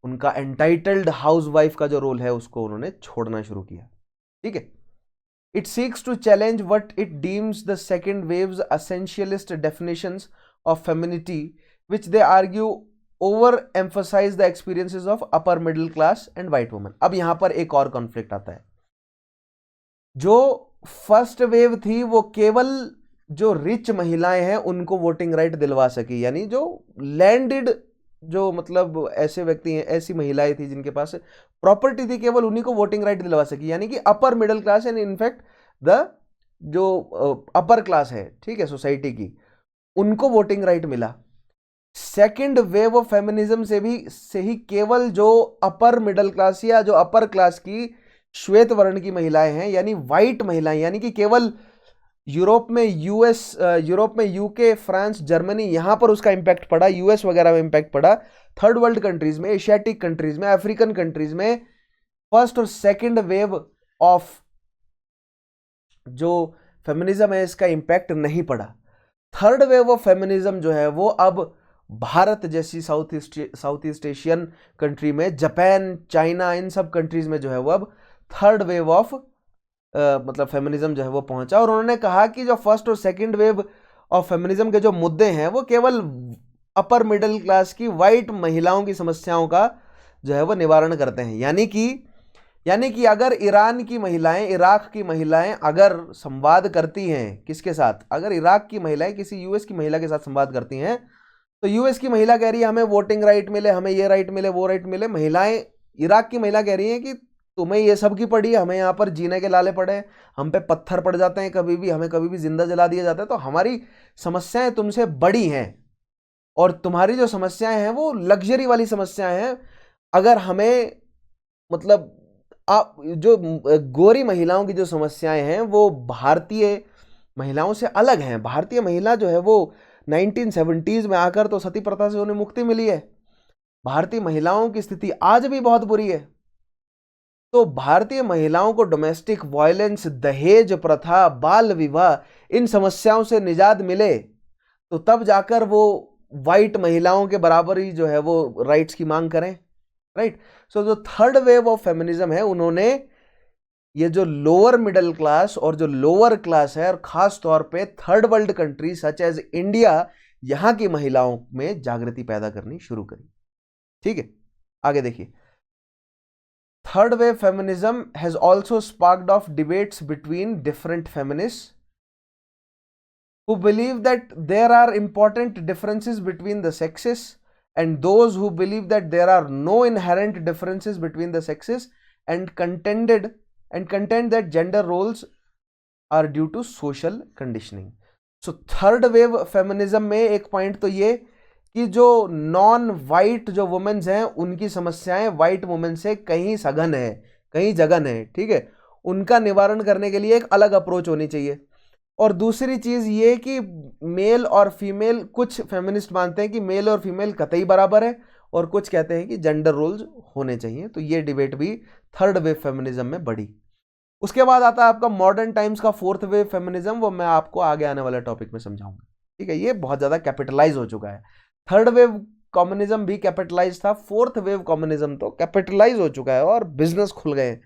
A: उनका एंटाइटल्ड हाउसवाइफ का जो रोल है उसको उन्होंने छोड़ना शुरू किया। ठीक है, it seeks to challenge what it deems the second wave's essentialist definitions of femininity which they argue overemphasize the experiences of upper middle class and white women. अब यहां पर एक और कॉन्फ्लिक्ट आता है। जो फर्स्ट वेव थी वो केवल जो रिच महिलाएं हैं उनको वोटिंग राइट दिलवा सकी, यानी जो लैंडेड जो मतलब ऐसे व्यक्ति हैं, ऐसी महिलाएं थी जिनके पास प्रॉपर्टी थी, केवल उन्हीं को वोटिंग राइट दिलवा सकी, यानी कि अपर middle class and in fact the जो अपर क्लास है, ठीक है, सोसाइटी की, उनको वोटिंग राइट मिला। सेकेंड वेव ऑफ फेमिनिज्म से ही केवल जो अपर मिडिल क्लास या जो अपर क्लास की श्वेत वर्ण की महिलाएं हैं, यानी वाइट महिलाएं, यानी कि केवल यूरोप में यूके, फ्रांस, जर्मनी, यहां पर उसका इंपैक्ट पड़ा, यूएस वगैरह में इंपैक्ट पड़ा। थर्ड वर्ल्ड कंट्रीज में, एशियाटिक कंट्रीज में, अफ्रीकन कंट्रीज में फर्स्ट और सेकेंड वेव ऑफ जो फेमिनिज्म है इसका इम्पैक्ट नहीं पड़ा। थर्ड वेव ऑफ फेमिनिज्म जो है वो अब भारत जैसी साउथ ईस्ट एशियन कंट्री में, जापान, चाइना, इन सब कंट्रीज में जो है वो अब थर्ड वेव ऑफ मतलब फेमिनिज्म जो है वो पहुंचा। और उन्होंने कहा कि जो फर्स्ट और सेकंड वेव ऑफ फेमिनिज्म के जो मुद्दे हैं वो केवल अपर मिडिल क्लास की वाइट महिलाओं की समस्याओं का जो है वो निवारण करते हैं। यानी कि अगर ईरान की महिलाएं, इराक की महिलाएं अगर संवाद करती हैं किसके साथ, अगर इराक की महिलाएं किसी यूएस की महिला के साथ संवाद करती हैं, तो यूएस की महिला कह रही है हमें वोटिंग राइट मिले, हमें ये राइट मिले, वो राइट मिले। महिलाएं, इराक की महिला कह रही हैं कि तुम्हें ये सब की पड़ी, हमें यहाँ पर जीने के लाले पड़े, हम पे पत्थर पड़ जाते हैं कभी भी, हमें कभी भी जिंदा जला दिया जाता है, तो हमारी समस्याएं तुमसे बड़ी हैं और तुम्हारी जो समस्याएं हैं वो लग्जरी वाली समस्याएं हैं। अगर हमें मतलब आप जो गोरी महिलाओं की जो समस्याएं हैं वो भारतीय महिलाओं से अलग हैं। भारतीय महिला जो है वो 1970s में आकर तो सती प्रथा से उन्हें मुक्ति मिली है। भारतीय महिलाओं की स्थिति आज भी बहुत बुरी है। तो भारतीय महिलाओं को डोमेस्टिक वायलेंस, दहेज प्रथा, बाल विवाह, इन समस्याओं से निजात मिले तो तब जाकर वो वाइट महिलाओं के बराबर ही जो है वो राइट्स की मांग करें, राइट। सो जो थर्ड वेव ऑफ फेमिनिज्म है, उन्होंने ये जो लोअर मिडिल क्लास और जो लोअर क्लास है, और खास तौर पे third world country such as India, यहां की महिलाओं में जागृति पैदा करनी शुरू करी। ठीक है, आगे देखिए। Third wave feminism has also sparked of debates between different feminists who believe that there are important differences between the sexes, and those who believe that there are no inherent differences between the sexes, and contend that gender roles are due to social conditioning. So third wave feminism में एक point तो ये कि जो non white जो women's हैं उनकी समस्याएं वाइट वुमेन से कहीं सघन है, कहीं जगन है, ठीक है। उनका निवारण करने के लिए एक अलग अप्रोच होनी चाहिए। और दूसरी चीज ये कि मेल और फीमेल, कुछ फेमिनिस्ट मानते हैं कि मेल और फीमेल कतई बराबर है, और कुछ कहते हैं कि जेंडर रोल्स होने चाहिए। तो ये डिबेट भी थर्ड वेव फेमिनिज्म में बढ़ी। उसके बाद आता है आपका मॉडर्न टाइम्स का फोर्थ वेव फेमिनिज्म, वो मैं आपको आगे आने वाले टॉपिक में समझाऊंगा। ठीक है, ये बहुत ज्यादा कैपिटलाइज हो चुका है। थर्ड वेव कम्युनिज्म भी कैपिटलाइज था, फोर्थ वेव कम्युनिज्म तो कैपिटलाइज हो चुका है और बिजनेस खुल गए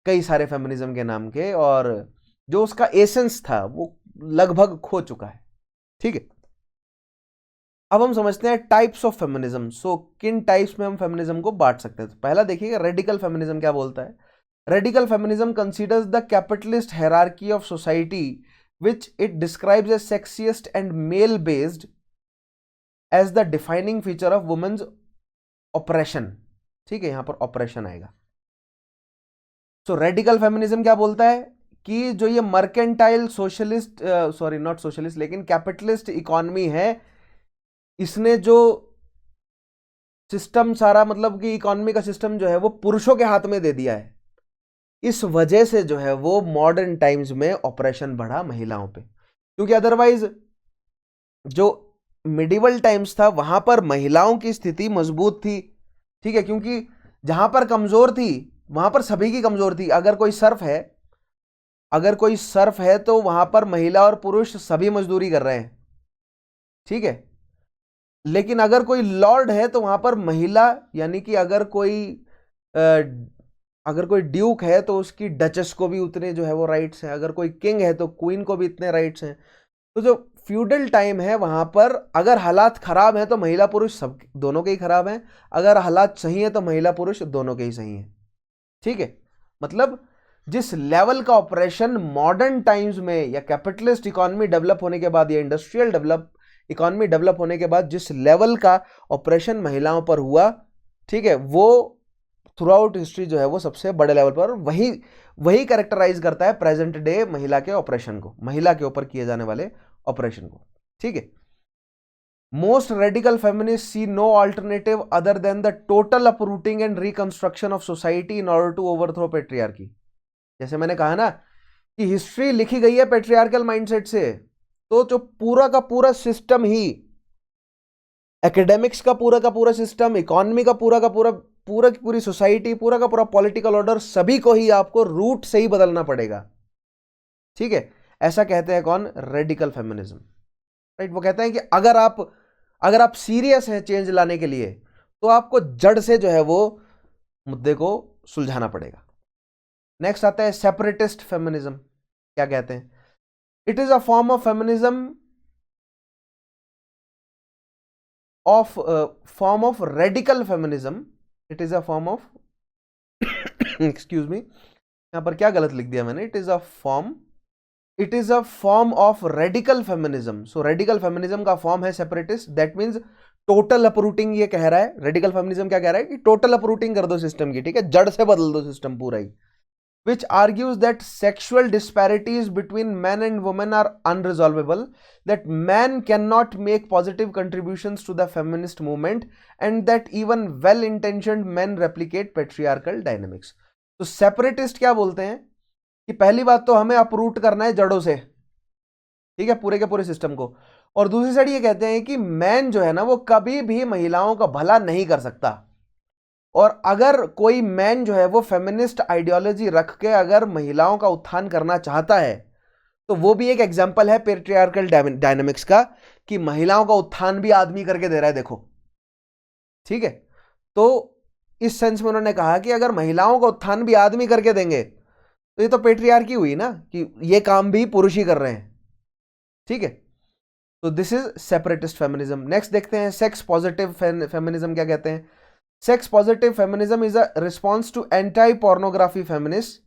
A: कई सारे फेमिनिज्म के नाम के, और जो उसका एसेंस था वो लगभग खो चुका है। ठीक है, अब हम समझते हैं टाइप्स ऑफ फेमिनिज्म। सो किन टाइप्स में हम फेमिनिज्म को बांट सकते हैं। तो पहला देखिएगा, रेडिकल फेमिनिज्म क्या बोलता है। Radical feminism considers the capitalist hierarchy of society which it describes as sexiest and male based as the defining feature of women's oppression। ठीक है, यहां पर ऑपरेशन आएगा। सो रेडिकल फेमिनिज्म क्या बोलता है कि जो ये mercantile socialist, sorry not socialist लेकिन कैपिटलिस्ट इकोनॉमी है, इसने जो सिस्टम सारा, मतलब कि इकोनॉमी का सिस्टम जो है वो पुरुषों के हाथ में दे दिया है। इस वजह से जो है वो मॉडर्न टाइम्स में ऑपरेशन बढ़ा महिलाओं पे, क्योंकि अदरवाइज जो मिडिवल टाइम्स था वहां पर महिलाओं की स्थिति मजबूत थी। ठीक है, क्योंकि जहां पर कमजोर थी वहां पर सभी की कमजोर थी। अगर कोई सर्फ है तो वहां पर महिला और पुरुष सभी मजदूरी कर रहे हैं। ठीक है, लेकिन अगर कोई लॉर्ड है तो वहां पर महिला, यानी कि अगर कोई ड्यूक है तो उसकी डचेस को भी उतने जो है वो राइट्स हैं, अगर कोई किंग है तो क्वीन को भी इतने राइट्स हैं। तो जो फ्यूडल टाइम है वहां पर अगर हालात खराब हैं तो महिला पुरुष सब दोनों के ही खराब हैं, अगर हालात सही है तो महिला पुरुष दोनों के ही सही हैं। ठीक है, मतलब जिस लेवल का ऑपरेशन मॉडर्न टाइम्स में या कैपिटलिस्ट इकोनॉमी डेवलप होने के बाद या इंडस्ट्रियल इकोनॉमी डेवलप होने के बाद जिस लेवल का ऑपरेशन महिलाओं पर हुआ, ठीक है, वो थ्रू आउट हिस्ट्री जो है वो सबसे बड़े लेवल पर, वही कैरेक्टराइज करता है प्रेजेंट डे महिला के ऑपरेशन को, महिला के ऊपर किए जाने वाले ऑपरेशन को। ठीक है, most radical feminist see no alternative other than the total uprooting and reconstruction of society in order to overthrow patriarchy. जैसे मैंने कहा ना कि हिस्ट्री लिखी गई है पेट्रियार्कल माइंडसेट से, तो जो पूरा का पूरा सिस्टम ही, एकेडमिक्स का पूरा सिस्टम, इकोनॉमी का पूरा की पूरी सोसाइटी, पूरा का पूरा पॉलिटिकल ऑर्डर, सभी को ही आपको रूट से ही बदलना पड़ेगा। ठीक है, ऐसा कहते हैं कौन? Radical feminism, right. वो कहते हैं कि अगर आप सीरियस हैं चेंज लाने के लिए तो आपको जड़ से जो है वो मुद्दे को सुलझाना पड़ेगा। नेक्स्ट आता है सेपरेटिस्ट फेमिनिज्म। क्या कहते हैं? It is a form of feminism form of radical feminism. It is a form of excuse me, यहां पर क्या गलत लिख दिया मैंने? it is a form of radical feminism. So radical feminism का फॉर्म है separatist. That means total uprooting ये कह रहा है। रेडिकल फेमिनिज्म क्या कह रहा है कि टोटल अपरूटिंग कर दो सिस्टम की, ठीक है, जड़ से बदल दो सिस्टम पूरा ही। which argues that sexual disparities between men and women are unresolvable, that man cannot make positive contributions to the feminist movement, and that even well-intentioned men replicate patriarchal dynamics. तो separatist क्या बोलते हैं कि पहली बात तो हमें अपरूट करना है जड़ों से, ठीक है, पूरे के पूरे सिस्टम को। और दूसरी साइड ये कहते हैं कि मैन जो है ना वो कभी भी महिलाओं का भला नहीं कर सकता। और अगर कोई मैन जो है वो फेमिनिस्ट आइडियोलॉजी रख के अगर महिलाओं का उत्थान करना चाहता है तो वो भी एक एग्जांपल है पेट्रियार्कल डायनामिक्स का, कि महिलाओं का उत्थान भी आदमी करके दे रहा है, देखो, ठीक है। तो इस सेंस में उन्होंने कहा कि अगर महिलाओं का उत्थान भी आदमी करके देंगे तो ये तो पेट्रियार्की हुई ना, कि ये काम भी पुरुष ही कर रहे हैं, ठीक है। तो this is separatist feminism. Next देखते हैं सेक्स पॉजिटिव फेमिनिज्म क्या कहते हैं। Sex positive feminism is a response to anti-pornography feminists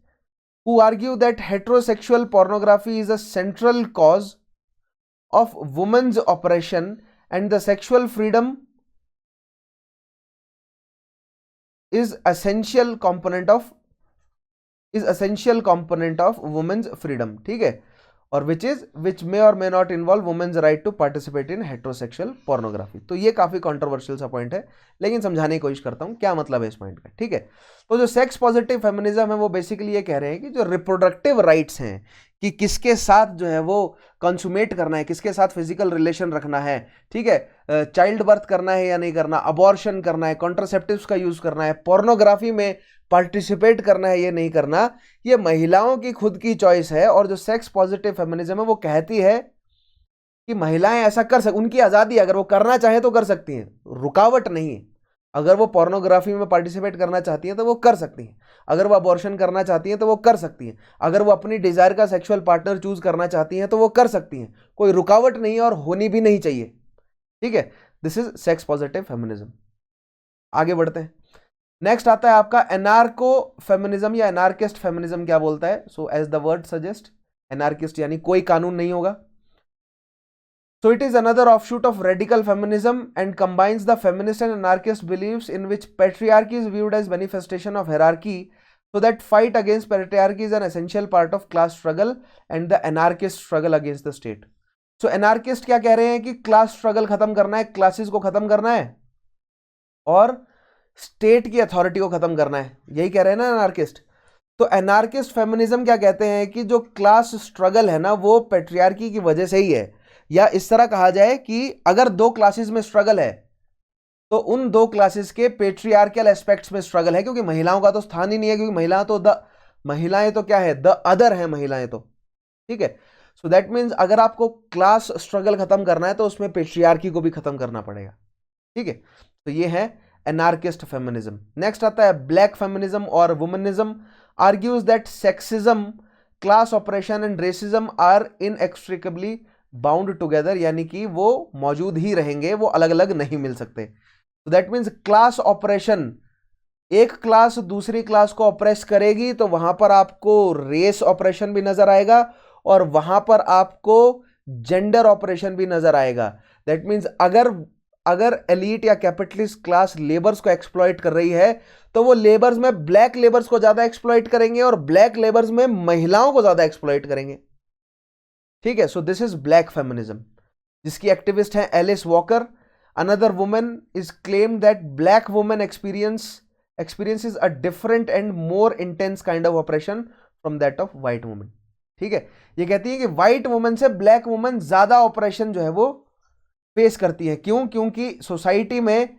A: who argue that heterosexual pornography is a central cause of women's oppression and the sexual freedom is essential component of women's freedom, ठीक है, और which may or may not involve women's right to participate in heterosexual pornography। तो ये काफी controversial सा point है, लेकिन समझाने की कोशिश करता हूं क्या मतलब है इस पॉइंट का, ठीक है। तो जो सेक्स पॉजिटिव फेमिनिज्म है वो बेसिकली ये कह रहे हैं कि जो रिप्रोडक्टिव राइट्स हैं, कि किसके साथ जो है वो कंसुमेट करना है, किसके साथ फिजिकल रिलेशन रखना है, ठीक है, चाइल्ड बर्थ करना है या नहीं करना, अबॉर्शन करना है, कॉन्ट्रासेप्टिव्स का यूज करना है, पोर्नोग्राफी में पार्टिसिपेट करना है ये नहीं करना, ये महिलाओं की खुद की चॉइस है। और जो सेक्स पॉजिटिव फेमिनिज्म है वो कहती है कि महिलाएं ऐसा कर सक, उनकी आजादी, अगर वो करना चाहे तो कर सकती हैं, रुकावट नहीं है। अगर वो पोर्नोग्राफी में पार्टिसिपेट करना चाहती हैं तो वो कर सकती हैं, अगर वो अबॉर्शन करना चाहती हैं तो वो कर सकती हैं, अगर वो अपनी डिजायर का सेक्सुअल पार्टनर चूज करना चाहती हैं तो वो कर सकती हैं, कोई रुकावट नहीं है और होनी भी नहीं चाहिए, ठीक है। This is sex positive feminism. आगे बढ़ते हैं। नेक्स्ट आता है आपका एनार्को फेमिनिज्म या एनार्किस्ट फेमिनिज्म क्या बोलता है। So as the word suggest, anarchist यानी कोई कानून नहीं होगा। So it is another offshoot of radical feminism and combines the feminist and anarchist beliefs in which patriarchy is viewed as manifestation of hierarchy, so that fight against patriarchy is an essential part of class struggle and the anarchist struggle against the state. So anarchist क्या कह रहे हैं कि class struggle खत्म करना है, classes को खत्म करना है और स्टेट की अथॉरिटी को खत्म करना है, यही कह रहे हैं ना एनार्किस्ट। तो एनार्किस्ट फेमिनिज्म क्या कहते हैं कि जो क्लास स्ट्रगल है ना वो पेट्रियार्की की वजह से ही है, या इस तरह कहा जाए कि अगर दो क्लासेस में स्ट्रगल है तो उन दो क्लासेस के पेट्रियार्कल एस्पेक्ट्स में स्ट्रगल है, क्योंकि महिलाओं का तो स्थान ही नहीं है, क्योंकि महिलाएं तो क्या है, द अदर है महिलाएं तो, ठीक है। सो दैट मीन्स अगर आपको क्लास स्ट्रगल खत्म करना है तो उसमें पेट्रियार्की को भी खत्म करना पड़ेगा, ठीक है। तो ये है एनार्किस्ट फेमिनिज्म। नेक्स्ट आता है ब्लैक फेमिनिज्म और womanism argues that sexism, class oppression and racism are inextricably bound together, यानी कि वो मौजूद ही रहेंगे, वो अलग अलग नहीं मिल सकते। तो दैट मीन्स क्लास ऑपरेशन, एक क्लास दूसरी क्लास को ऑपरेस करेगी तो वहां पर आपको रेस ऑपरेशन भी नजर आएगा और वहां पर आपको जेंडर ऑपरेशन भी नजर आएगा। दैट मीन्स अगर एलीट या कैपिटलिस्ट क्लास लेबर्स को एक्सप्लॉइट कर रही है तो वो लेबर्स में ब्लैक लेबर्स को ज्यादा एक्सप्लॉइट करेंगे और ब्लैक लेबर्स में महिलाओं को ज्यादा एक्सप्लॉइट करेंगे, ठीक है। So this is black feminism, जिसकी एक्टिविस्ट हैं Alice Walker. Another women is claim that black women experiences a different and more intense kind of oppression from that of white women, ठीक है। ये कहती है कि व्हाइट वुमेन से black women ज्यादा ऑपरेशन जो है वो फेस करती है। क्यों? क्योंकि सोसाइटी में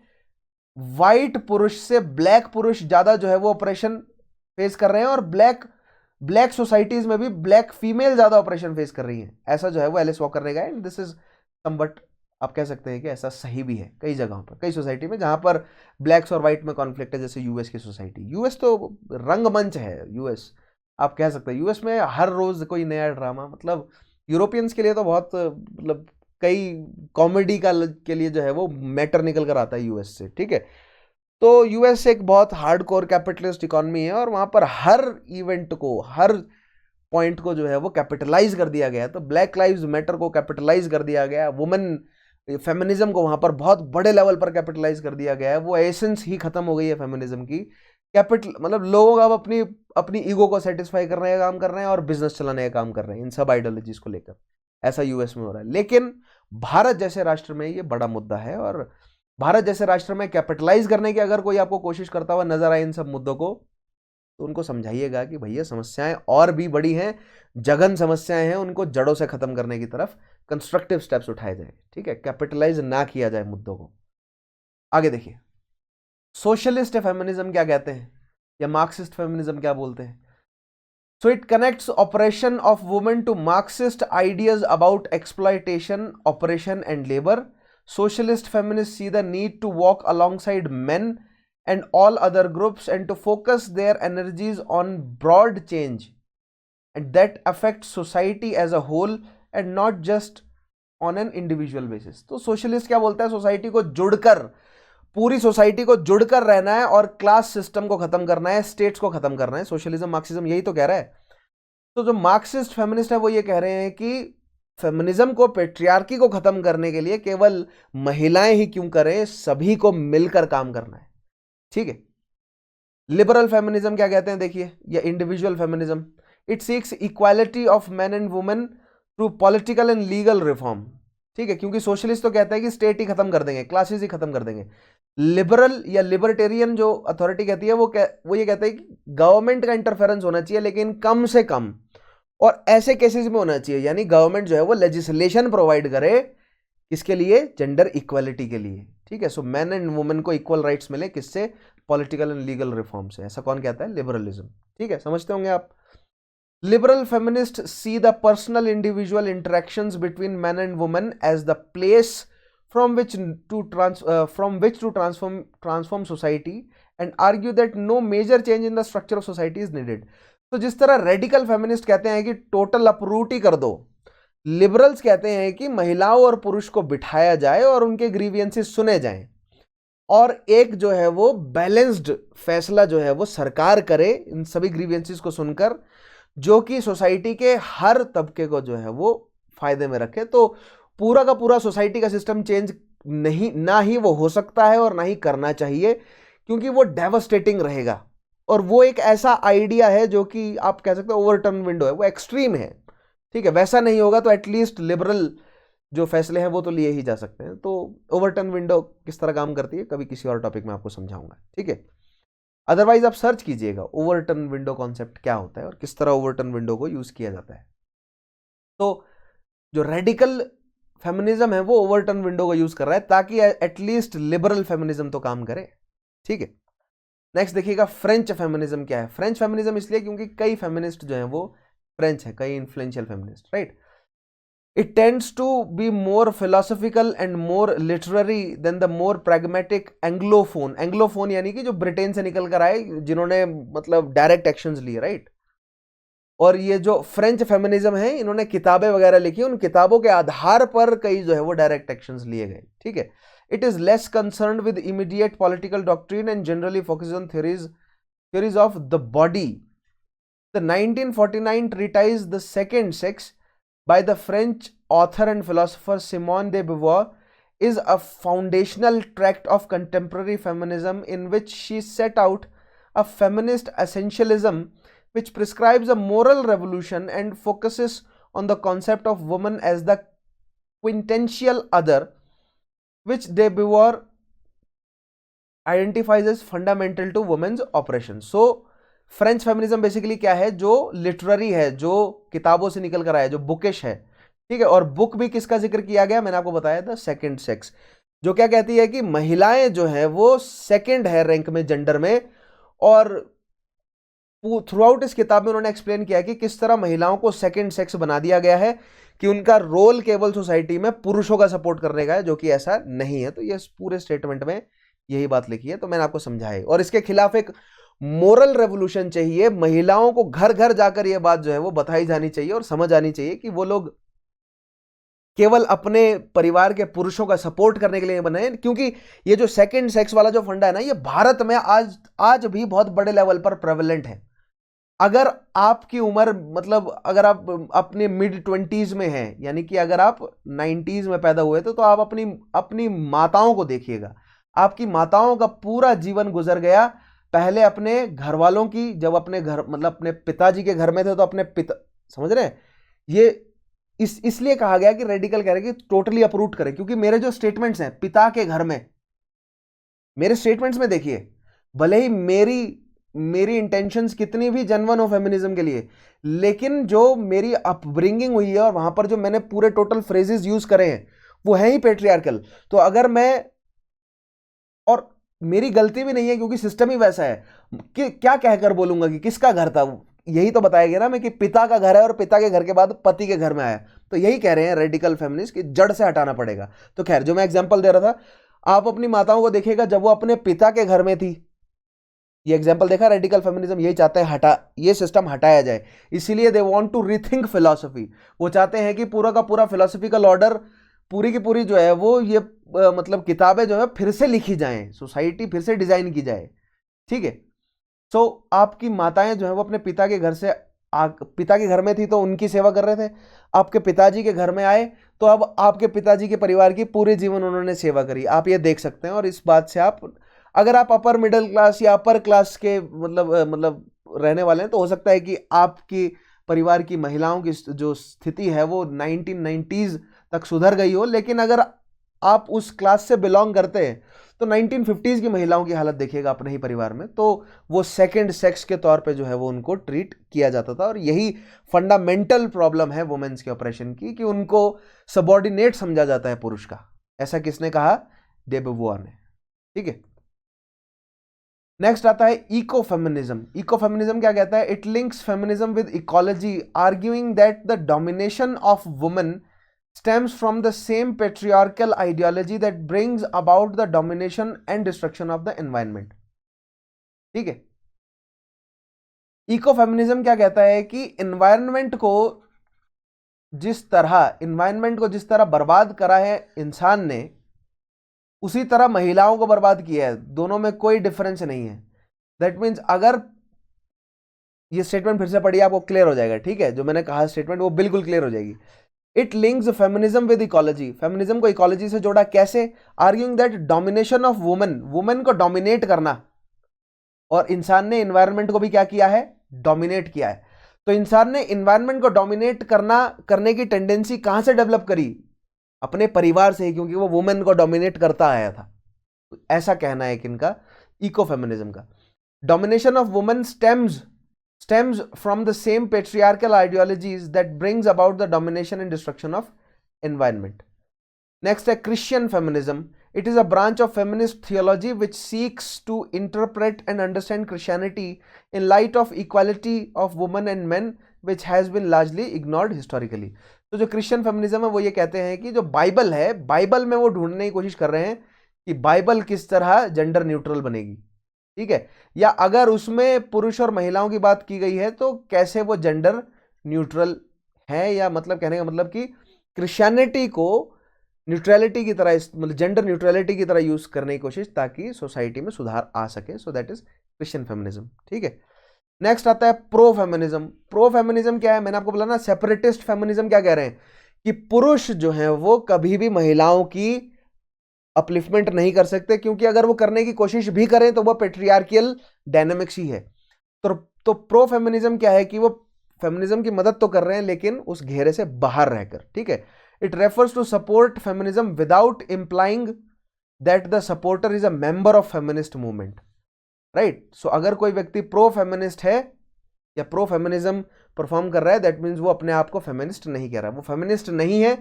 A: व्हाइट पुरुष से ब्लैक पुरुष ज्यादा जो है वो ऑपरेशन फेस कर रहे हैं और ब्लैक ब्लैक सोसाइटीज में भी ब्लैक फीमेल ज्यादा ऑपरेशन फेस कर रही हैं, ऐसा जो है वो एलिस वॉकर ने कहा। एंड दिस इज समवट आप कह सकते हैं कि ऐसा सही भी है कई जगहों पर, कई सोसाइटी में जहां पर ब्लैक्स और व्हाइट में कॉन्फ्लिक्ट है, जैसे यूएस की सोसाइटी। यूएस तो रंगमंच है, यूएस आप कह सकते हैं। यूएस में हर रोज कोई नया ड्रामा, मतलब यूरोपियंस के लिए तो बहुत मतलब कई कॉमेडी का के लिए जो है वो मैटर निकल कर आता है यूएस से, ठीक है। तो यूएस एक बहुत हार्डकोर कैपिटलिस्ट इकोनॉमी है और वहां पर हर इवेंट को, हर पॉइंट को जो है वो कैपिटलाइज कर दिया गया है। तो ब्लैक लाइव्स मैटर को कैपिटलाइज कर दिया गया, वुमेन फेमिनिज्म को वहां पर बहुत बड़े लेवल पर कैपिटलाइज कर दिया गया है। वो एसेंस ही खत्म हो गई है फेमिनिज्म की। कैपिटल मतलब लोग अब अपनी अपनी ईगो को सेटिस्फाई करने का काम कर रहे हैं और बिजनेस चलाने का काम कर रहे हैं इन सब आइडियोलॉजीज को लेकर। ऐसा यूएस में हो रहा है। लेकिन भारत जैसे राष्ट्र में ये बड़ा मुद्दा है, और भारत जैसे राष्ट्र में कैपिटलाइज करने की अगर कोई आपको कोशिश करता हुआ नजर आए इन सब मुद्दों को, तो उनको समझाइएगा कि भैया समस्याएं और भी बड़ी हैं, जघन समस्याएं हैं, उनको जड़ों से खत्म करने की तरफ कंस्ट्रक्टिव स्टेप्स उठाए जाए, ठीक है, कैपिटलाइज ना किया जाए मुद्दों को। आगे देखिए, सोशलिस्ट फेमिनिज्म क्या कहते हैं या मार्क्सिस्ट फेमिनिज्म क्या बोलते हैं। So it connects operation of women to Marxist ideas about exploitation, operation and labour. Socialist feminists see the need to walk alongside men and all other groups and to focus their energies on broad change and that affects society as a whole and not just on an individual basis. तो socialist क्या बोलता है, society को जुड़कर, पूरी society को जुड़कर रहना है और क्लास सिस्टम को खत्म करना है, स्टेट्स को खत्म करना है। सोशलिज्म मार्क्सिज्म यही तो कह रहा है। तो जो मार्क्सिस्ट फेमिनिस्ट है वो ये कह रहे हैं कि फेमिनिज्म को, पेट्रियार्की को खत्म करने के लिए केवल महिलाएं ही क्यों करें, सभी को मिलकर काम करना है, ठीक है। लिबरल फेमिनिज्म क्या कहते हैं देखिए, या individual feminism, it seeks equality of man and women through political and legal reform, ठीक है, क्योंकि सोशलिस्ट तो कहता है कि स्टेट ही खत्म कर देंगे, क्लासेस ही खत्म कर देंगे। लिबरल या लिबर्टेरियन जो अथॉरिटी कहती है वो ये कहता है कि गवर्नमेंट का इंटरफेरेंस होना चाहिए, लेकिन कम से कम, और ऐसे केसेस में होना चाहिए, यानी गवर्नमेंट जो है वो लेजिस्लेशन प्रोवाइड करे किसके लिए, जेंडर इक्वालिटी के लिए, ठीक है। सो मैन एंड वुमेन को इक्वल राइट्स मिले, किससे, पॉलिटिकल एंड लीगल रिफॉर्म से। ऐसा कौन कहता है, लिबरलिज्म, ठीक है, समझते होंगे आप। Liberal feminist see the personal individual interactions between man and women as the place from which to transform society and argue that no major change in the structure of society is needed. तो जिस तरह radical feminist कहते हैं कि total uproot ही कर दो, liberals कहते हैं कि महिलाओं और पुरुष को बिठाया जाए और उनके ग्रीवियंसेस सुने जाएं, और एक जो है वो बैलेंस्ड फैसला जो है वो सरकार करे इन सभी ग्रीवियंसेस को सुनकर, जो कि सोसाइटी के हर तबके को जो है वो फायदे में रखे। तो पूरा का पूरा सोसाइटी का सिस्टम चेंज नहीं, ना ही वो हो सकता है और ना ही करना चाहिए, क्योंकि वो डेवास्टेटिंग रहेगा। और वो एक ऐसा आइडिया है जो कि आप कह सकते हो ओवरटर्न विंडो है, वो एक्सट्रीम है, ठीक है। वैसा नहीं होगा तो एटलीस्ट लिबरल जो फैसले हैं वो तो लिए ही जा सकते हैं। तो ओवरटर्न विंडो किस तरह काम करती है कभी किसी और टॉपिक में आपको समझाऊंगा, ठीक है। अदरवाइज आप सर्च कीजिएगा ओवरटर्न विंडो कॉन्सेप्ट क्या होता है और किस तरह ओवरटर्न विंडो को यूज किया जाता है। तो जो रेडिकल फेमिनिज्म है वो ओवरटर्न विंडो को यूज कर रहा है ताकि एटलीस्ट लिबरल फेमिनिज्म तो काम करे, ठीक है। नेक्स्ट देखिएगा, फ्रेंच फेमिनिज्म क्या है। फ्रेंच फेमिनिज्म इसलिए क्योंकि कई फेमिनिस्ट जो हैं वो फ्रेंच है, कई influential feminist, right. It tends to be more philosophical and more literary than the more pragmatic anglophone. Anglophone यानी कि जो ब्रिटेन से निकल कर आए, जिन्होंने मतलब डायरेक्ट एक्शंस लिए, राइट। और ये जो फ्रेंच फेमिनिज्म है, इन्होंने किताबें वगैरह लिखी, उन किताबों के आधार पर कई जो है वो डायरेक्ट एक्शंस लिए गए, ठीक है। It is less concerned with immediate political doctrine and generally focus on theories of the body. The 1949 treatise The Second Sex by the French author and philosopher Simone de Beauvoir is a foundational tract of contemporary feminism in which she set out a feminist essentialism which prescribes a moral revolution and focuses on the concept of woman as the quintessential other, which de Beauvoir identifies as fundamental to women's operation. So French feminism basically क्या है, जो literary है, जो किताबों से निकल कर आया, जो बुकिश है, ठीक है। और बुक भी किसका जिक्र किया गया, मैंने आपको बताया था, सेकंड सेक्स, जो क्या कहती है कि महिलाएं जो है वो सेकंड है रैंक में जेंडर में, और थ्रू आउट इस किताब में उन्होंने एक्सप्लेन किया कि किस तरह महिलाओं को सेकंड सेक्स बना दिया गया है, कि उनका रोल केवल सोसाइटी में पुरुषों का सपोर्ट करने का है, जो कि ऐसा नहीं है। तो ये पूरे स्टेटमेंट में यही बात लिखी है, तो मैंने आपको समझाई। और इसके खिलाफ एक मोरल रेवोल्यूशन चाहिए, महिलाओं को घर घर जाकर यह बात जो है वो बताई जानी चाहिए और समझ आनी चाहिए कि वो लोग केवल अपने परिवार के पुरुषों का सपोर्ट करने के लिए बने। क्योंकि ये जो सेकंड सेक्स वाला जो फंडा है ना, ये भारत में आज भी बहुत बड़े लेवल पर प्रेवलेंट है। अगर आपकी उम्र मतलब अगर आप अपने मिड 20s में हैं, यानी कि अगर आप 90s में पैदा हुए थे, तो आप अपनी माताओं को देखिएगा। आपकी माताओं का पूरा जीवन गुजर गया पहले अपने घर वालों की, जब अपने घर मतलब अपने पिताजी के घर में थे तो अपने पिता, समझ रहे हैं, ये इसलिए कहा गया कि रेडिकल कह रहे हैं कि टोटली अपरूट करें। क्योंकि मेरे जो स्टेटमेंट्स हैं पिता के घर में, मेरे स्टेटमेंट्स में देखिए, भले ही मेरी इंटेंशंस कितनी भी जेन्युइन हो फेमिनिज्म के लिए, लेकिन जो मेरी अपब्रिंगिंग हुई है और वहां पर जो मैंने पूरे टोटल फ्रेजेस यूज करे हैं वो है ही पेट्रियार्कल। तो अगर मैं, और मेरी गलती भी नहीं है क्योंकि सिस्टम ही वैसा है कि क्या कहकर बोलूंगा कि किसका घर था, यही तो बताया गया ना मैं कि पिता का घर है और पिता के घर के बाद पति के घर में आया। तो यही कह रहे हैं रेडिकल फेमिनिस्ट कि जड़ से हटाना पड़ेगा। तो खैर, जो मैं एग्जांपल दे रहा था, आप अपनी माताओं को देखिएगा जब वो अपने पिता के घर में थी, ये एग्जांपल देखा, रेडिकल फेमिनिज्म यही चाहते हैं ये सिस्टम हटाया जाए। इसीलिए they want to rethink philosophy. वो चाहते हैं कि पूरा का पूरा फिलोसफिकल ऑर्डर, पूरी की पूरी जो है वो ये मतलब किताबें जो है फिर से लिखी जाएं, सोसाइटी फिर से डिजाइन की जाए। ठीक है, तो आपकी माताएं जो है वो अपने पिता के घर से पिता के घर में थी तो उनकी सेवा कर रहे थे, आपके पिताजी के घर में आए तो अब आपके पिताजी के परिवार की पूरे जीवन उन्होंने सेवा करी। आप ये देख सकते हैं। और इस बात से आप, अगर आप अपर मिडिल क्लास या अपर क्लास के मतलब रहने वाले हैं, तो हो सकता है कि आपकी परिवार की महिलाओं की जो स्थिति है वो 1990s तक सुधर गई हो। लेकिन अगर आप उस क्लास से बिलोंग करते हैं तो 1950s की महिलाओं की हालत देखिएगा अपने ही परिवार में, तो वो सेकंड सेक्स के तौर पे जो है वो उनको ट्रीट किया जाता था। और यही फंडामेंटल प्रॉब्लम है वुमेन्स के ऑपरेशन की, कि उनको सबॉर्डिनेट समझा जाता है पुरुष का। ऐसा किसने कहा? डे बोवुआर ने। ठीक है, नेक्स्ट आता है इको फेमिनिज्म। इको फेमिनिज्म क्या कहता है? It links feminism with ecology, arguing that the domination of women stems from the same patriarchal ideology that brings about the domination and destruction of the environment। ठीक है, eco feminism क्या कहता है कि environment को जिस तरह बर्बाद करा है इंसान ने, उसी तरह महिलाओं को बर्बाद किया है। दोनों में कोई डिफरेंस नहीं है। दैट मीन्स, अगर ये स्टेटमेंट फिर से पढ़िए आपको क्लियर हो जाएगा। ठीक है, जो मैंने कहा स्टेटमेंट वो बिल्कुल क्लियर हो जाएगी। It links feminism with ecology, feminism को इकोलॉजी से जोड़ा। कैसे? Arguing that domination of women को डोमिनेट करना, और इंसान ने इन्वायरमेंट को भी क्या किया है? डोमिनेट किया है। तो इंसान ने इन्वायरमेंट को डोमिनेट करने की टेंडेंसी कहां से डेवलप करी? अपने परिवार से ही, क्योंकि वो वुमेन को डोमिनेट करता आया था। तो ऐसा कहना है कि इनका इको फेमिनिज्म का, domination of women stems from the same patriarchal ideologies that brings about the domination and destruction of environment. Next है Christian feminism. It is a branch of feminist theology which seeks to interpret and understand Christianity in light of equality of women and men, which has been largely ignored historically. तो जो Christian feminism है वो ये कहते हैं कि जो Bible है, बाइबल में वो ढूंढने की कोशिश कर रहे हैं कि बाइबल किस तरह जेंडर न्यूट्रल बनेगी। ठीक है, या अगर उसमें पुरुष और महिलाओं की बात की गई है तो कैसे वो जेंडर न्यूट्रल है, या मतलब कहने का मतलब कि क्रिश्चियनिटी को न्यूट्रलिटी की तरह, मतलब जेंडर न्यूट्रलिटी की तरह यूज करने की कोशिश, ताकि सोसाइटी में सुधार आ सके। सो दैट इज क्रिश्चियन फेमिनिज्म। ठीक है, नेक्स्ट आता है प्रो फेमिनिज्म। प्रो फेमिनिज्म क्या है? मैंने आपको बोला ना, सेपरेटिस्ट फेमिनिज्म क्या कह रहे हैं कि पुरुष जो है वो कभी भी महिलाओं की अपलिफ्टमेंट नहीं कर सकते, क्योंकि अगर वो करने की कोशिश भी करें तो वो पेट्रियार्कियल डायनामिक्स ही है। तो प्रो फेमिनिज्म क्या है कि वो फेमिनिज्म की मदद तो कर रहे हैं लेकिन उस घेरे से बाहर रहकर। ठीक है, it refers to support feminism without implying that the supporter is a member of feminist movement. Right, so अगर कोई व्यक्ति प्रो फेमिनिस्ट है या प्रो फेमिनिज्म परफॉर्म कर रहा है, दैट मीन्स वो अपने आप को फेमिनिस्ट नहीं कह रहा। वो फेमिनिस्ट नहीं है।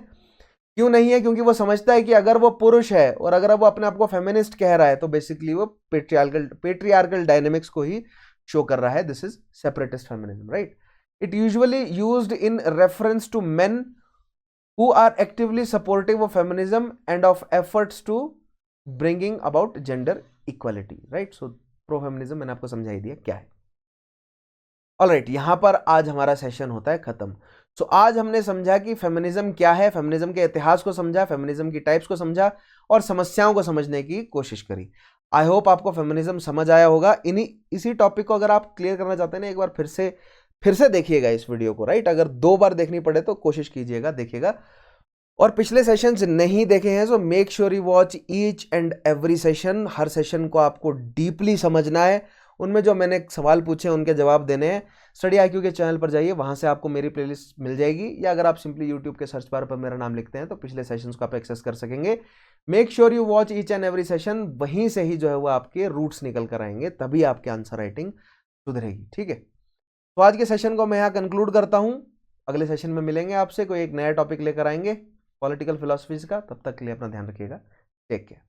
A: क्यों नहीं है? क्योंकि वो समझता है कि अगर वो पुरुष है और अगर वो अपने आप को फेमिनिस्ट कह रहा है तो बेसिकली वो पेट्रियार्कल डायनेमिक्स को ही शो कर रहा है, this is separatist feminism, right. It usually used in reference to men who are actively supportive of feminism and of efforts to bringing about gender equality, right? So pro feminism मैंने आपको समझाई दिया क्या है। Alright, यहां पर आज हमारा सेशन होता है खत्म। सो आज हमने समझा कि फेमिनिज्म क्या है, फेमिनिज्म के इतिहास को समझा, फेमिनिज्म की टाइप्स को समझा और समस्याओं को समझने की कोशिश करी। आई होप आपको फेमिनिज्म समझ आया होगा। इसी टॉपिक को अगर आप क्लियर करना चाहते हैं ना, एक बार फिर से देखिएगा इस वीडियो को, राइट। अगर 2 बार देखनी पड़े तो कोशिश कीजिएगा, देखिएगा। और पिछले सेशंस नहीं देखे हैं so make sure you watch each and every session. Her session को आपको डीपली समझना है, उनमें जो मैंने सवाल पूछे उनके जवाब देने हैं। स्टडी आईक्यू के चैनल पर जाइए, वहां से आपको मेरी प्लेलिस्ट मिल जाएगी, या अगर आप सिंपली यूट्यूब के सर्च बार पर मेरा नाम लिखते हैं तो पिछले सेशंस को आप एक्सेस कर सकेंगे। Make sure you watch each and every session, वहीं से ही जो है वो आपके रूट्स निकल कर आएंगे, तभी आपके आंसर राइटिंग सुधरेगी, ठीक है। तो आज के सेशन को मैं यहाँ कंक्लूड करता हूँ। अगले सेशन में मिलेंगे आपसे, कोई एक नया टॉपिक लेकर आएंगे पॉलिटिकल फिलॉसफीज का। तब तक के लिए अपना ध्यान रखिएगा। Take care.